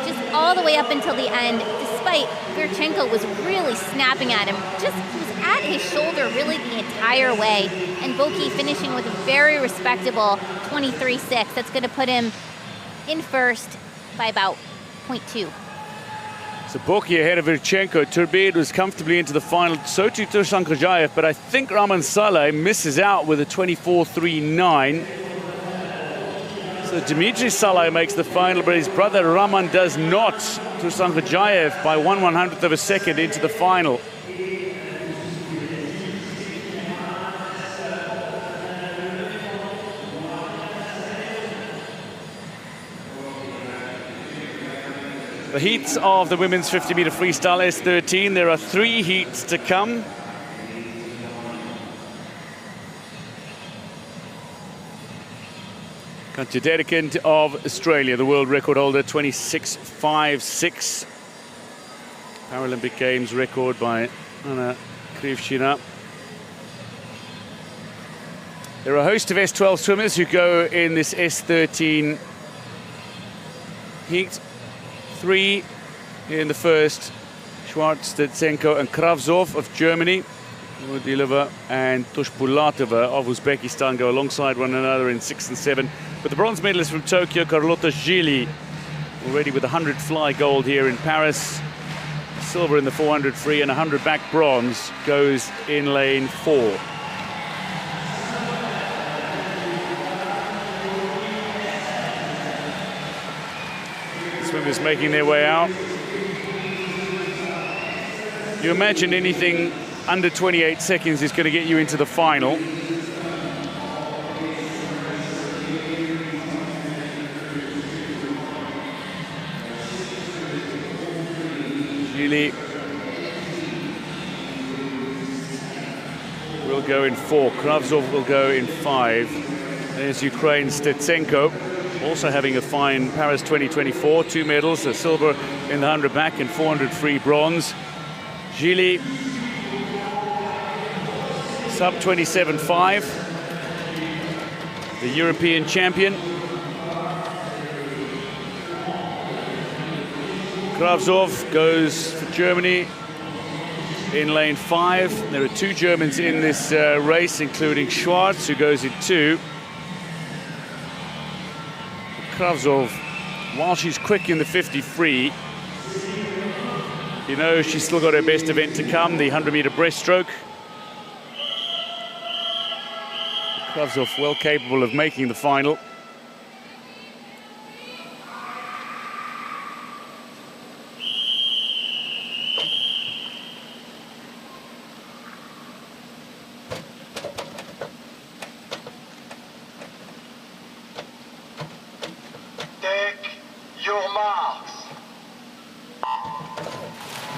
just all the way up until the end, despite Virchenko was really snapping at him. He was at his shoulder really the entire way, and Boki finishing with a very respectable 23.6. That's going to put him in first by about 0.2. So Boki ahead of Virchenko. Turbide was comfortably into the final. So too Tursankajayev, but I think Raman Salai misses out with a 24.39. So Dimitri Salai makes the final, but his brother Raman does not. Tursankajayev by 1/100th of a second into the final. The heats of the women's 50-meter freestyle S13. There are 3 heats to come. Katja Dedekind of Australia, the world record holder, 26.56. Paralympic Games record by Anna Krivshina. There are a host of S12 swimmers who go in this S13 heat. 3 in the first, Schwarz, Stetsenko and Kravzov of Germany. Udilova and Toshpulatova of Uzbekistan go alongside one another in 6 and 7. But the bronze medalist from Tokyo, Carlota Gili, already with 100 fly gold here in Paris. Silver in the 400 free and 100 back bronze goes in lane 4. Swimmers making their way out. You imagine anything under 28 seconds is going to get you into the final. Gili will go in 4. Kravzov will go in 5. There's Ukraine's Stetsenko, also having a fine Paris 2024. 2 medals, a silver in the 100 back and 400 free bronze. Gili, sub 27.5, the European champion. Kravtsov goes for Germany in lane 5. There are 2 Germans in this race, including Schwarz, who goes in 2. Kravtsov, while she's quick in the 50 free, you know she's still got her best event to come, the 100-meter breaststroke. Kravtsov well capable of making the final.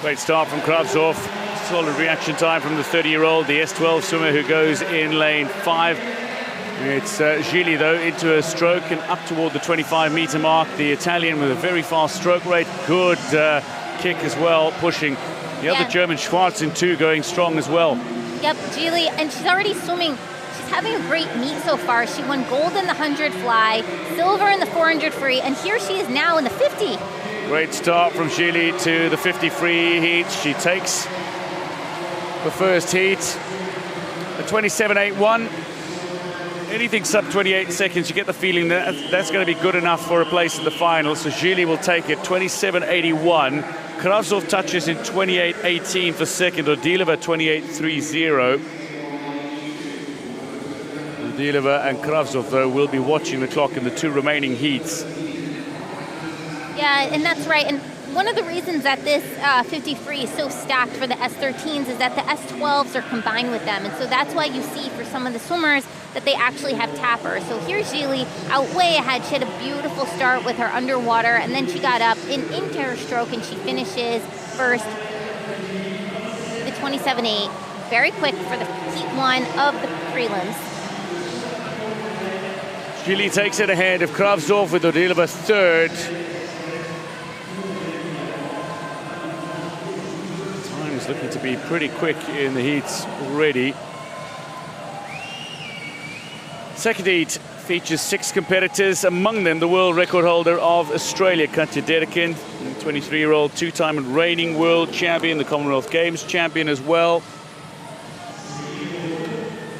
Great start from Kravtsov. Solid reaction time from the 30-year-old, the S12 swimmer who goes in lane 5. It's Gili, though, into a stroke and up toward the 25-meter mark. The Italian with a very fast stroke rate. Good kick as well, pushing. The other German, Schwarz, in 2, going strong as well. Yep, Gili, and she's already swimming. She's having a great meet so far. She won gold in the 100 fly, silver in the 400 free, and here she is now in the 50. Great start from Gili to the 50 free heat. She takes the first heat, a 27.81. Anything sub 28 seconds, you get the feeling that that's going to be good enough for a place in the final. So Gili will take it, 27.81. Kravtsov touches in 28.18 for second. Odilova 28.30. Odilova and Kravtsov, though, will be watching the clock in the 2 remaining heats. Yeah, and that's right. And one of the reasons that this 50 free is so stacked for the S13s is that the S12s are combined with them. And so that's why you see for some of the swimmers that they actually have tappers. So here's Gili out way ahead. She had a beautiful start with her underwater, and then she got up into her stroke, and she finishes first, the 27.8. Very quick for the heat 1 of the prelims. Gili takes it ahead of Kravtsov with Odilova 3rd. Looking to be pretty quick in the heats already. Second heat features 6 competitors, among them the world record holder of Australia, Katja Dedekind, 23-year-old, 2-time and reigning world champion, the Commonwealth Games champion as well.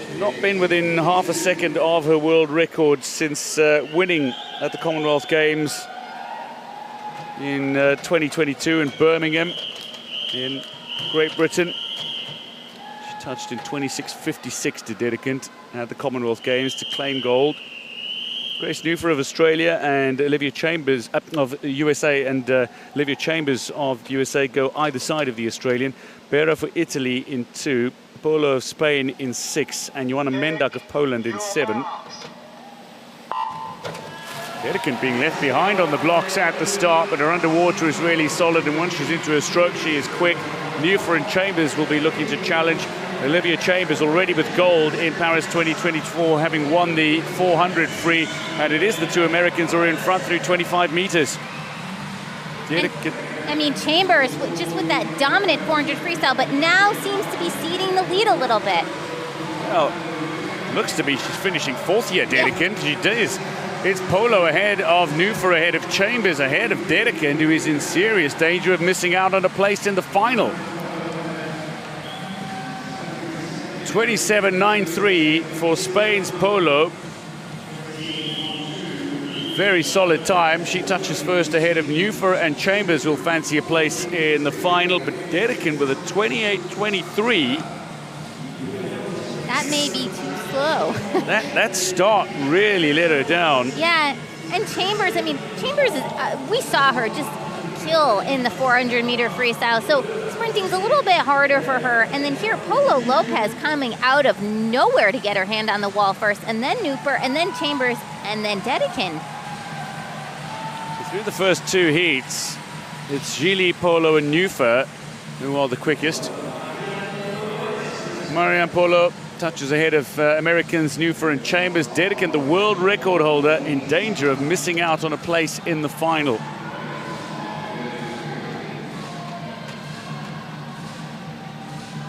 She's not been within half a second of her world record since winning at the Commonwealth Games in 2022 in Birmingham in Great Britain. She touched in 26.56 to Dedekind at the Commonwealth Games to claim gold. Grace Newfer of Australia and Olivia Chambers of the USA and Olivia Chambers of the USA go either side of the Australian. Berra for Italy in 2, Polo of Spain in 6, and Joanna Mendak of Poland in 7. Dedekind being left behind on the blocks at the start, but her underwater is really solid, and once she's into her stroke, she is quick. Newfer and Chambers will be looking to challenge. Olivia Chambers already with gold in Paris 2024, having won the 400 free, and it is the 2 Americans who are in front through 25 meters. I mean, Chambers, just with that dominant 400 freestyle, but now seems to be ceding the lead a little bit. Well, looks to be she's finishing 4th here, Dedekind. She does. It's Polo ahead of Newfer, ahead of Chambers, ahead of Dedekind, who is in serious danger of missing out on a place in the final. 27.93 for Spain's Polo. Very solid time. She touches first ahead of Newfer, and Chambers will fancy a place in the final, but Dedekind with a 28.23. That may be too slow. that start really let her down. Yeah, and Chambers, I mean, Chambers, is, we saw her just kill in the 400-meter freestyle, so sprinting's a little bit harder for her. And then here, Polo Lopez coming out of nowhere to get her hand on the wall first, and then Newfer, and then Chambers, and then Dedekind. So through the first 2 heats, it's Gili, Polo, and Newfer who are the quickest. Marianne Polo touches ahead of Americans Newfer and Chambers. Dedekind, the world record holder, in danger of missing out on a place in the final.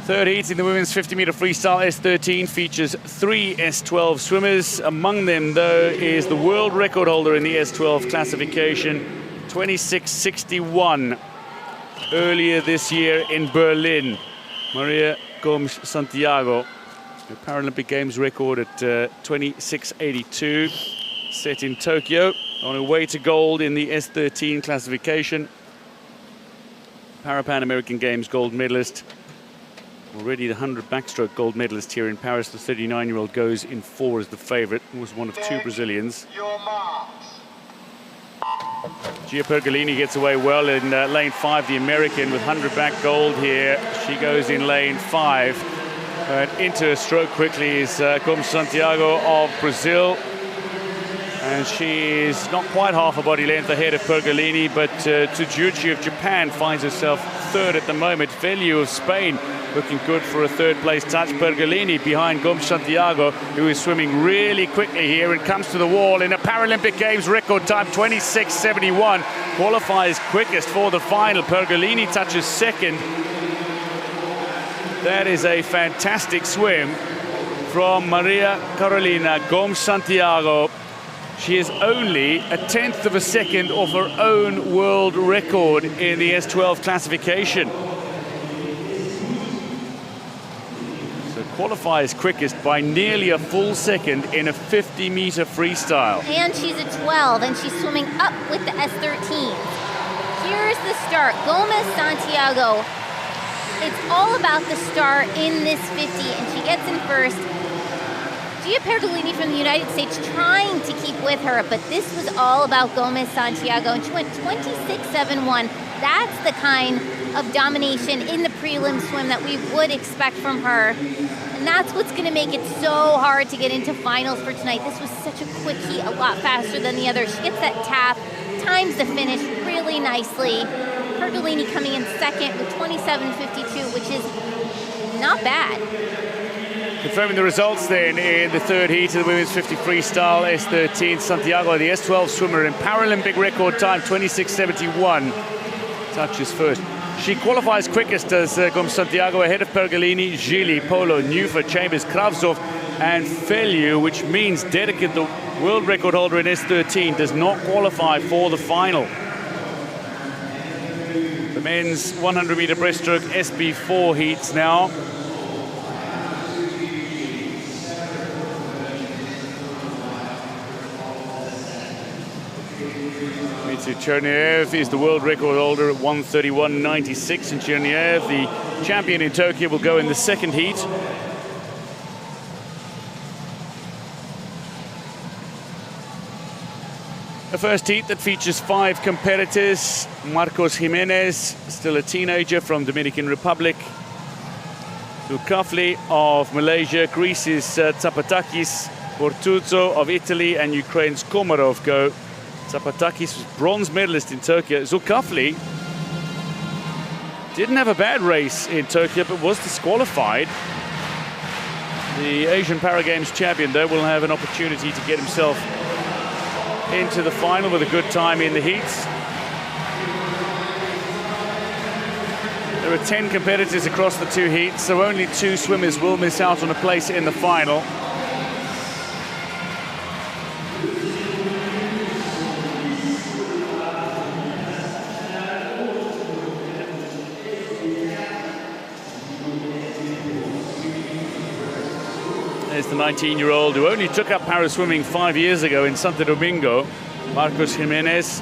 Third heat in the women's 50-meter freestyle S13 features 3 S12 swimmers. Among them, though, is the world record holder in the S12 classification, 26.61. earlier this year in Berlin. Maria Gomes-Santiago, the Paralympic Games record at 26.82, set in Tokyo, on her way to gold in the S13 classification. Pan American Games gold medalist. Already the 100 backstroke gold medalist here in Paris. The 39-year-old goes in 4 as the favorite. Was one of 2 Brazilians. Your marks. Gia Pergolini gets away well in lane 5, the American with 100 back gold here. She goes in lane 5. And into a stroke quickly is Gomes-Santiago of Brazil. And she is not quite half a body length ahead of Pergolini, but Tsujuchi of Japan finds herself 3rd at the moment. Velio of Spain looking good for a 3rd place touch. Pergolini behind Gomes-Santiago, who is swimming really quickly here and comes to the wall in a Paralympic Games record time, 26.71. Qualifies quickest for the final. Pergolini touches 2nd. That is a fantastic swim from Maria Carolina Gomes-Santiago. She is only a 1/10 of a second off her own world record in the S12 classification. So qualifies quickest by nearly a full second in a 50-meter freestyle. And she's a 12, and she's swimming up with the S13. Here's the start. Gomes-Santiago. It's all about the start in this 50, and she gets in first. Gia Pergolini from the United States trying to keep with her, but this was all about Gomes-Santiago, and she went 26.71. That's the kind of domination in the prelim swim that we would expect from her. And that's what's going to make it so hard to get into finals for tonight. This was such a quick heat, a lot faster than the others. She gets that tap, times the finish really nicely. Pergolini coming in 2nd with 27.52, which is not bad. Confirming the results then in the 3rd heat of the women's 50 freestyle S13. Santiago, the S12 swimmer in Paralympic record time, 26.71. Touches first. She qualifies quickest as Gomes-Santiago, ahead of Pergolini, Gili, Polo, Newford, Chambers, Kravtsov and Velio, which means Dedican, the world record holder in S13, does not qualify for the final. The men's 100-meter breaststroke SB4 heats now. Cherniev is the world record holder at 1:31.96, and Cherniev, the champion in Tokyo, will go in the 2nd heat. A first heat that features 5 competitors. Marcos Jimenez, still a teenager from Dominican Republic. Zulkifli of Malaysia, Greece's Tsapatakis, Bortuzzo of Italy, and Ukraine's Komarov go. Tsapatakis was bronze medalist in Tokyo. Zulkifli didn't have a bad race in Tokyo, but was disqualified. The Asian Paragames champion, though, will have an opportunity to get himself into the final with a good time in the heats. There are 10 competitors across the 2 heats, so only 2 swimmers will miss out on a place in the final. There's the 19-year-old who only took up para-swimming 5 years ago in Santo Domingo, Marcos Jimenez.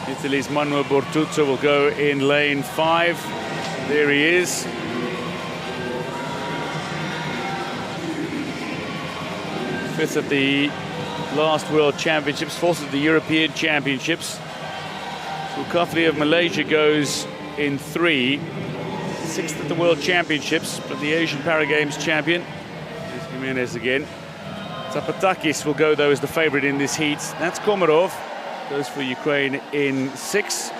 Italy's Manuel Bortuzzo will go in lane 5. There he is. Fifth at the last World Championships, 4th at the European Championships. Zulkifli of Malaysia goes in 3. 6th at the World Championships, but the Asian Paragames champion. There's Jimenez again. Tsapatakis will go, though, as the favorite in this heat. That's Komarov. Goes for Ukraine in 6.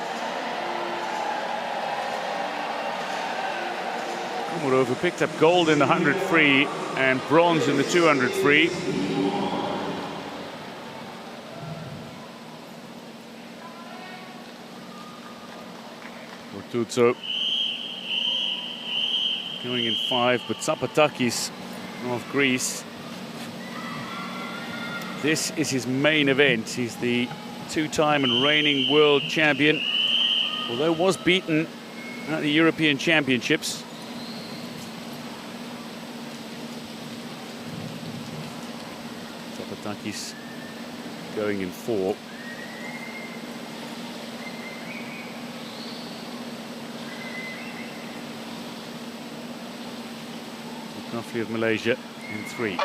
Komarov, who picked up gold in the 100 free and bronze in the 200 free. Bortuzzo going in 5, but Tsapatakis of Greece. This is his main event. He's the two-time and reigning world champion, although was beaten at the European Championships. Tsapatakis going in 4. Roughly of Malaysia in 3.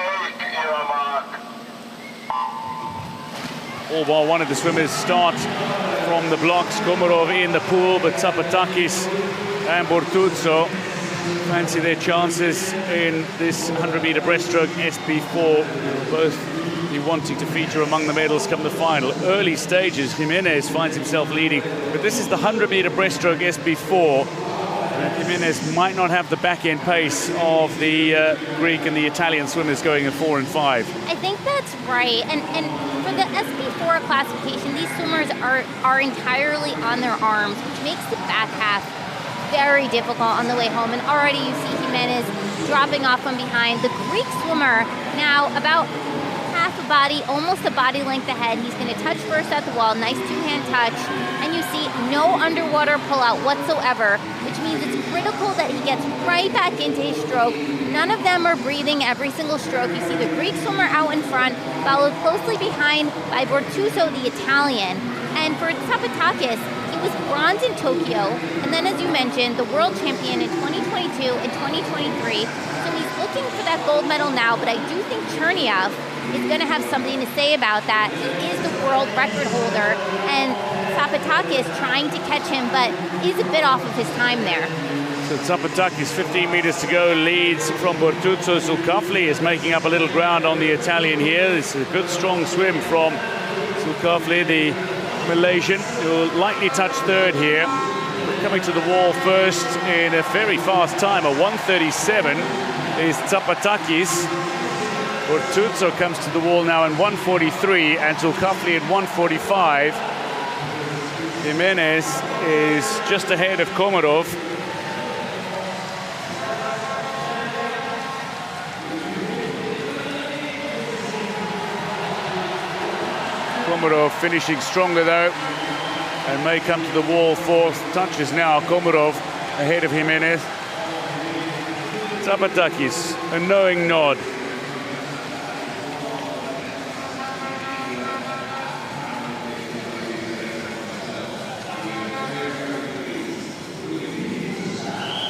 All bar one of the swimmers start from the blocks. Komarov in the pool, but Tsapatakis and Bortuzzo fancy their chances in this 100-meter breaststroke SB4. Both be wanting to feature among the medals come the final. Early stages, Jimenez finds himself leading, but this is the 100-meter breaststroke SB4. Jimenez might not have the back-end pace of the Greek and the Italian swimmers going at 4 and 5. I think that's right. And for the SB4 classification, these swimmers are entirely on their arms, which makes the back half very difficult on the way home. And already you see Jimenez dropping off from behind. The Greek swimmer now about half a body, almost a body length ahead. He's going to touch first at the wall, nice two-hand touch. And you see no underwater pull-out whatsoever, which means it's critical that he gets right back into his stroke. None of them are breathing every single stroke. You see the Greek swimmer out in front, followed closely behind by Bortuzzo, the Italian. And for Tsapatakis, he was bronze in Tokyo, and then as you mentioned, the world champion in 2022 and 2023. So he's looking for that gold medal now, but I do think Cherniav is going to have something to say about that. He is the world record holder, and Tsapatakis trying to catch him, but is a bit off of his time there. So Tsapatakis, 15 meters to go, leads from Bortuzzo. Sulkafli is making up a little ground on the Italian here. It's a good, strong swim from Sulkafli, the Malaysian, who will likely touch third here. Coming to the wall first in a very fast time, a 1:37 is Tsapatakis. Bortuzzo comes to the wall now in 1:43 and Sulkafli at 1:45. Jimenez is just ahead of Komarov. Komarov finishing stronger though, and may come to the wall fourth. Touches now, Komarov ahead of Jimenez. Tsapatakis, a knowing nod.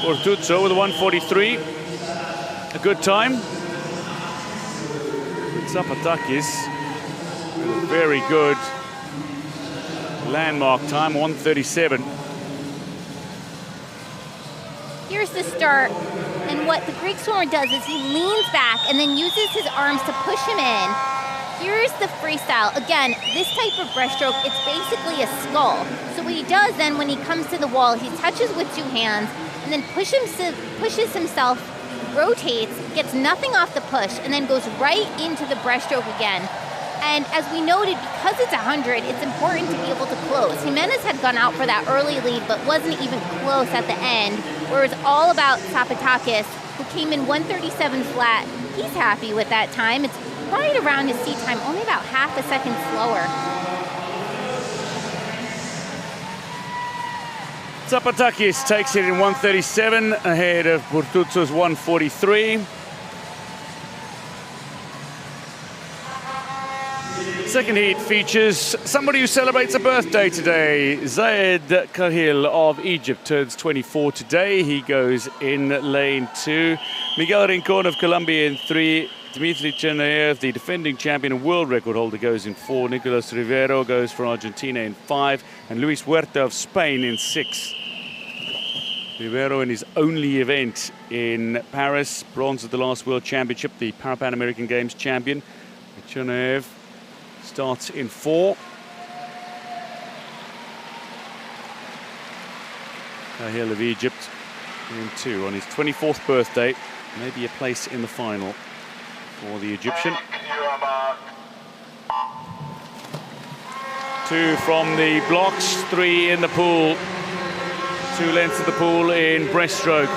Bortuzzo with a 1:43, a good time. Tsapatakis with a very good landmark time, 1:37. Here's the start, and what the Greek swimmer does is he leans back and then uses his arms to push him in. Here's the freestyle. Again, this type of breaststroke, it's basically a skull. So what he does then when he comes to the wall, he touches with two hands and then pushes himself, rotates, gets nothing off the push, and then goes right into the breaststroke again. And as we noted, because it's 100, it's important to be able to close. Jimenez had gone out for that early lead, but wasn't even close at the end, where it's all about Tsapatakis, who came in 1:37 flat. He's happy with that time. It's right around his seat time, only about half a second slower. Tsapatakis takes it in 1:37, ahead of Bortuzzo's 1:43. Second heat features somebody who celebrates a birthday today. Zayed Kahil of Egypt turns 24 today. He goes in lane 2. Miguel Rincon of Colombia in 3. Dmitry Chernaev, the defending champion and world record holder, goes in 4. Nicolas Rivero goes for Argentina in 5. And Luis Huerta of Spain in 6. Rivero in his only event in Paris, bronze at the last World Championship, the Pan American Games champion. Chernaev starts in 4. Kahil of Egypt in 2 on his 24th birthday. Maybe a place in the final for the Egyptian. 2 from the blocks, 3 in the pool. 2 lengths of the pool in breaststroke.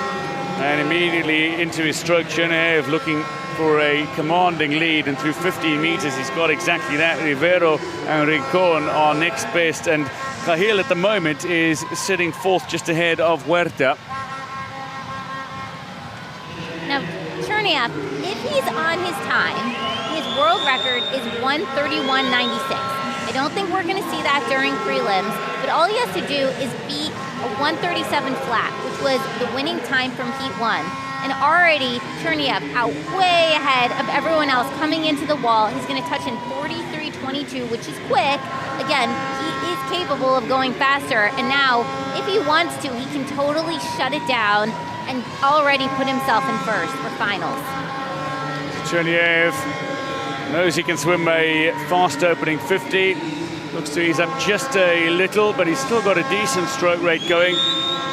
And immediately into his stroke, Chernaev looking for a commanding lead, and through 15 meters he's got exactly that. Rivero and Rincon are next best, and Cahill at the moment is sitting fourth, just ahead of Huerta. Now, Cherniev, if he's on his time, his world record is 1:31.96. I don't think we're going to see that during prelims, but all he has to do is beat a 1:37 flat, which was the winning time from Heat 1. And already, Cherniev out way ahead of everyone else coming into the wall. He's going to touch in 43.22, which is quick. Again, he is capable of going faster. And now, if he wants to, he can totally shut it down and already put himself in first for finals. Cherniev knows he can swim a fast opening 50. Looks to ease up just a little, but he's still got a decent stroke rate going.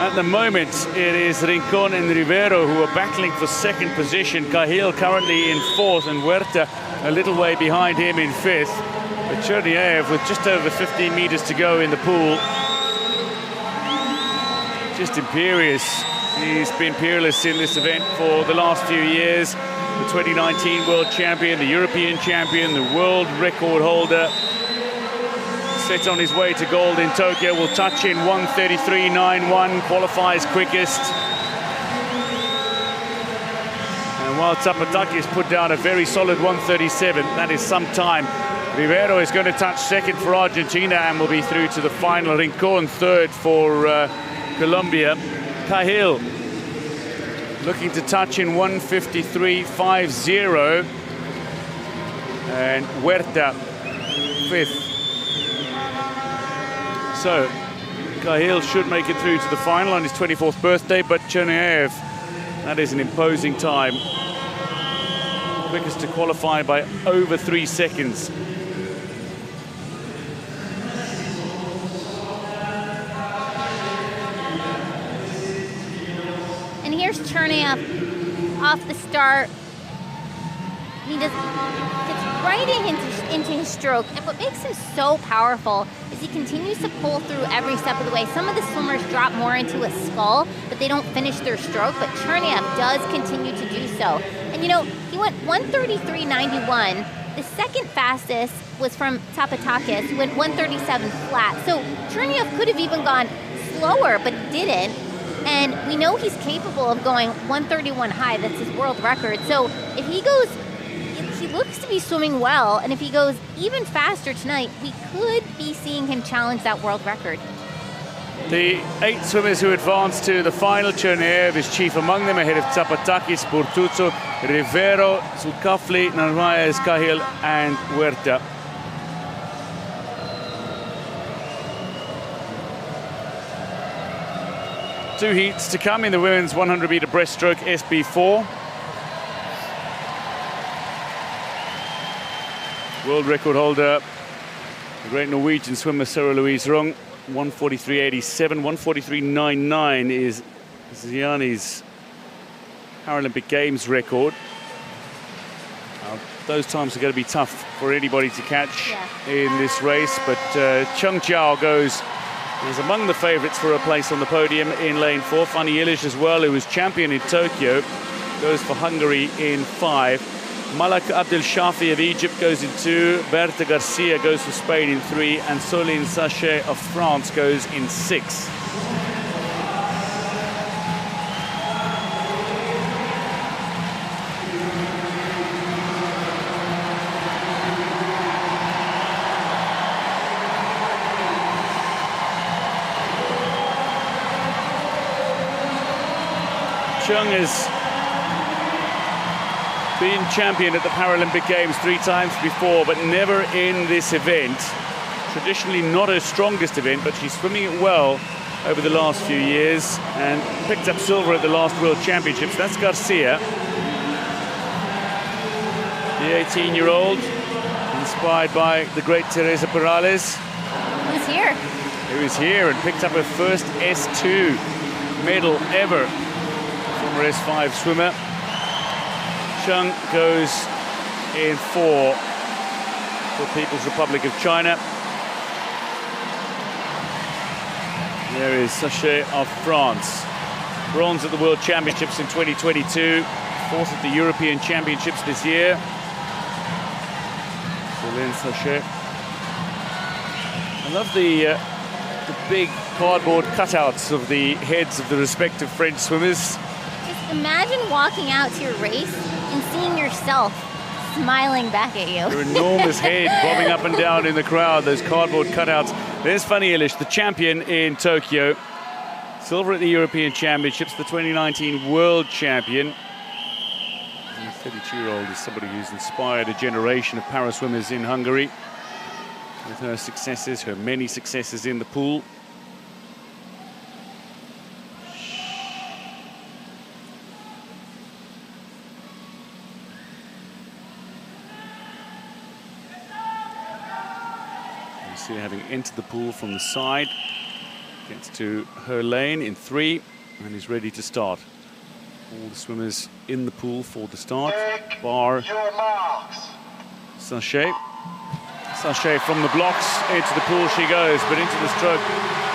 At the moment, it is Rincon and Rivero who are battling for second position. Cahill currently in fourth, and Huerta a little way behind him in fifth. But Cherniev, with just over 15 meters to go in the pool, just imperious. He's been peerless in this event for the last few years. The 2019 world champion, the European champion, the world record holder. Set on his way to gold in Tokyo, will touch in 1:33.91, qualifies quickest. And while Zapatakis put down a very solid 1:37, that is some time. Rivero is going to touch second for Argentina and will be through to the final. Rincon third for Colombia. Cahill looking to touch in 1:53.50, and Huerta fifth. So Cahill should make it through to the final on his 24th birthday, but Cherniev, that is an imposing time. Quickest to qualify by over 3 seconds. And here's Cherniev off the start. He gets right into his stroke. And what makes him so powerful is he continues to pull through every step of the way. Some of the swimmers drop more into a scull, but they don't finish their stroke. But Cherniev does continue to do so. And you know, he went 1:33.91. The second fastest was from Zapatakis, who went 1:37 flat. So Cherniev could have even gone slower, but didn't. And we know he's capable of going 1:31 high. That's his world record. So if he goes, he looks to be swimming well, and if he goes even faster tonight, we could be seeing him challenge that world record. The 8 swimmers who advance to the final, Cherniev is chief among them, ahead of Zapatakis, Burtuzzo, Rivero, Zulkafli, Narvaez, Cahill, and Huerta. Two heats to come in the women's 100-meter breaststroke SB4. World record holder, the great Norwegian swimmer Sarah Louise Rung, 1:43.87, 1:43.99 is Ziani's Paralympic Games record. Those times are going to be tough for anybody to catch in this race, but Chung Chao is among the favourites for a place on the podium in lane 4. Fanny Illich as well, who was champion in Tokyo, goes for Hungary in 5. Malak Abdel Shafi of Egypt goes in 2, Berta Garcia goes for Spain in 3, and Soline Sachet of France goes in 6. Chung has been champion at the Paralympic Games 3 times before, but never in this event. Traditionally not her strongest event, but she's swimming it well over the last few years and picked up silver at the last World Championships. That's Garcia, the 18-year-old, inspired by the great Teresa Perales. Who's here? Who is here and picked up her first S2 medal ever. Former S5 swimmer. Chung goes in 4 for People's Republic of China. There is Sachet of France. Bronze at the World Championships in 2022. fourth at the European Championships this year. Sachet. I love the big cardboard cutouts of the heads of the respective French swimmers. Just imagine walking out to your race and seeing yourself smiling back at you. Their enormous head bobbing up and down in the crowd, those cardboard cutouts. There's Fanny Illich, the champion in Tokyo. Silver at the European Championships, the 2019 world champion. The 32-year-old is somebody who's inspired a generation of para swimmers in Hungary with her successes, her many successes in the pool. You see her having entered the pool from the side. Gets to her lane in 3 and is ready to start. All the swimmers in the pool for the start. Bar Sachet. Sachet from the blocks into the pool she goes, but into the stroke.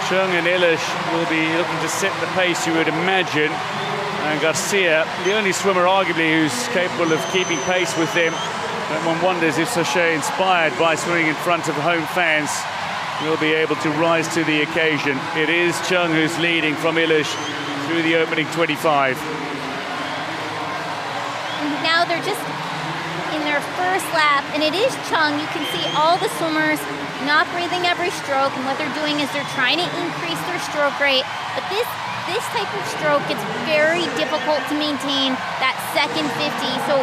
Chung and Illich will be looking to set the pace, you would imagine. And Garcia, the only swimmer arguably who's capable of keeping pace with them. And one wonders if Sachet, inspired by swimming in front of home fans, will be able to rise to the occasion. It is Chung who's leading from Illich through the opening 25. Now they're just in their first lap, and it is Chung. You can see all the swimmers not breathing every stroke, and what they're doing is they're trying to increase their stroke rate. But this type of stroke, it's very difficult to maintain that second 50. So,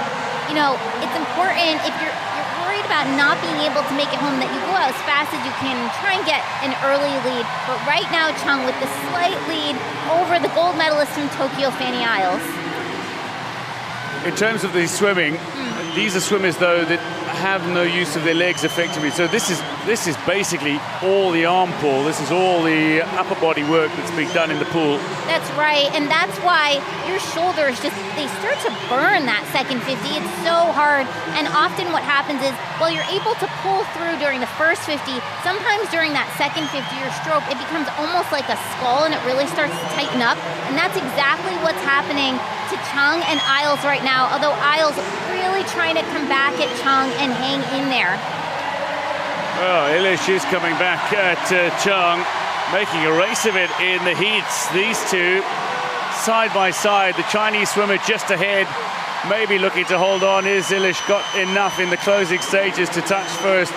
you know, it's important if you're worried about not being able to make it home that you go out as fast as you can and try and get an early lead. But right now, Chung with the slight lead over the gold medalist from Tokyo, Fanny Isles. In terms of the swimming, these are swimmers though that have no use of their legs effectively. So this is basically all the arm pull. This is all the upper body work that's being done in the pool. That's right, and that's why your shoulders they start to burn that second 50. It's so hard, and often what happens is, while you're able to pull through during the first 50, sometimes during that second 50, your stroke, it becomes almost like a skull, and it really starts to tighten up, and that's exactly what's happening to Chung and Isles right now, although Isles really trying to come back at Chung and hang in there. Well, Illich is coming back at Chung, making a race of it in the heats. These two, side by side, the Chinese swimmer just ahead, maybe looking to hold on. Is Illich got enough in the closing stages to touch first?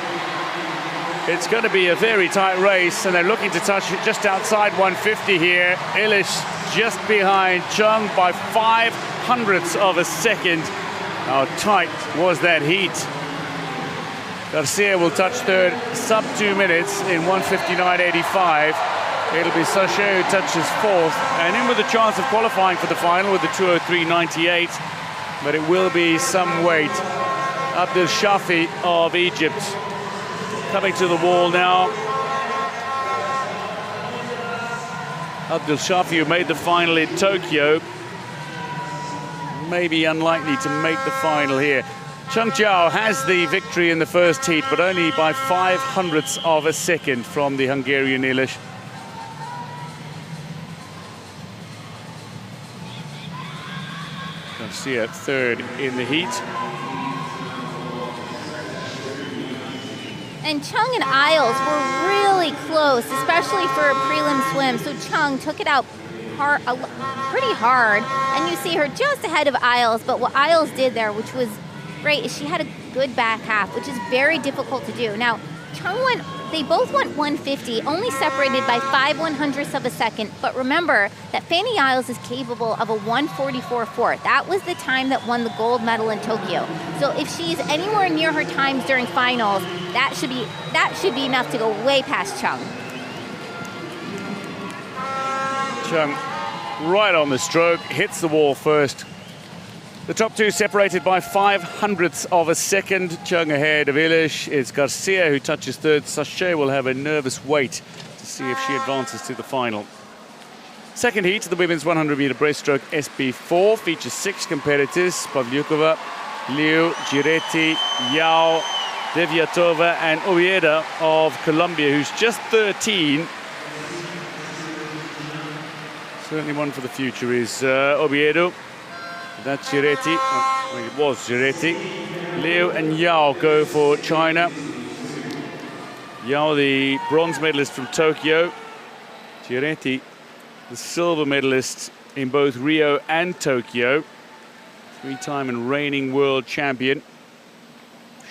It's going to be a very tight race, and they're looking to touch it just outside 150 here. Illich just behind Chung by 0.05 of a second. How tight was that heat? Garcia will touch third, sub 2 minutes in 1:59.85. It'll be Sachet who touches fourth, and in with a chance of qualifying for the final with the 2:03.98. But it will be some weight. Abdel Shafi of Egypt coming to the wall now. Abdel Shafi, who made the final in Tokyo, maybe unlikely to make the final here. Chung Jiao has the victory in the first heat, but only by 0.05 of a second from the Hungarian Illich. Garcia third in the heat. And Chung and Isles were really close, especially for a prelim swim. So Chung took it out pretty hard, and you see her just ahead of Isles. But what Isles did there, which was great, is she had a good back half, which is very difficult to do. Now, they both went 150, only separated by 0.05 of a second. But remember that Fanny Isles is capable of a 1:44.4. That was the time that won the gold medal in Tokyo. So if she's anywhere near her times during finals, that should be enough to go way past Chung. Chung right on the stroke, hits the wall first. The top two separated by 0.05 of a second. Chung ahead of Illich. It's Garcia who touches third. Sachet will have a nervous wait to see if she advances to the final. Second heat of the women's 100-meter breaststroke SB4 features 6 competitors: Pavlyukova, Liu, Giretti, Yao, Deviatova, and Oviedo of Colombia, who's just 13. Certainly one for the future is Oviedo. That's Giretti. Well, it was Giretti. Liu and Yao go for China. Yao, the bronze medalist from Tokyo. Giretti, the silver medalist in both Rio and Tokyo. Three-time and reigning world champion.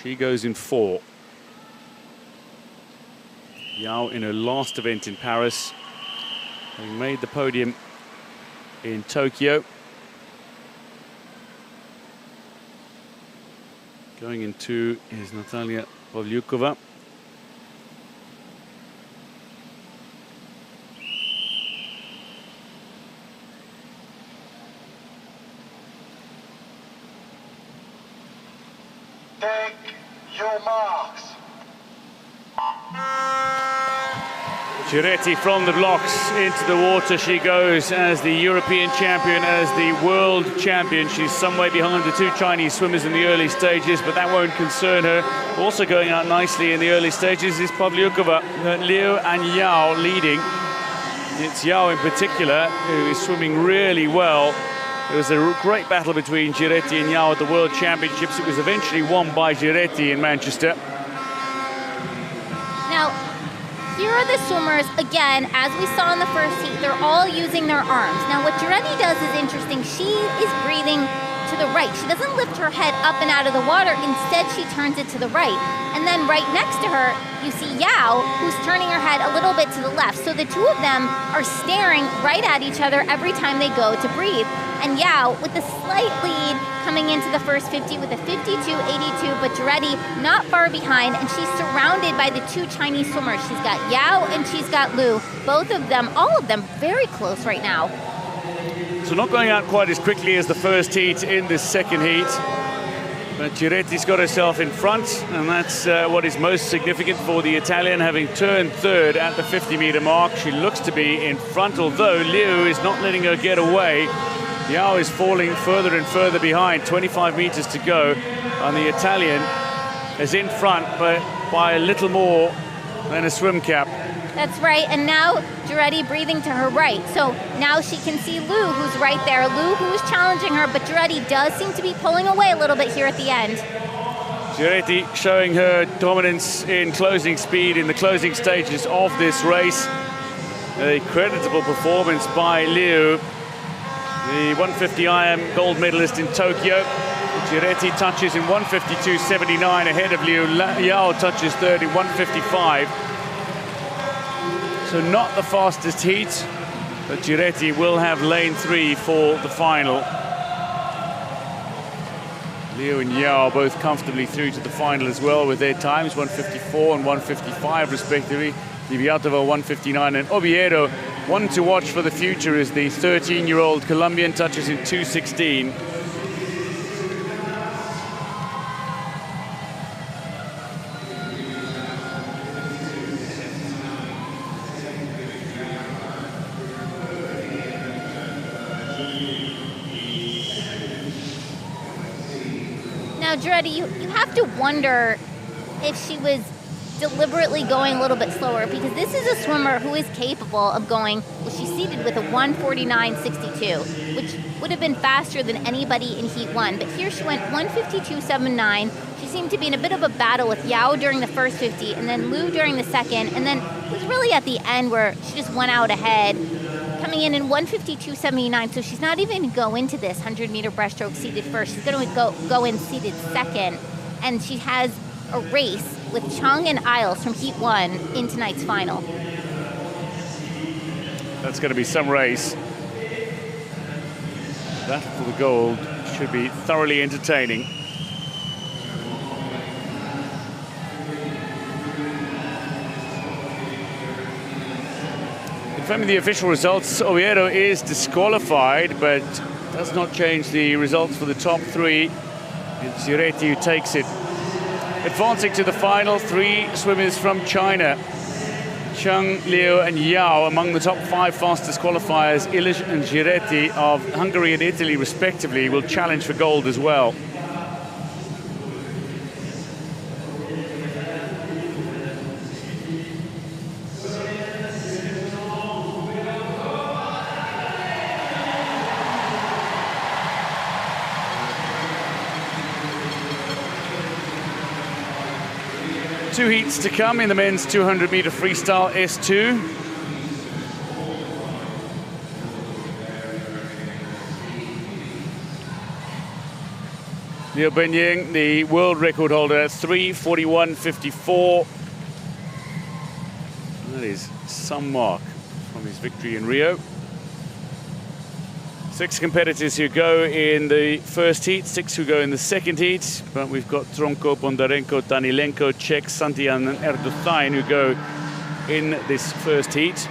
She goes in 4. Yao in her last event in Paris, having made the podium in Tokyo. Going in 2 is Natalia Pavlyukova. Take your marks. Giretti from the blocks into the water she goes as the European champion, as the world champion. She's some way behind the 2 Chinese swimmers in the early stages, but that won't concern her. Also going out nicely in the early stages is Pavlyukova. Liu and Yao leading. It's Yao in particular who is swimming really well. It was a great battle between Giretti and Yao at the World Championships. It was eventually won by Giretti in Manchester. Now, here are the swimmers, again, as we saw in the first heat, they're all using their arms. Now, what Giretti does is interesting. She is breathing to the right. She doesn't lift her head up and out of the water. Instead, she turns it to the right. And then right next to her, you see Yao, who's turning her head a little bit to the left. So the two of them are staring right at each other every time they go to breathe. And Yao, with a slight lead coming into the first 50 with a 52.82, but Giretti not far behind, and she's surrounded by the 2 Chinese swimmers. She's got Yao and she's got Liu. Both of them, all of them, very close right now. So not going out quite as quickly as the first heat in this second heat. But Giretti's got herself in front, and that's what is most significant for the Italian, having turned 3rd at the 50-meter mark. She looks to be in front, although Liu is not letting her get away. Yao is falling further and further behind, 25 meters to go, and the Italian is in front, but by a little more than a swim cap. That's right, and now Giretti breathing to her right. So now she can see Liu, who's right there. Liu, who's challenging her, but Giretti does seem to be pulling away a little bit here at the end. Giretti showing her dominance in closing speed in the closing stages of this race. A creditable performance by Liu, the 150 IM gold medalist in Tokyo. Giretti touches in 152.79 ahead of Liu. Yao touches 3rd in 155. So not the fastest heat, but Giretti will have lane 3 for the final. Liu and Yao both comfortably through to the final as well with their times, 154 and 155 respectively. Diviatova 159, and Oviedo, one to watch for the future, is the 13-year-old Colombian, touches in 2:16. Now, Giretti, you have to wonder if she was deliberately going a little bit slower, because this is a swimmer who is capable of going, well, she's seated with a 149.62, which would have been faster than anybody in Heat 1. But here she went 152.79. She seemed to be in a bit of a battle with Yao during the first 50, and then Liu during the second, and then it was really at the end where she just went out ahead, coming in 152.79. So she's not even going to go into this 100-meter breaststroke seated first. She's going to go in seated second, and she has a race with Chung and Isles from Heat 1 in tonight's final. That's going to be some race. That for the gold should be thoroughly entertaining. Confirming the official results, Oviedo is disqualified, but does not change the results for the top 3. It's Giretti who takes it. Advancing to the final, 3 swimmers from China. Chung, Liu and Yao among the top 5 fastest qualifiers. Ilish and Giretti of Hungary and Italy respectively will challenge for gold as well. 2 heats to come in the men's 200-meter freestyle S2. Liu Benying, the world record holder at 3:41.54. That is some mark from his victory in Rio. 6 competitors who go in the first heat, 6 who go in the second heat. But we've got Tronko, Bondarenko, Danilenko, Čech, Santian and Erdoğan who go in this first heat.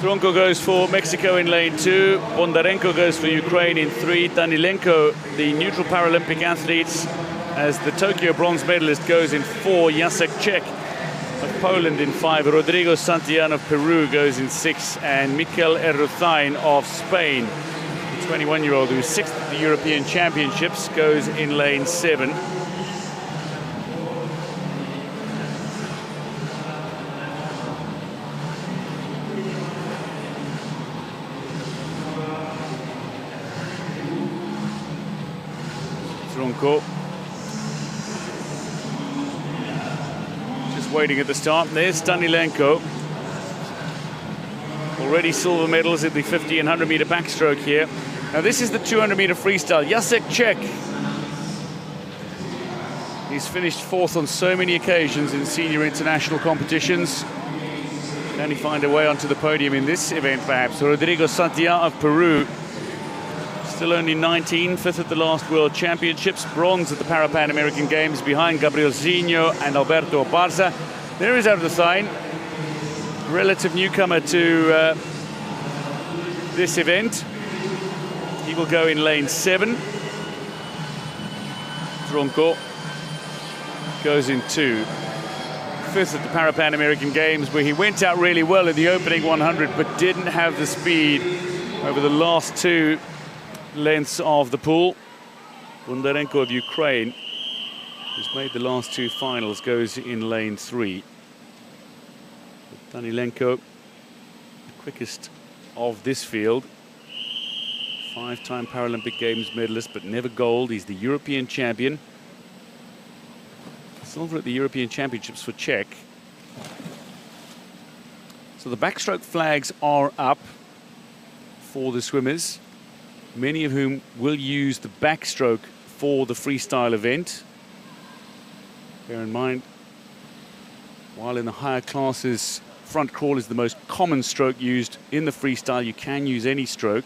Tronko goes for Mexico in lane 2. Bondarenko goes for Ukraine in 3. Danilenko, the neutral Paralympic athlete, as the Tokyo bronze medalist, goes in 4. Jacek Čech of Poland in 5. Rodrigo Santillan of Peru goes in 6. And Mikel Erdoğan of Spain, the 21-year-old who's 6th at the European Championships, goes in lane 7. Tronko just waiting at the start. There's Danilenko. Already silver medals at the 50 and 100-meter backstroke here. Now this is the 200-meter freestyle. Jacek Čech. He's finished 4th on so many occasions in senior international competitions. Can he find a way onto the podium in this event, perhaps? Rodrigo Santillan of Peru. Still only 19, 5th at the last World Championships, bronze at the Pan American Games behind Gabriel Zinho and Alberto Barza. There is Erdoğan, relative newcomer to this event. He will go in lane 7. Tronko goes in 2. 5th at the Pan American Games, where he went out really well in the opening 100, but didn't have the speed over the last 2 lengths of the pool. Bondarenko of Ukraine, who's made the last 2 finals, goes in lane 3. But Danilenko, the quickest of this field. 5-time Paralympic Games medalist, but never gold. He's the European champion. Silver at the European Championships for Czech. So the backstroke flags are up for the swimmers, many of whom will use the backstroke for the freestyle event. Bear in mind, while in the higher classes, front crawl is the most common stroke used in the freestyle, you can use any stroke.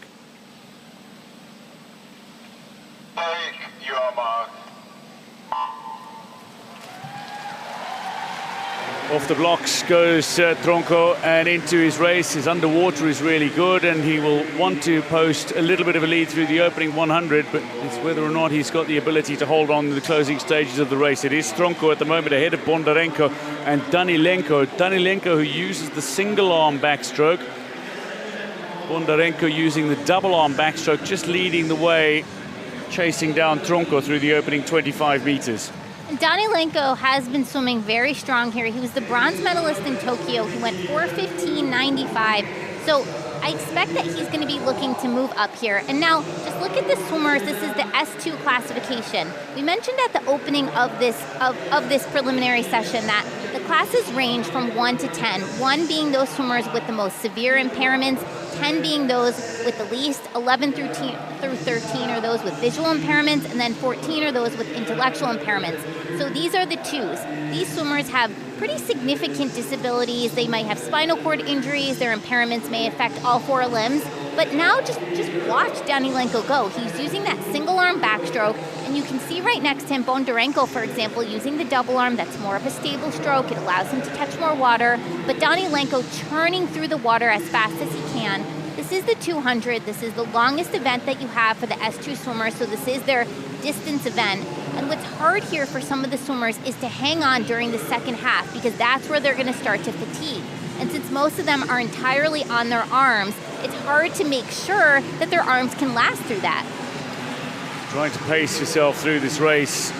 Take your mark. Off the blocks goes Tronko, and into his race. His underwater is really good, and he will want to post a little bit of a lead through the opening 100, but it's whether or not he's got the ability to hold on to the closing stages of the race. It is Tronko at the moment ahead of Bondarenko and Danilenko. Danilenko, who uses the single arm backstroke. Bondarenko using the double arm backstroke, just leading the way, chasing down Tronko through the opening 25 meters. Danilenko has been swimming very strong here. He was the bronze medalist in Tokyo. He went 4:15.95. So I expect that he's going to be looking to move up here. And now, just look at the swimmers. This is the S2 classification. We mentioned at the opening of this preliminary session that the classes range from 1 to 10. 1 being those swimmers with the most severe impairments, 10 being those with the least, 11 through 13 are those with visual impairments, and then 14 are those with intellectual impairments. So these are the 2s. These swimmers have pretty significant disabilities. They might have spinal cord injuries. Their impairments may affect all 4 limbs. But now just watch Danilenko go. He's using that single arm backstroke, and you can see right next to him Bondarenko, for example, using the double arm. That's more of a stable stroke. It allows him to catch more water. But Danilenko churning through the water as fast as he can. This is the 200. This is the longest event that you have for the S2 swimmers, so this is their distance event. And what's hard here for some of the swimmers is to hang on during the second half, because that's where they're going to start to fatigue. And since most of them are entirely on their arms, it's hard to make sure that their arms can last through that. Trying to pace yourself through this race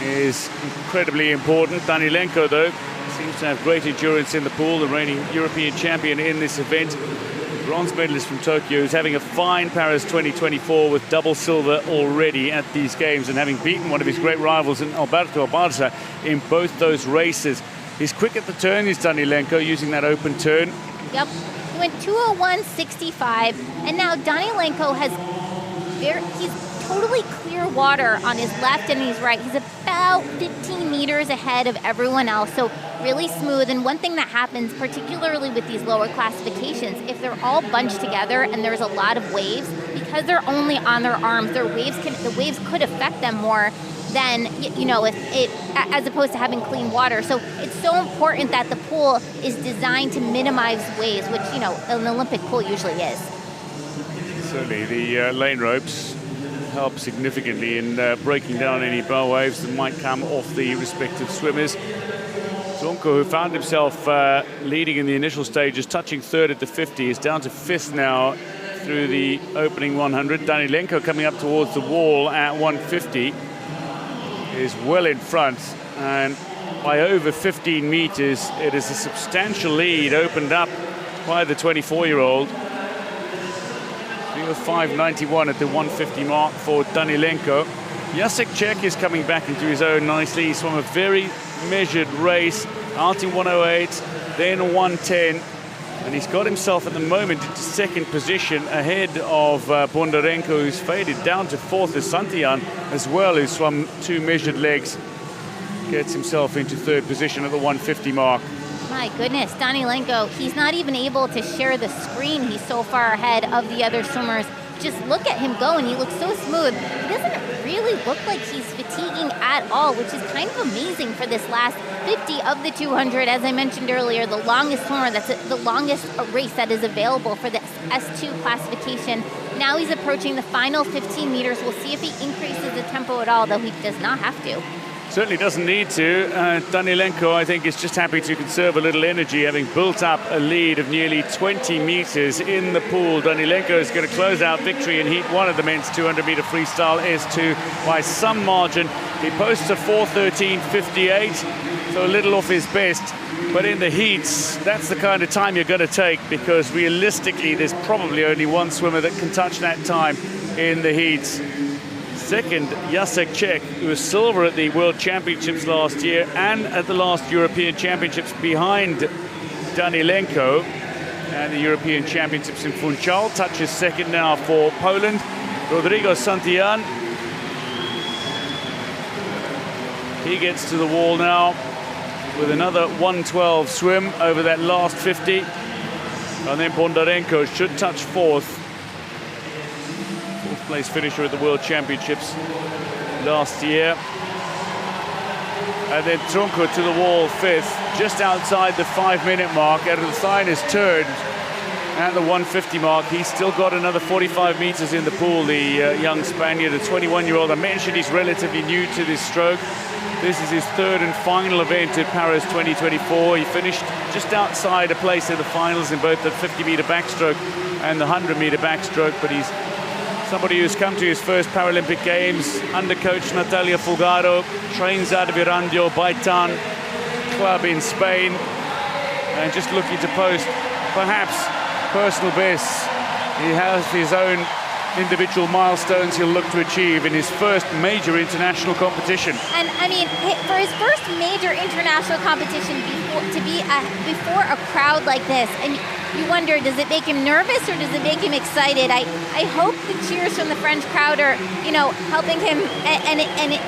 is incredibly important. Danilenko, though, seems to have great endurance in the pool, the reigning European champion in this event. bronze medalist from Tokyo, who's having a fine Paris 2024 with double silver already at these games and having beaten one of his great rivals in Alberto Abarza in both those races. He's quick at the turn, is Danilenko, using that open turn. Yep, he went 2:01.65, and now Danilenko he's totally clear water on his left and his right. He's about 15 meters ahead of everyone else, so really smooth. And one thing that happens, particularly with these lower classifications, if they're all bunched together and there's a lot of waves, because they're only on their arms, the waves could affect them more than, as opposed to having clean water. So it's so important that the pool is designed to minimize waves, which, an Olympic pool usually is. Certainly, the lane ropes help significantly in breaking down any bow waves that might come off the respective swimmers. Zonko, who found himself leading in the initial stages, touching third at the 50, is down to fifth now through the opening 100. Danilenko coming up towards the wall at 150 is well in front, and by over 15 meters, it is a substantial lead opened up by the 24-year-old. 5:91 at the 150 mark for Danilenko. Jacek Čech is coming back into his own nicely. He's from a very measured race, out in 108, then 110, and he's got himself at the moment into second position ahead of Bondarenko, who's faded down to fourth, as Santillan as well, who's from two measured legs, gets himself into third position at the 150 mark. My goodness, Danilenko, he's not even able to share the screen. He's so far ahead of the other swimmers. Just look at him go, and he looks so smooth. He doesn't really look like he's fatiguing at all, which is kind of amazing for this last 50 of the 200. As I mentioned earlier, the longest swimmer, the longest race that is available for the S2 classification. Now he's approaching the final 15 meters. We'll see if he increases the tempo at all, though he does not have to. Certainly doesn't need to. Danilenko, I think, is just happy to conserve a little energy, having built up a lead of nearly 20 meters in the pool. Danilenko is going to close out victory in heat one of the men's 200-meter freestyle S2 by some margin. He posts a 4:13.58, so a little off his best. But in the heats, that's the kind of time you're going to take, because realistically, there's probably only one swimmer that can touch that time in the heats. Second, Jacek Čech, who was silver at the World Championships last year and at the last European Championships, behind Danilenko, and the European Championships in Funchal. Touches second now for Poland. Rodrigo Santillan. He gets to the wall now with another 1:12 swim over that last 50. And then Bondarenko should touch fourth. Place finisher at the World Championships last year. And then Trunko to the wall fifth, just outside the 5-minute mark. Erdogan is turned at the 150 mark. He's still got another 45 meters in the pool, the young Spaniard, a 21-year-old. I mentioned he's relatively new to this stroke. This is his third and final event at Paris 2024. He finished just outside a place in the finals in both the 50-meter backstroke and the 100-meter backstroke, but he's somebody who's come to his first Paralympic Games under coach Natalia Fulgaro, trains out of Irandio Baitan club in Spain, and just looking to post perhaps personal bests. He has his own individual milestones he'll look to achieve in his first major international competition. And I mean, for his first major international competition, before a crowd like this, and you wonder, does it make him nervous or does it make him excited? I hope the cheers from the French crowd are, helping him and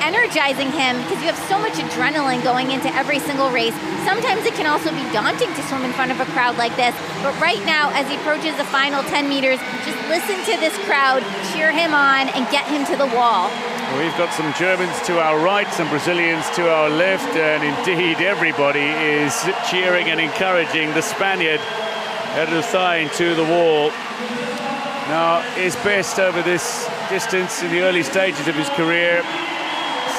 energizing him, because you have so much adrenaline going into every single race. Sometimes it can also be daunting to swim in front of a crowd like this. But right now, as he approaches the final 10 meters, just listen to this crowd, cheer him on, and get him to the wall. Well, we've got some Germans to our right, some Brazilians to our left, and indeed everybody is cheering and encouraging the Spaniard Erdogan to the wall. Now, his best over this distance in the early stages of his career,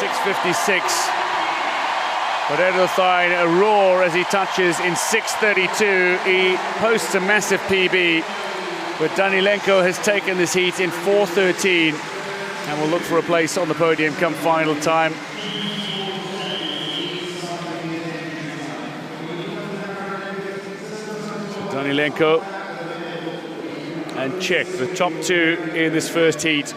6:56. But Erdogan, a roar as he touches in 6:32. He posts a massive PB. But Danilenko has taken this heat in 4:13 and will look for a place on the podium come final time. Danilenko and Czech, the top two in this first heat.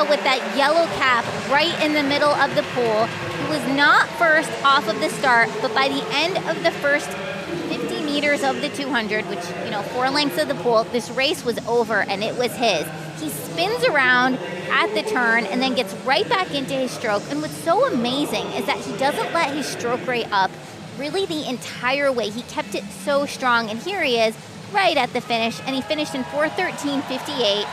With that yellow cap right in the middle of the pool. He was not first off of the start, but by the end of the first 50 meters of the 200, which, 4 lengths of the pool, this race was over and it was his. He spins around at the turn and then gets right back into his stroke. And what's so amazing is that he doesn't let his stroke rate up really the entire way. He kept it so strong. And here he is right at the finish, and he finished in 4:13.58.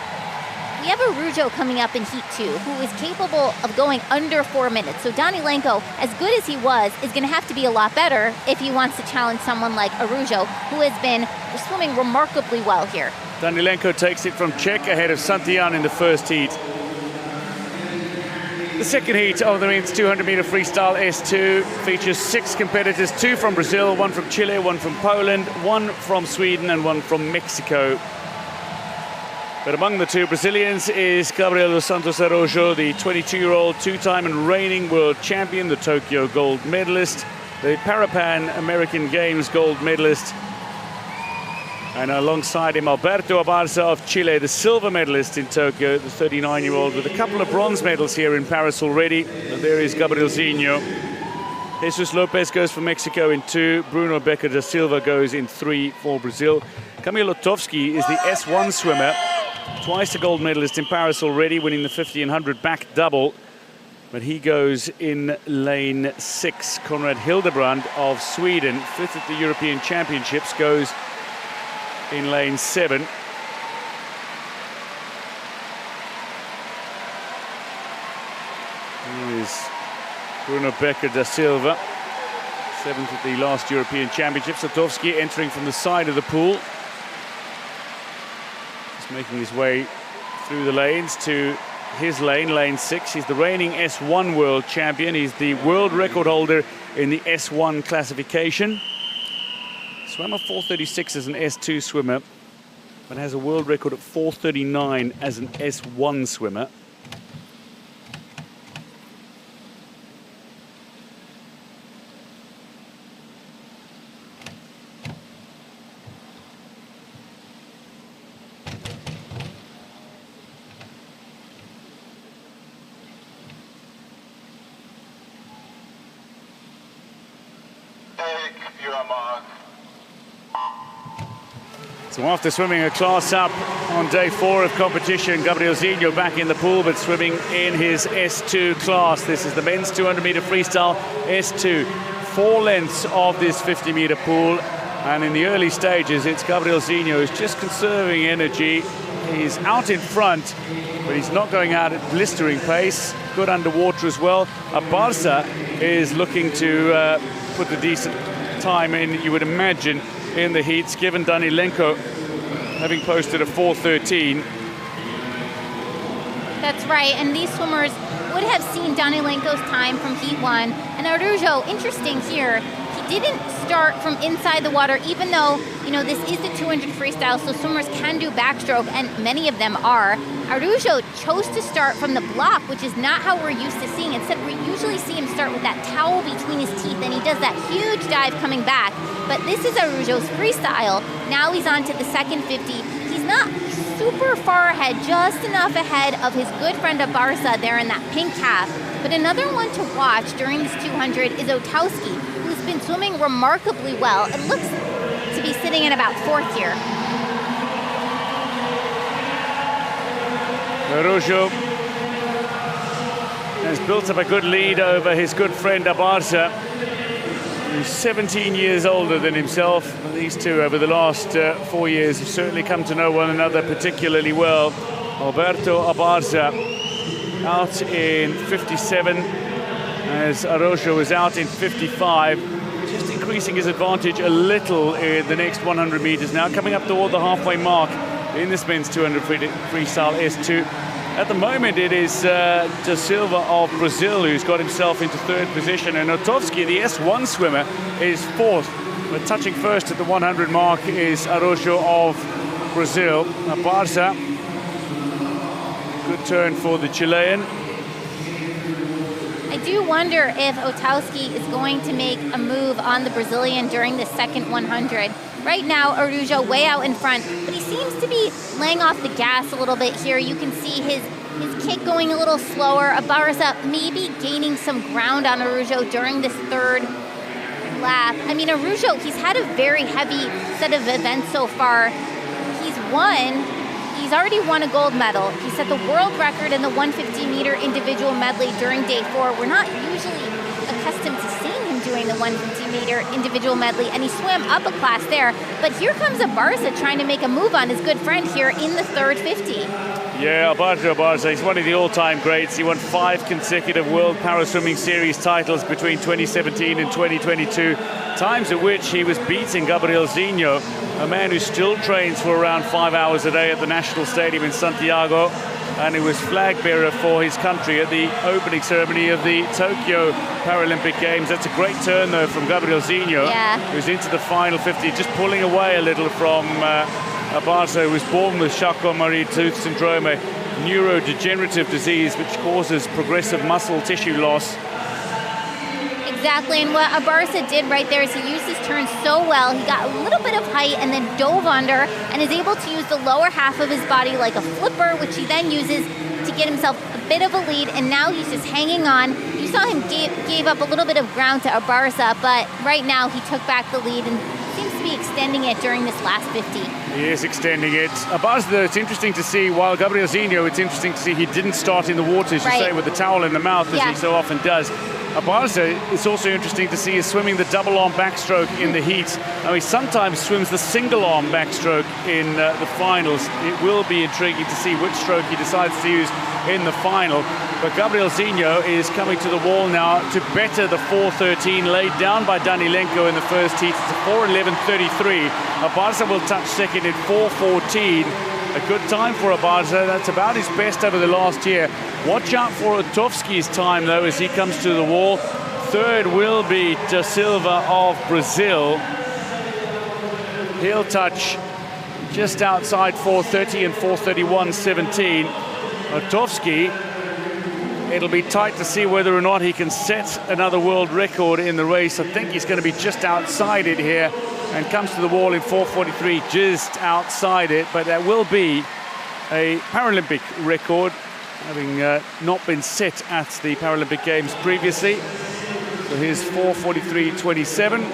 We have Araujo coming up in Heat 2, who is capable of going under 4 minutes. So Danilenko, as good as he was, is going to have to be a lot better if he wants to challenge someone like Araujo, who has been swimming remarkably well here. Danilenko takes it from Czech ahead of Santillan in the first heat. The second heat of the men's 200-meter freestyle S2 features 6 competitors, 2 from Brazil, 1 from Chile, 1 from Poland, 1 from Sweden, and 1 from Mexico. But among the 2 Brazilians is Gabriel dos Santos Araujo, the 22-year-old two-time and reigning world champion, the Tokyo gold medalist, the Pan American Games gold medalist. And alongside him, Alberto Abarza of Chile, the silver medalist in Tokyo, the 39-year-old with a couple of bronze medals here in Paris already. And there is Gabrielzinho. Jesus Lopez goes for Mexico in 2. Bruno Becker da Silva goes in 3 for Brazil. Kamil Lotowski is the S1 swimmer. Twice a gold medalist in Paris already, winning the 50 and 100 back double. But he goes in lane 6. Konrad Hildebrand of Sweden, 5th at the European Championships, goes in lane 7. Here is Bruno Becker da Silva, 7th at the last European Championships. Lotowski entering from the side of the pool. Making his way through the lanes to his lane, lane 6. He's the reigning S1 world champion. He's the world record holder in the S1 classification. Swam a 4:36 as an S2 swimmer, but has a world record at 4:39 as an S1 swimmer. So after swimming a class up on day 4 of competition, Gabrielzinho back in the pool, but swimming in his S2 class. This is the men's 200-meter freestyle S2. 4 lengths of this 50-meter pool. And in the early stages, it's Gabrielzinho who's just conserving energy. He's out in front, but he's not going out at blistering pace. Good underwater as well. Abarza is looking to put the decent time in, you would imagine, in the heats, given Danilenko having posted a 4:13. That's right, and these swimmers would have seen Danilenko's time from Heat 1. And Araujo, interesting here, he didn't start from inside the water, even though, this is the 200 freestyle, so swimmers can do backstroke, and many of them are. Araujo chose to start from the block, which is not how we're used to seeing. Instead, we usually see him start with that towel between his teeth, and he does that huge dive coming back. But this is Araujo's freestyle. Now he's on to the second 50. He's not super far ahead, just enough ahead of his good friend Abarza there in that pink cap. But another one to watch during this 200 is Otowski, who's been swimming remarkably well and looks to be sitting in about 4th here. Araujo has built up a good lead over his good friend Abarza, who's 17 years older than himself. These two, over the last 4 years, have certainly come to know one another particularly well. Alberto Abarza out in 57, as Araujo is out in 55. Just increasing his advantage a little in the next 100 meters now, coming up toward the halfway mark in this men's 200 freestyle S2. At the moment, it is Da Silva of Brazil who's got himself into 3rd position, and Otowski, the S1 swimmer, is 4th. But touching first at the 100 mark is Araujo of Brazil. Abarza Good turn for the Chilean. I do wonder if Otowski is going to make a move on the Brazilian during the second 100. Right now, Araujo way out in front, but he seems to be laying off the gas a little bit here. You can see his kick going a little slower. Abarza maybe gaining some ground on Araujo during this third lap. I mean, Araujo, he's had a very heavy set of events so far. He's already won a gold medal. He set the world record in the 150-meter individual medley during day 4. We're not usually accustomed to seeing him doing the 150-meter individual medley, and he swam up a class there. But here comes Abarza trying to make a move on his good friend here in the third 50. Yeah, Abarza, he's one of the all-time greats. He won 5 consecutive World Paraswimming Series titles between 2017 and 2022, times at which he was beating Gabriel Zinho, a man who still trains for around 5 hours a day at the National Stadium in Santiago, and he was flag bearer for his country at the opening ceremony of the Tokyo Paralympic Games. That's a great turn, though, from Gabriel Zinho, who's into the final 50, just pulling away a little from Abarza, who was born with Charcot-Marie Tooth syndrome, a neurodegenerative disease which causes progressive muscle tissue loss. Exactly, and what Abarza did right there is he used his turn so well. He got a little bit of height and then dove under and is able to use the lower half of his body like a flipper, which he then uses to get himself a bit of a lead, and now he's just hanging on. You saw him gave up a little bit of ground to Abarza, but right now he took back the lead and seems to be extending it during this last 50. He is extending it. Abarza, though, it's interesting to see, while Gabriel Zinho, it's interesting to see he didn't start in the water, as you say, with the towel in the mouth, as he so often does. Abarza, it's also interesting to see, is swimming the double-arm backstroke in the heat. Now, he sometimes swims the single-arm backstroke in the finals. It will be intriguing to see which stroke he decides to use in the final. But Gabriel Zinho is coming to the wall now to better the 4:13 laid down by Danilenko in the first heat. It's a 4:11.33. Abarza will touch second in 4:14. A good time for Abarza. That's about his best over the last year. Watch out for Otowski's time, though, as he comes to the wall. Third will be Da Silva of Brazil. He'll touch just outside 4:30 and 4:31.17. Otowski, it'll be tight to see whether or not he can set another world record in the race. I think he's going to be just outside it here and comes to the wall in 4:43, just outside it. But that will be a Paralympic record, having not been set at the Paralympic Games previously. So here's 4:43.27.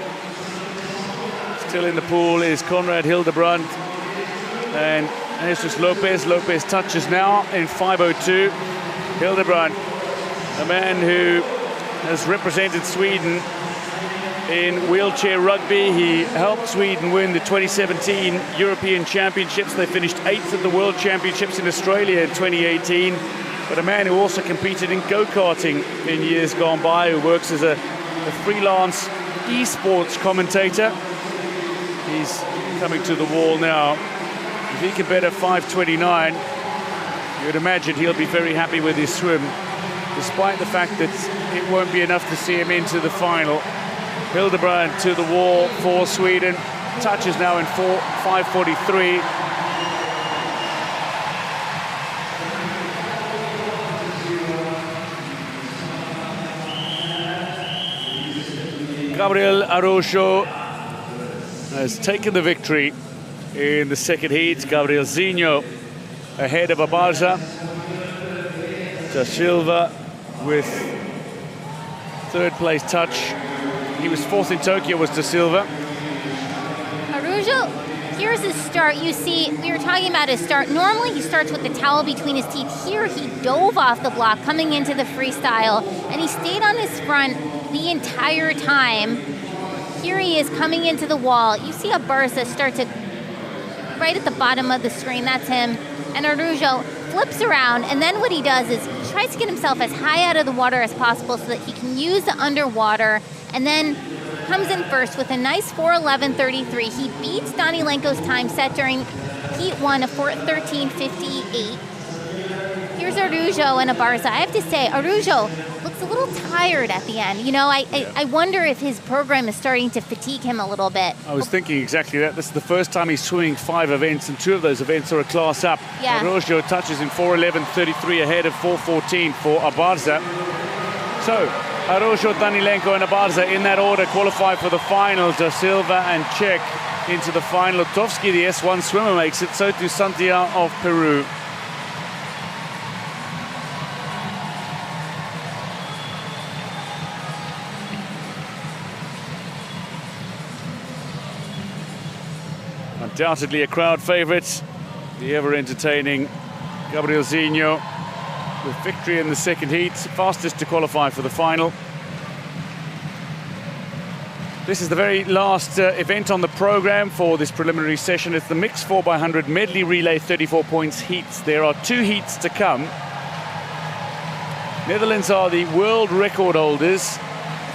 Still in the pool is Conrad Hildebrand and Jesus Lopez. Lopez touches now in 5:02. Hildebrand, a man who has represented Sweden in wheelchair rugby. He helped Sweden win the 2017 European Championships. They finished 8th at the World Championships in Australia in 2018. But a man who also competed in go-karting in years gone by, who works as a freelance esports commentator. He's coming to the wall now. If he can better 5:29, you would imagine he'll be very happy with his swim, despite the fact that it won't be enough to see him into the final. Hildebrand to the wall for Sweden. Touches now in 5:43. Gabriel Araujo has taken the victory in the second heat. Gabriel Zinho ahead of Abarza. Da Silva with third place touch. He was fourth in Tokyo, was Da Silva. Araujo, here's his start. You see, we were talking about his start. Normally he starts with the towel between his teeth. Here he dove off the block coming into the freestyle, and he stayed on his front the entire time. Here he is coming into the wall. You see Abarza start to, right at the bottom of the screen, that's him. And Araujo flips around, and then what he does is he tries to get himself as high out of the water as possible so that he can use the underwater, and then comes in first with a nice 4:11.33. He beats Danilenko's time set during Heat 1 of 4:13.58. Here's Araujo and Abarza. I have to say, Araujo looks a little tired at the end. You know, I wonder if his program is starting to fatigue him a little bit. I was thinking exactly that. This is the first time he's swimming 5 events, and 2 of those events are a class up. Yeah. Araujo touches in 4:11.33 ahead of 4:14 for Abarza. So, Araujo, Danilenko and Abarza in that order qualify for the final. Da Silva and Czech into the final. Lutovsky, the S1 swimmer, makes it. So do Santia of Peru. Undoubtedly a crowd favourite, the ever-entertaining Gabriel Zinho, with victory in the second heat, fastest to qualify for the final. This is the very last event on the programme for this preliminary session. It's the mixed 4x100 medley relay 34 points heats. There are 2 heats to come. Netherlands are the world record holders,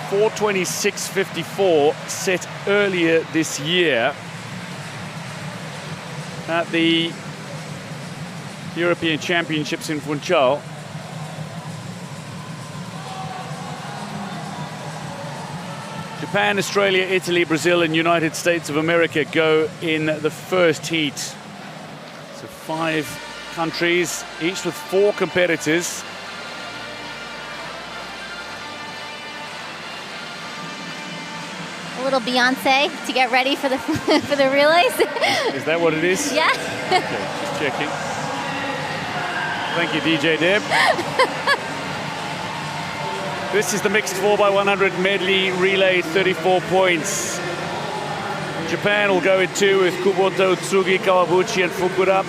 4:26.54 set earlier this year at the European Championships in Funchal. Japan, Australia, Italy, Brazil and United States of America go in the first heat. So 5 countries, each with 4 competitors. A little Beyonce to get ready for the for the relays. Is that what it is? Yeah. Okay, just checking. Thank you, DJ Deb. This is the mixed 4x100 medley relay, 34 points. Japan will go in 2 with Kubota, Utsugi, Kawabuchi and Fukura.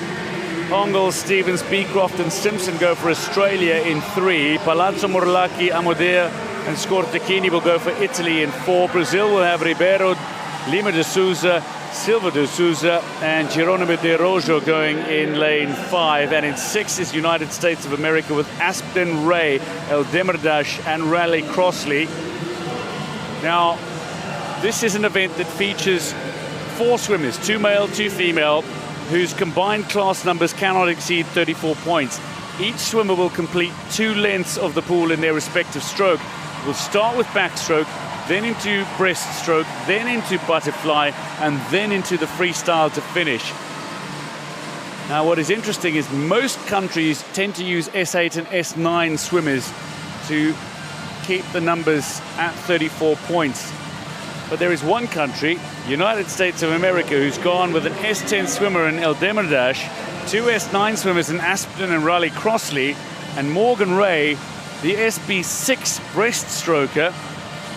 Ongles, Stevens, Beecroft and Simpson go for Australia in 3. Palazzo, Morlacchi, Amodea and Scortechini will go for Italy in 4. Brazil will have Ribeiro, Lima de Souza, Silva de Souza and Geronimo de Rojo going in lane 5. And in 6 is United States of America with Aspden, Ray, El Demirdash and Raleigh Crossley. Now, this is an event that features 4 swimmers, 2 male, 2 female, whose combined class numbers cannot exceed 34 points. Each swimmer will complete 2 lengths of the pool in their respective stroke. We'll start with backstroke, then into breaststroke, then into butterfly, and then into the freestyle to finish. Now, what is interesting is most countries tend to use S8 and S9 swimmers to keep the numbers at 34 points. But there is one country, United States of America, who's gone with an S10 swimmer in El Demirdash, 2 S9 swimmers in Aspden and Raleigh Crossley, and Morgan Ray, the SB6 breaststroker,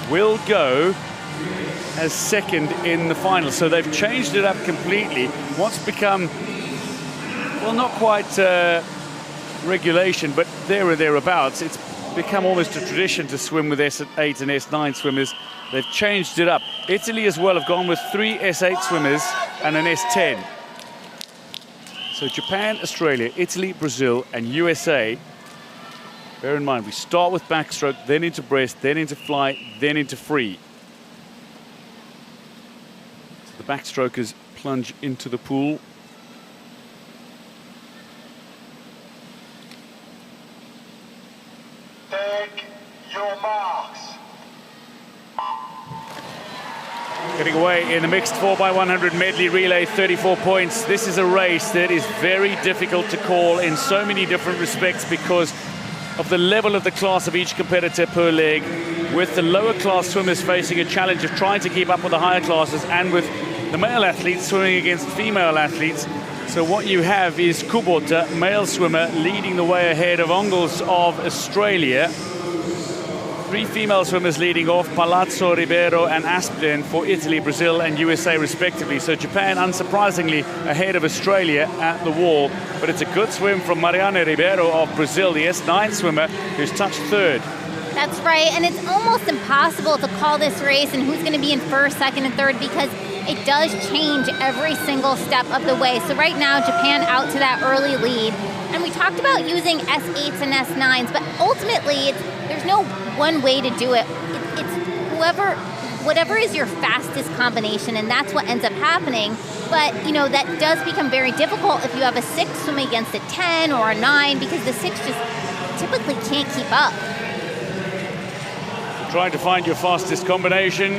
will go as second in the final. So they've changed it up completely. What's become, well, not quite regulation, but there or thereabouts. It's become almost a tradition to swim with S8 and S9 swimmers. They've changed it up. Italy as well have gone with 3 S8 swimmers and an S10. So Japan, Australia, Italy, Brazil and USA. Bear in mind, we start with backstroke, then into breast, then into fly, then into free. So the backstrokers plunge into the pool. Take your marks. Getting away in the mixed 4x100 medley relay, 34 points. This is a race that is very difficult to call in so many different respects because of the level of the class of each competitor per leg, with the lower class swimmers facing a challenge of trying to keep up with the higher classes and with the male athletes swimming against female athletes. So what you have is Kubota, male swimmer, leading the way ahead of Ongles of Australia. 3 female swimmers leading off, Palazzo, Ribeiro and Aspden for Italy, Brazil and USA respectively. So Japan, unsurprisingly, ahead of Australia at the wall. But it's a good swim from Mariana Ribeiro of Brazil, the S9 swimmer, who's touched 3rd. That's right, and it's almost impossible to call this race and who's going to be in 1st, 2nd and 3rd because it does change every single step of the way. So right now, Japan out to that early lead. And we talked about using S8s and S9s, but ultimately, there's no one way to do it. It's whatever is your fastest combination, and that's what ends up happening. But, you know, that does become very difficult if you have a 6 swimming against a 10 or a 9, because the 6 just typically can't keep up. Trying to find your fastest combination.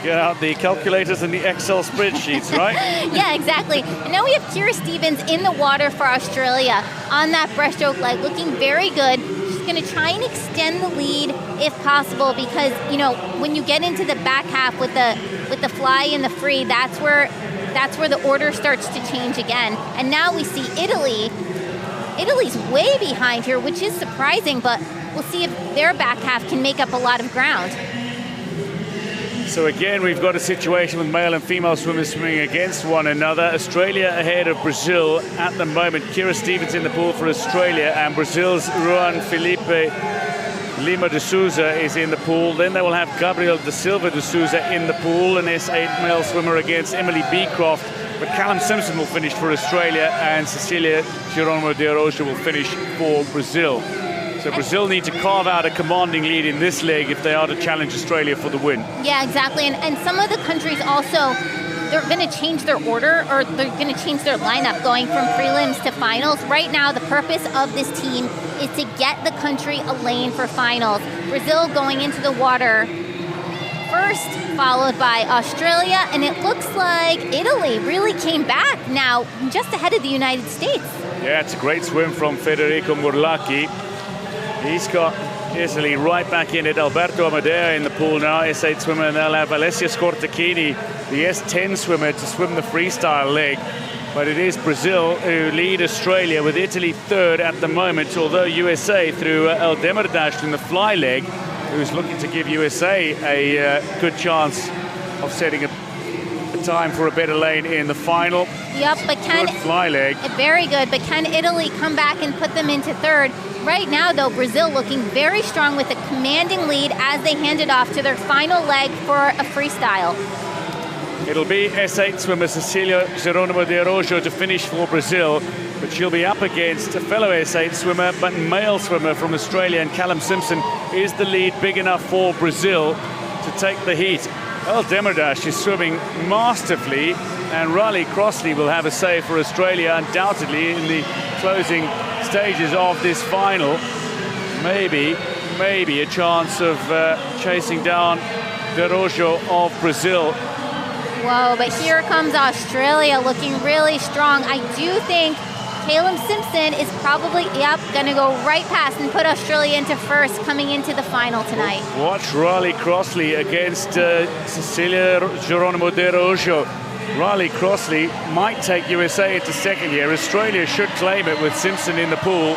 Get out the calculators and the Excel spreadsheets, right? Yeah, exactly. And now we have Kira Stevens in the water for Australia on that breaststroke leg, looking very good. She's going to try and extend the lead if possible, because you know when you get into the back half with the fly and the free, that's where the order starts to change again. And now we see Italy. Italy's way behind here, which is surprising, but we'll see if their back half can make up a lot of ground. So again, we've got a situation with male and female swimmers swimming against one another. Australia ahead of Brazil at the moment. Kira Stevens in the pool for Australia, and Brazil's Juan Felipe Lima de Souza is in the pool. Then they will have Gabriel da Silva de Souza in the pool, an S8 male swimmer against Emily Beecroft. But Callum Simpson will finish for Australia, and Cecilia Geronimo de Araujo will finish for Brazil. So Brazil need to carve out a commanding lead in this leg if they are to challenge Australia for the win. Yeah, exactly. And some of the countries also, they're going to change their order, or they're going to change their lineup going from prelims to finals. Right now, the purpose of this team is to get the country a lane for finals. Brazil going into the water first, followed by Australia, and it looks like Italy really came back now, just ahead of the United States. Yeah, it's a great swim from Federico Murlacchi. He's got Italy right back in it. Alberto Amadea in the pool now, S8 swimmer, and they'll have Alessia Scortacchini, the S10 swimmer, to swim the freestyle leg. But it is Brazil who lead Australia, with Italy third at the moment, although USA through El Demirdash in the fly leg, who's looking to give USA a good chance of setting a time for a better lane in the final. Yep, but can good fly leg. Very good, but can Italy come back and put them into third? Right now, though, Brazil looking very strong with a commanding lead as they hand it off to their final leg for a freestyle. It'll be S8 swimmer Cecilia Geronimo de Araujo to finish for Brazil, but she'll be up against a fellow S8 swimmer, but male swimmer from Australia, and Callum Simpson. Is the lead big enough for Brazil to take the heat? El Demirdash is swimming masterfully, and Riley Crossley will have a say for Australia, undoubtedly, in the closing stages of this final. Maybe a chance of chasing down De Araujo of Brazil. Whoa, but here comes Australia looking really strong. I do think Caleb Simpson is probably, going to go right past and put Australia into first coming into the final tonight. Watch Riley Crossley against Cecilia Geronimo de Araujo. Riley Crossley might take USA into second here. Australia should claim it with Simpson in the pool.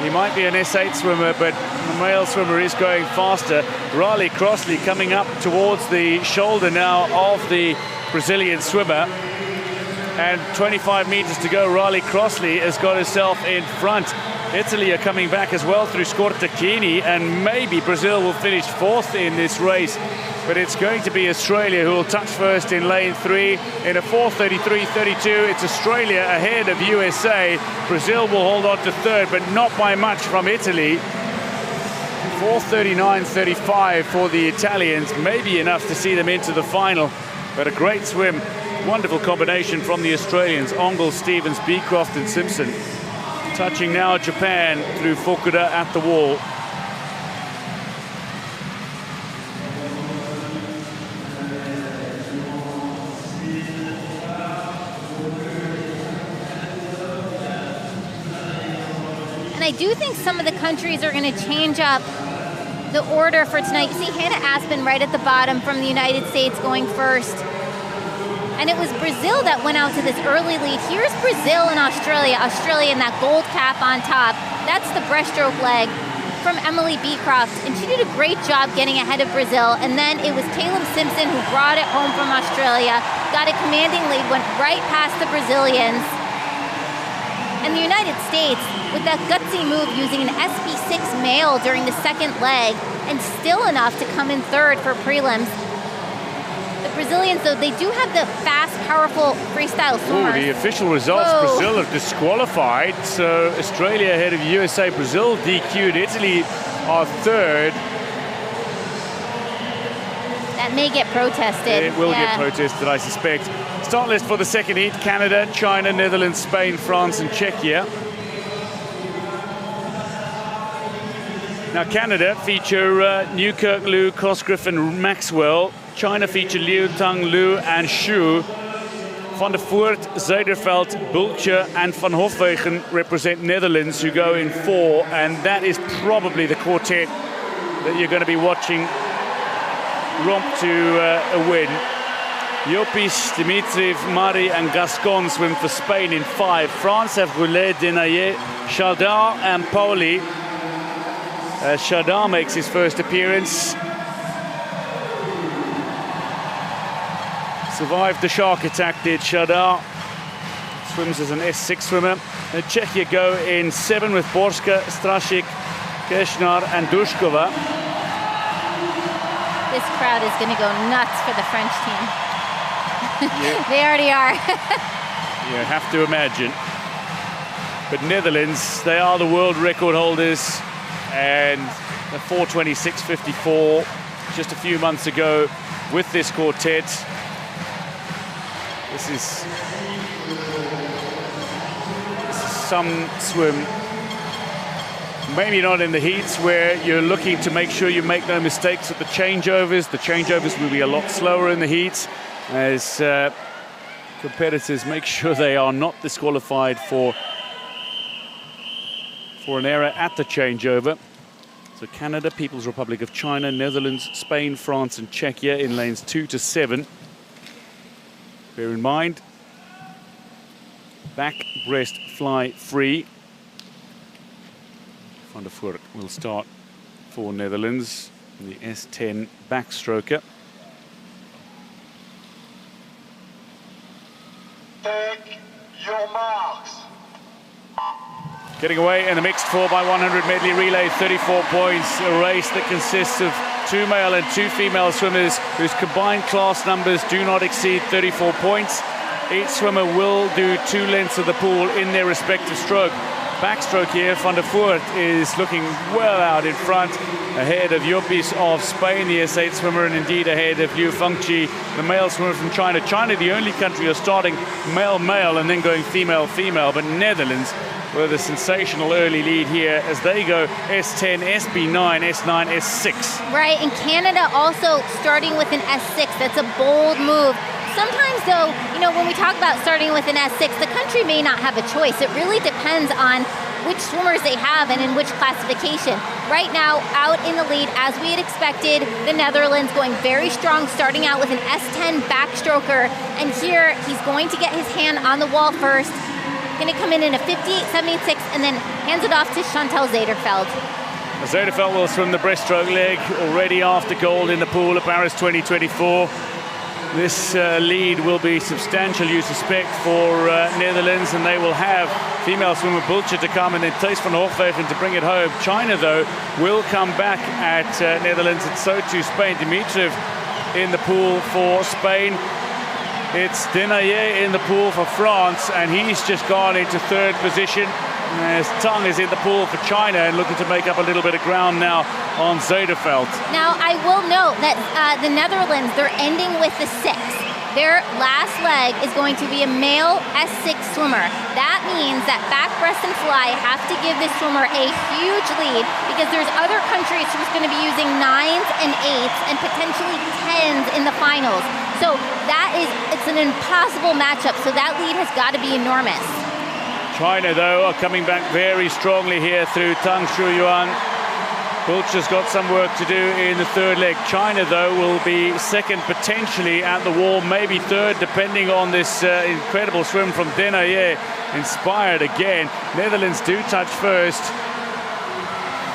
He might be an S8 swimmer, but the male swimmer is going faster. Riley Crossley coming up towards the shoulder now of the Brazilian swimmer. And 25 meters to go. Riley Crossley has got herself in front. Italy are coming back as well through Scortacchini, and maybe Brazil will finish fourth in this race. But it's going to be Australia who will touch first in lane 3 in a 4:33.32. It's Australia ahead of USA. Brazil will hold on to third, but not by much from Italy. 4:39.35 for the Italians, maybe enough to see them into the final. But a great swim, wonderful combination from the Australians, Ongle, Stevens, Beecroft and Simpson. Touching now Japan through Fukuda at the wall. And I do think some of the countries are going to change up the order for tonight. You see Hannah Aspen right at the bottom from the United States going first. And it was Brazil that went out to this early lead. Here's Brazil and Australia. Australia in that gold cap on top. That's the breaststroke leg from Emily Beecroft. And she did a great job getting ahead of Brazil. And then it was Caleb Simpson who brought it home from Australia. Got a commanding lead, went right past the Brazilians. And the United States, with that gutsy move using an SB6 male during the second leg, and still enough to come in third for prelims. The Brazilians, though, they do have the fast, powerful freestyle swimmers. The official results, whoa. Brazil have disqualified. So Australia ahead of USA. Brazil DQ'd. Italy are third. That may get protested. It will get protested, I suspect. Start list for the second heat: Canada, China, Netherlands, Spain, France and Czechia. Now Canada feature Newkirk, Liu, Cosgrove and Maxwell. China feature Liu, Tang, Liu and Xu. Van der Voort, Zuiderveld, Bultje and Van Hofwegen represent Netherlands, who go in 4, and that is probably the quartet that you're going to be watching romp to a win. Llopis, Dimitriv, Mari and Gascon swim for Spain in 5. France have Roulet, Denayer, Chardin and Pauli. Chardin makes his first appearance. Survived the shark attack, did Chardin. Swims as an S6 swimmer. Czechia go in 7 with Borska, Strasik, Keshnar and Dushkova. This crowd is going to go nuts for the French team. They already are. You have to imagine. But Netherlands, they are the world record holders, and the 4:26.54 just a few months ago with this quartet. This is some swim. Maybe not in the heats where you're looking to make sure you make no mistakes at the changeovers. The changeovers will be a lot slower in the heats as competitors make sure they are not disqualified for an error at the changeover. So Canada, People's Republic of China, Netherlands, Spain, France and Czechia in lanes 2 to 7. Bear in mind, back breast fly free. Van der Voort will start for Netherlands, the S10 backstroker. Take your marks. Getting away in the mixed 4x100 medley relay, 34 points, a race that consists of 2 male and 2 female swimmers whose combined class numbers do not exceed 34 points. Each swimmer will do 2 lengths of the pool in their respective stroke. Backstroke here, Van der Voort is looking well out in front, ahead of Llopis of Spain, the S8 swimmer, and indeed ahead of Liu Fengqi, the male swimmer from China. China, the only country who are starting male-male and then going female-female, but Netherlands with a sensational early lead here as they go S10, SB9, S9, S6. Right, and Canada also starting with an S6. That's a bold move. Sometimes, though, you know, when we talk about starting with an S6, the country may not have a choice. It really depends on which swimmers they have and in which classification. Right now, out in the lead, as we had expected, the Netherlands going very strong, starting out with an S10 backstroker. And here, he's going to get his hand on the wall first. Going to come in a 58.76 and then hands it off to Chantal Zuiderveld. Zuiderveld will swim the breaststroke leg already after gold in the pool at Paris 2024. This lead will be substantial, you suspect, for Netherlands, and they will have female swimmer Bultje to come and then Thijs van Hofwegen to bring it home. China, though, will come back at Netherlands, and so too Spain. Dimitriv in the pool for Spain. It's Denayer in the pool for France, and he's just gone into 3rd position. As Tang is in the pool for China and looking to make up a little bit of ground now on Zuiderveld. Now, I will note that the Netherlands, they're ending with the 6. Their last leg is going to be a male S6 swimmer. That means that back, breast, and fly have to give this swimmer a huge lead because there's other countries who's going to be using 9s and 8s and potentially 10s in the finals. So it's an impossible matchup. So that lead has got to be enormous. China, though, are coming back very strongly here through Tang Shuyuan. Bultje's got some work to do in the 3rd leg. China, though, will be 2nd potentially at the wall, maybe 3rd, depending on this incredible swim from Denayer. Inspired again. Netherlands do touch first.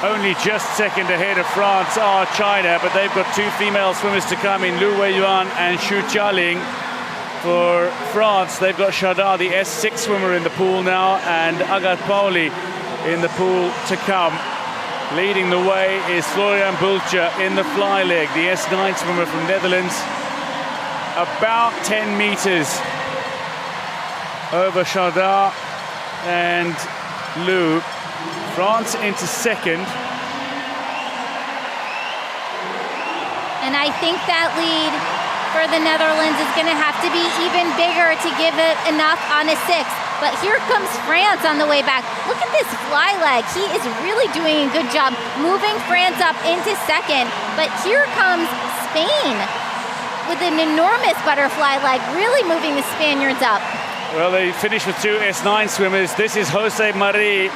Only just 2nd ahead of France are China, but they've got 2 female swimmers to come in, Lu Weiyuan and Xu Jialing. For France, they've got Chardin, the S6 swimmer, in the pool now, and Agathe Pauli in the pool to come. Leading the way is Florian Bultje in the fly leg, the S9 swimmer from Netherlands. About 10 meters over Chardin and Lou. France into 2nd. And I think that lead for the Netherlands is going to have to be even bigger to give it enough on a 6. But here comes France on the way back. Look at this fly leg. He is really doing a good job moving France up into second. But here comes Spain with an enormous butterfly leg, really moving the Spaniards up. Well, they finished with 2 S9 swimmers. This is Jose Marie,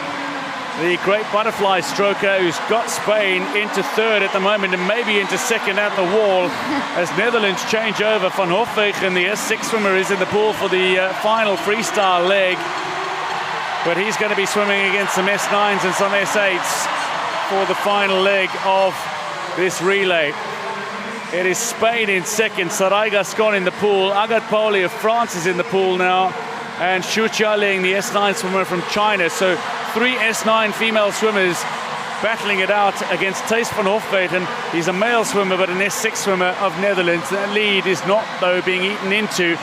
the great butterfly stroker, who's got Spain into third at the moment and maybe into second at the wall as Netherlands change over. Van Hofwegen, the S6 swimmer, is in the pool for the final freestyle leg. But he's going to be swimming against some S9s and some S8s for the final leg of this relay. It is Spain in second, Sarai Gascon in the pool, Agathe Pauli of France is in the pool now, and Xu Jialing, the S9 swimmer from China. So 3 S9 female swimmers battling it out against Thijs van Hofwegen. He's a male swimmer, but an S6 swimmer of Netherlands. That lead is not, though, being eaten into.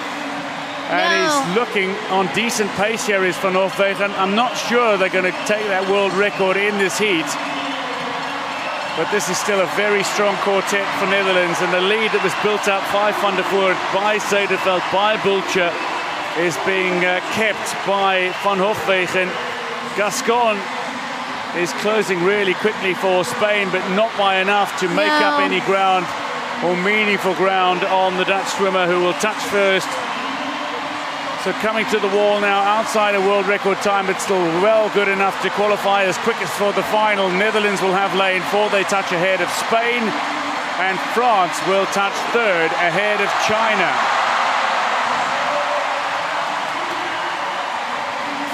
And he's looking on decent pace here, is Van Hofwegen. I'm not sure they're going to take that world record in this heat. But this is still a very strong quartet for Netherlands. And the lead that was built up by Van der Voort, by Zederveld, by Bulcher, is being kept by Van Hofwegen. Gascon is closing really quickly for Spain, but not by enough to make up any ground or meaningful ground on the Dutch swimmer, who will touch first. So coming to the wall now, outside a world record time, but still well good enough to qualify as quickest for the final. Netherlands will have lane 4, they touch ahead of Spain, and France will touch third ahead of China.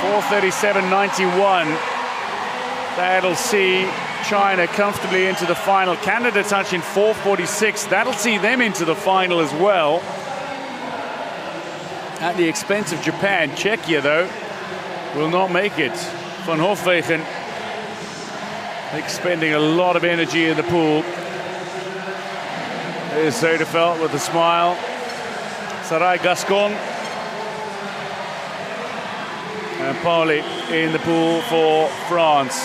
4:37.91. That'll see China comfortably into the final. Canada touching 4:46. That'll see them into the final as well, at the expense of Japan. Czechia, though, will not make it. Van Hofwegen expending a lot of energy in the pool. There's Zederveld with a smile. Sarai Gascon. And Pauli in the pool for France.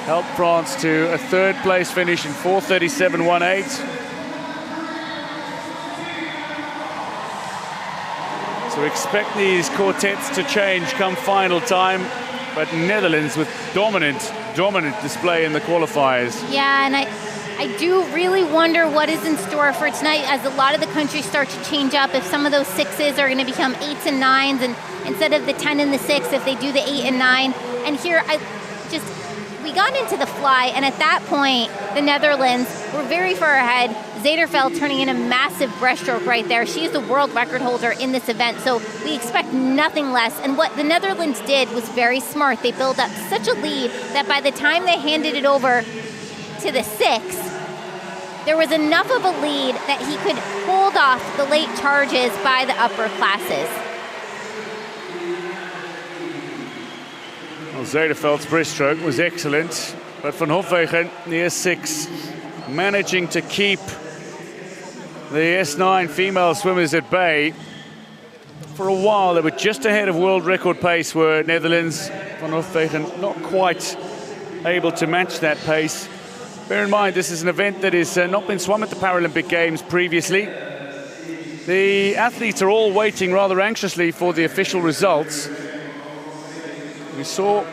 Helped France to a third place finish in 4:37.18. So expect these quartets to change come final time, but Netherlands with dominant display in the qualifiers. Yeah, and I do really wonder what is in store for tonight as a lot of the countries start to change up. If some of those 6s are going to become 8s and 9s, and instead of the 10 and the 6, if they do the 8 and 9. And here, we got into the fly, and at that point, the Netherlands were very far ahead. Zederveld turning in a massive breaststroke right there. She is the world record holder in this event, so we expect nothing less. And what the Netherlands did was very smart. They built up such a lead that by the time they handed it over to the 6, there was enough of a lead that he could hold off the late charges by the upper classes. Well, Zederveld's breaststroke was excellent, but Van Hofwegen, the S6, managing to keep the S9 female swimmers at bay. For a while, they were just ahead of world record pace, were Netherlands. Van Hofwegen not quite able to match that pace. Bear in mind, this is an event that has not been swum at the Paralympic Games previously. The athletes are all waiting rather anxiously for the official results. We saw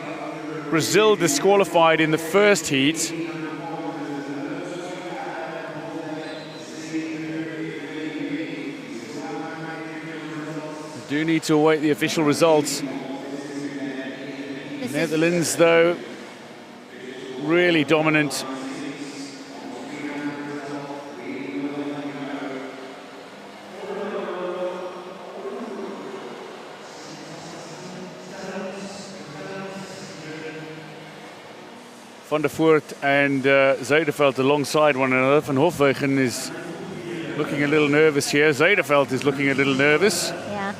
Brazil disqualified in the first heat. We do need to await the official results. Netherlands, though, really dominant. Van der Voort and Zederveld alongside one another. Van Hofwegen is looking a little nervous here. Zederveld is looking a little nervous. Yeah.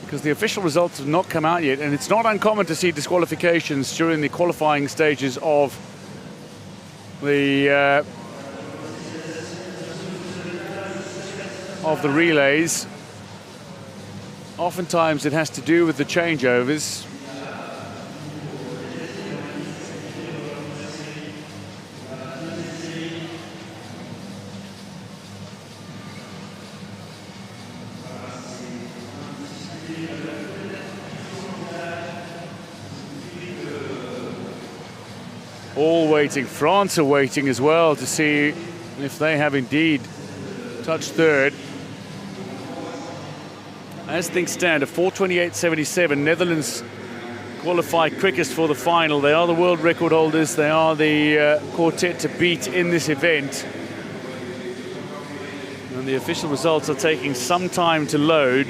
Because the official results have not come out yet, and it's not uncommon to see disqualifications during the qualifying stages of the relays. Oftentimes it has to do with the changeovers. all waiting. France are waiting as well to see if they have indeed touched third. As things stand, at 4:28.77, Netherlands qualify quickest for the final. They are the world record holders. They are the quartet to beat in this event. And the official results are taking some time to load.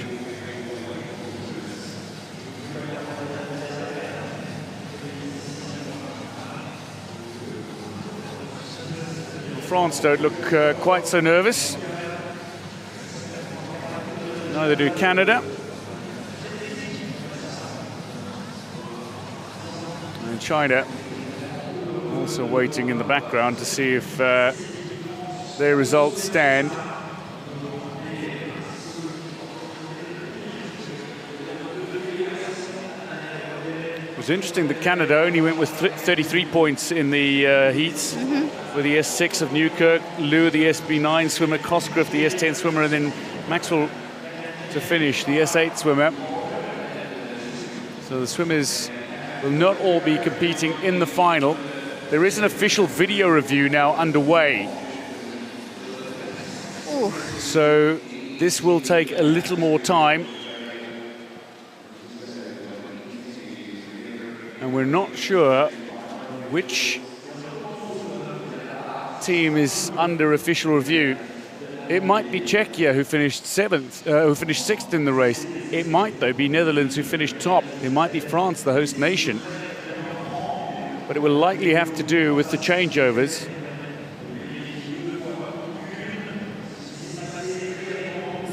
France don't look quite so nervous. Neither do Canada. And China also waiting in the background to see if their results stand. It was interesting that Canada only went with 33 points in the heats. With the S6 of Newkirk, Liu, the SB9 swimmer, Cosgrove, the S10 swimmer, and then Maxwell to finish, the S8 swimmer. So the swimmers will not all be competing in the final. There is an official video review now underway. Ooh. So this will take a little more time. And we're not sure which team is under official review. It might be Czechia who finished sixth in the race. It might, though, be Netherlands who finished top. It might be France, the host nation. But it will likely have to do with the changeovers.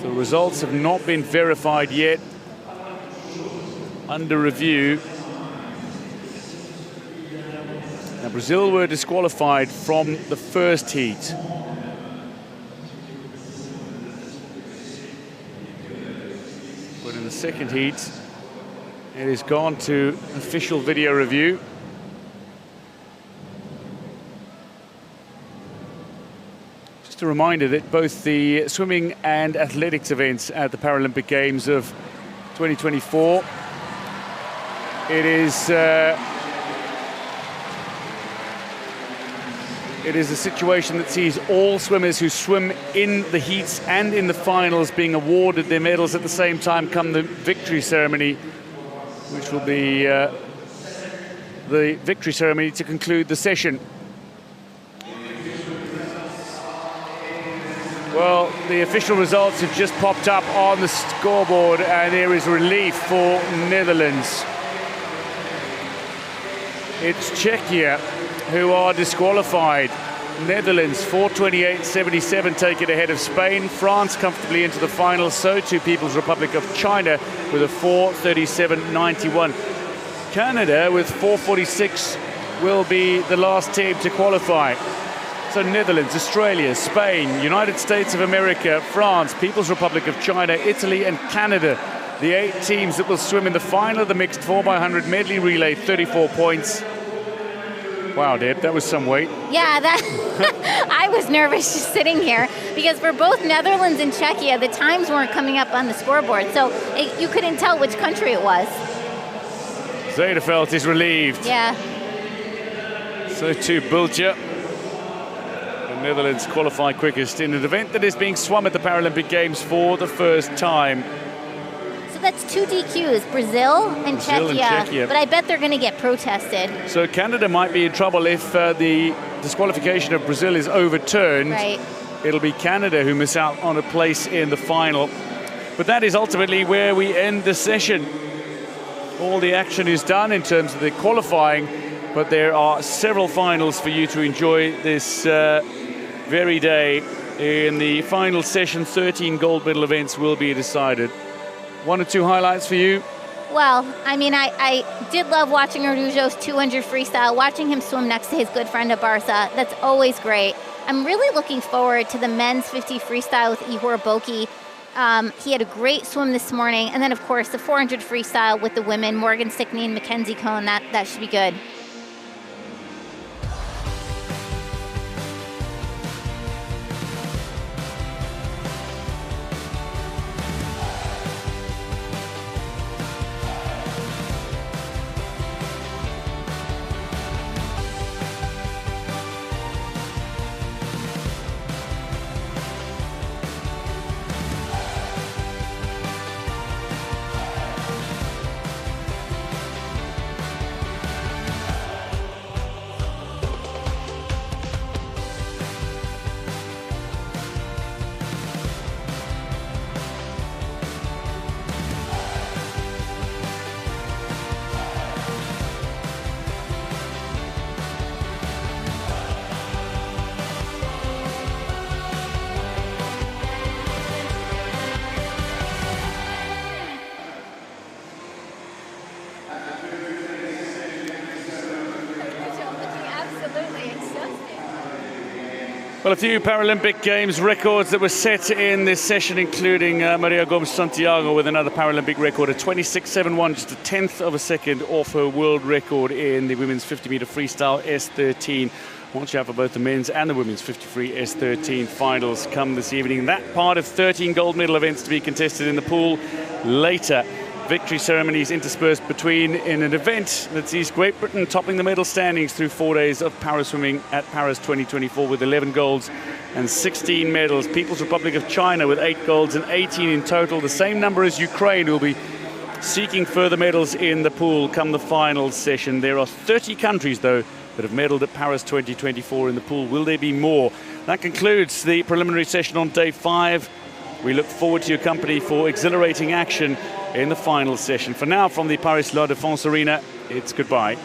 The results have not been verified yet. Under review. Now, Brazil were disqualified from the first heat. But in the second heat, it has gone to official video review. Just a reminder that both the swimming and athletics events at the Paralympic Games of 2024, it is a situation that sees all swimmers who swim in the heats and in the finals being awarded their medals at the same time come the victory ceremony, which will be the victory ceremony to conclude the session. Well, the official results have just popped up on the scoreboard, and there is relief for Netherlands. It's Czechia who are disqualified. Netherlands 4:28.77 take it ahead of Spain. France comfortably into the final, so too People's Republic of China with a 4:37.91. Canada with 4:46 will be the last team to qualify. So Netherlands, Australia, Spain, United States of America, France, People's Republic of China, Italy and Canada. The 8 teams that will swim in the final of the mixed 4x100 medley relay, 34 points. Wow, Deb, that was some weight. Yeah, that I was nervous just sitting here because for both Netherlands and Czechia, the times weren't coming up on the scoreboard, so you couldn't tell which country it was. Zederveld is relieved. Yeah. So too Bulger. The Netherlands qualify quickest in an event that is being swum at the Paralympic Games for the first time. So that's 2 DQs, Brazil and Czechia. But I bet they're going to get protested. So Canada might be in trouble if the disqualification of Brazil is overturned. Right. It'll be Canada who miss out on a place in the final. But that is ultimately where we end the session. All the action is done in terms of the qualifying, but there are several finals for you to enjoy this very day. In the final session, 13 gold medal events will be decided. 1 or 2 highlights for you? Well, I mean, I did love watching Araujo's 200 freestyle, watching him swim next to his good friend Abarsa. That's always great. I'm really looking forward to the men's 50 freestyle with Ihor Boki. He had a great swim this morning. And then, of course, the 400 freestyle with the women, Morgan Stickney and Mackenzie Cohn. That should be good. Well, a few Paralympic Games records that were set in this session, including Maria Gomes Santiago with another Paralympic record, a 26.71, just a tenth of a second off her world record in the women's 50-meter freestyle S13. Watch out for both the men's and the women's 50-free S13 finals come this evening. That part of 13 gold medal events to be contested in the pool later. Victory ceremonies interspersed between in an event that sees Great Britain topping the medal standings through 4 days of para-swimming at Paris 2024 with 11 golds and 16 medals. People's Republic of China with 8 golds and 18 in total, the same number as Ukraine, who will be seeking further medals in the pool come the final session. There are 30 countries, though, that have medalled at Paris 2024 in the pool. Will there be more? That concludes the preliminary session on day 5. We look forward to your company for exhilarating action in the final session. For now, from the Paris Stade de France Arena, it's goodbye.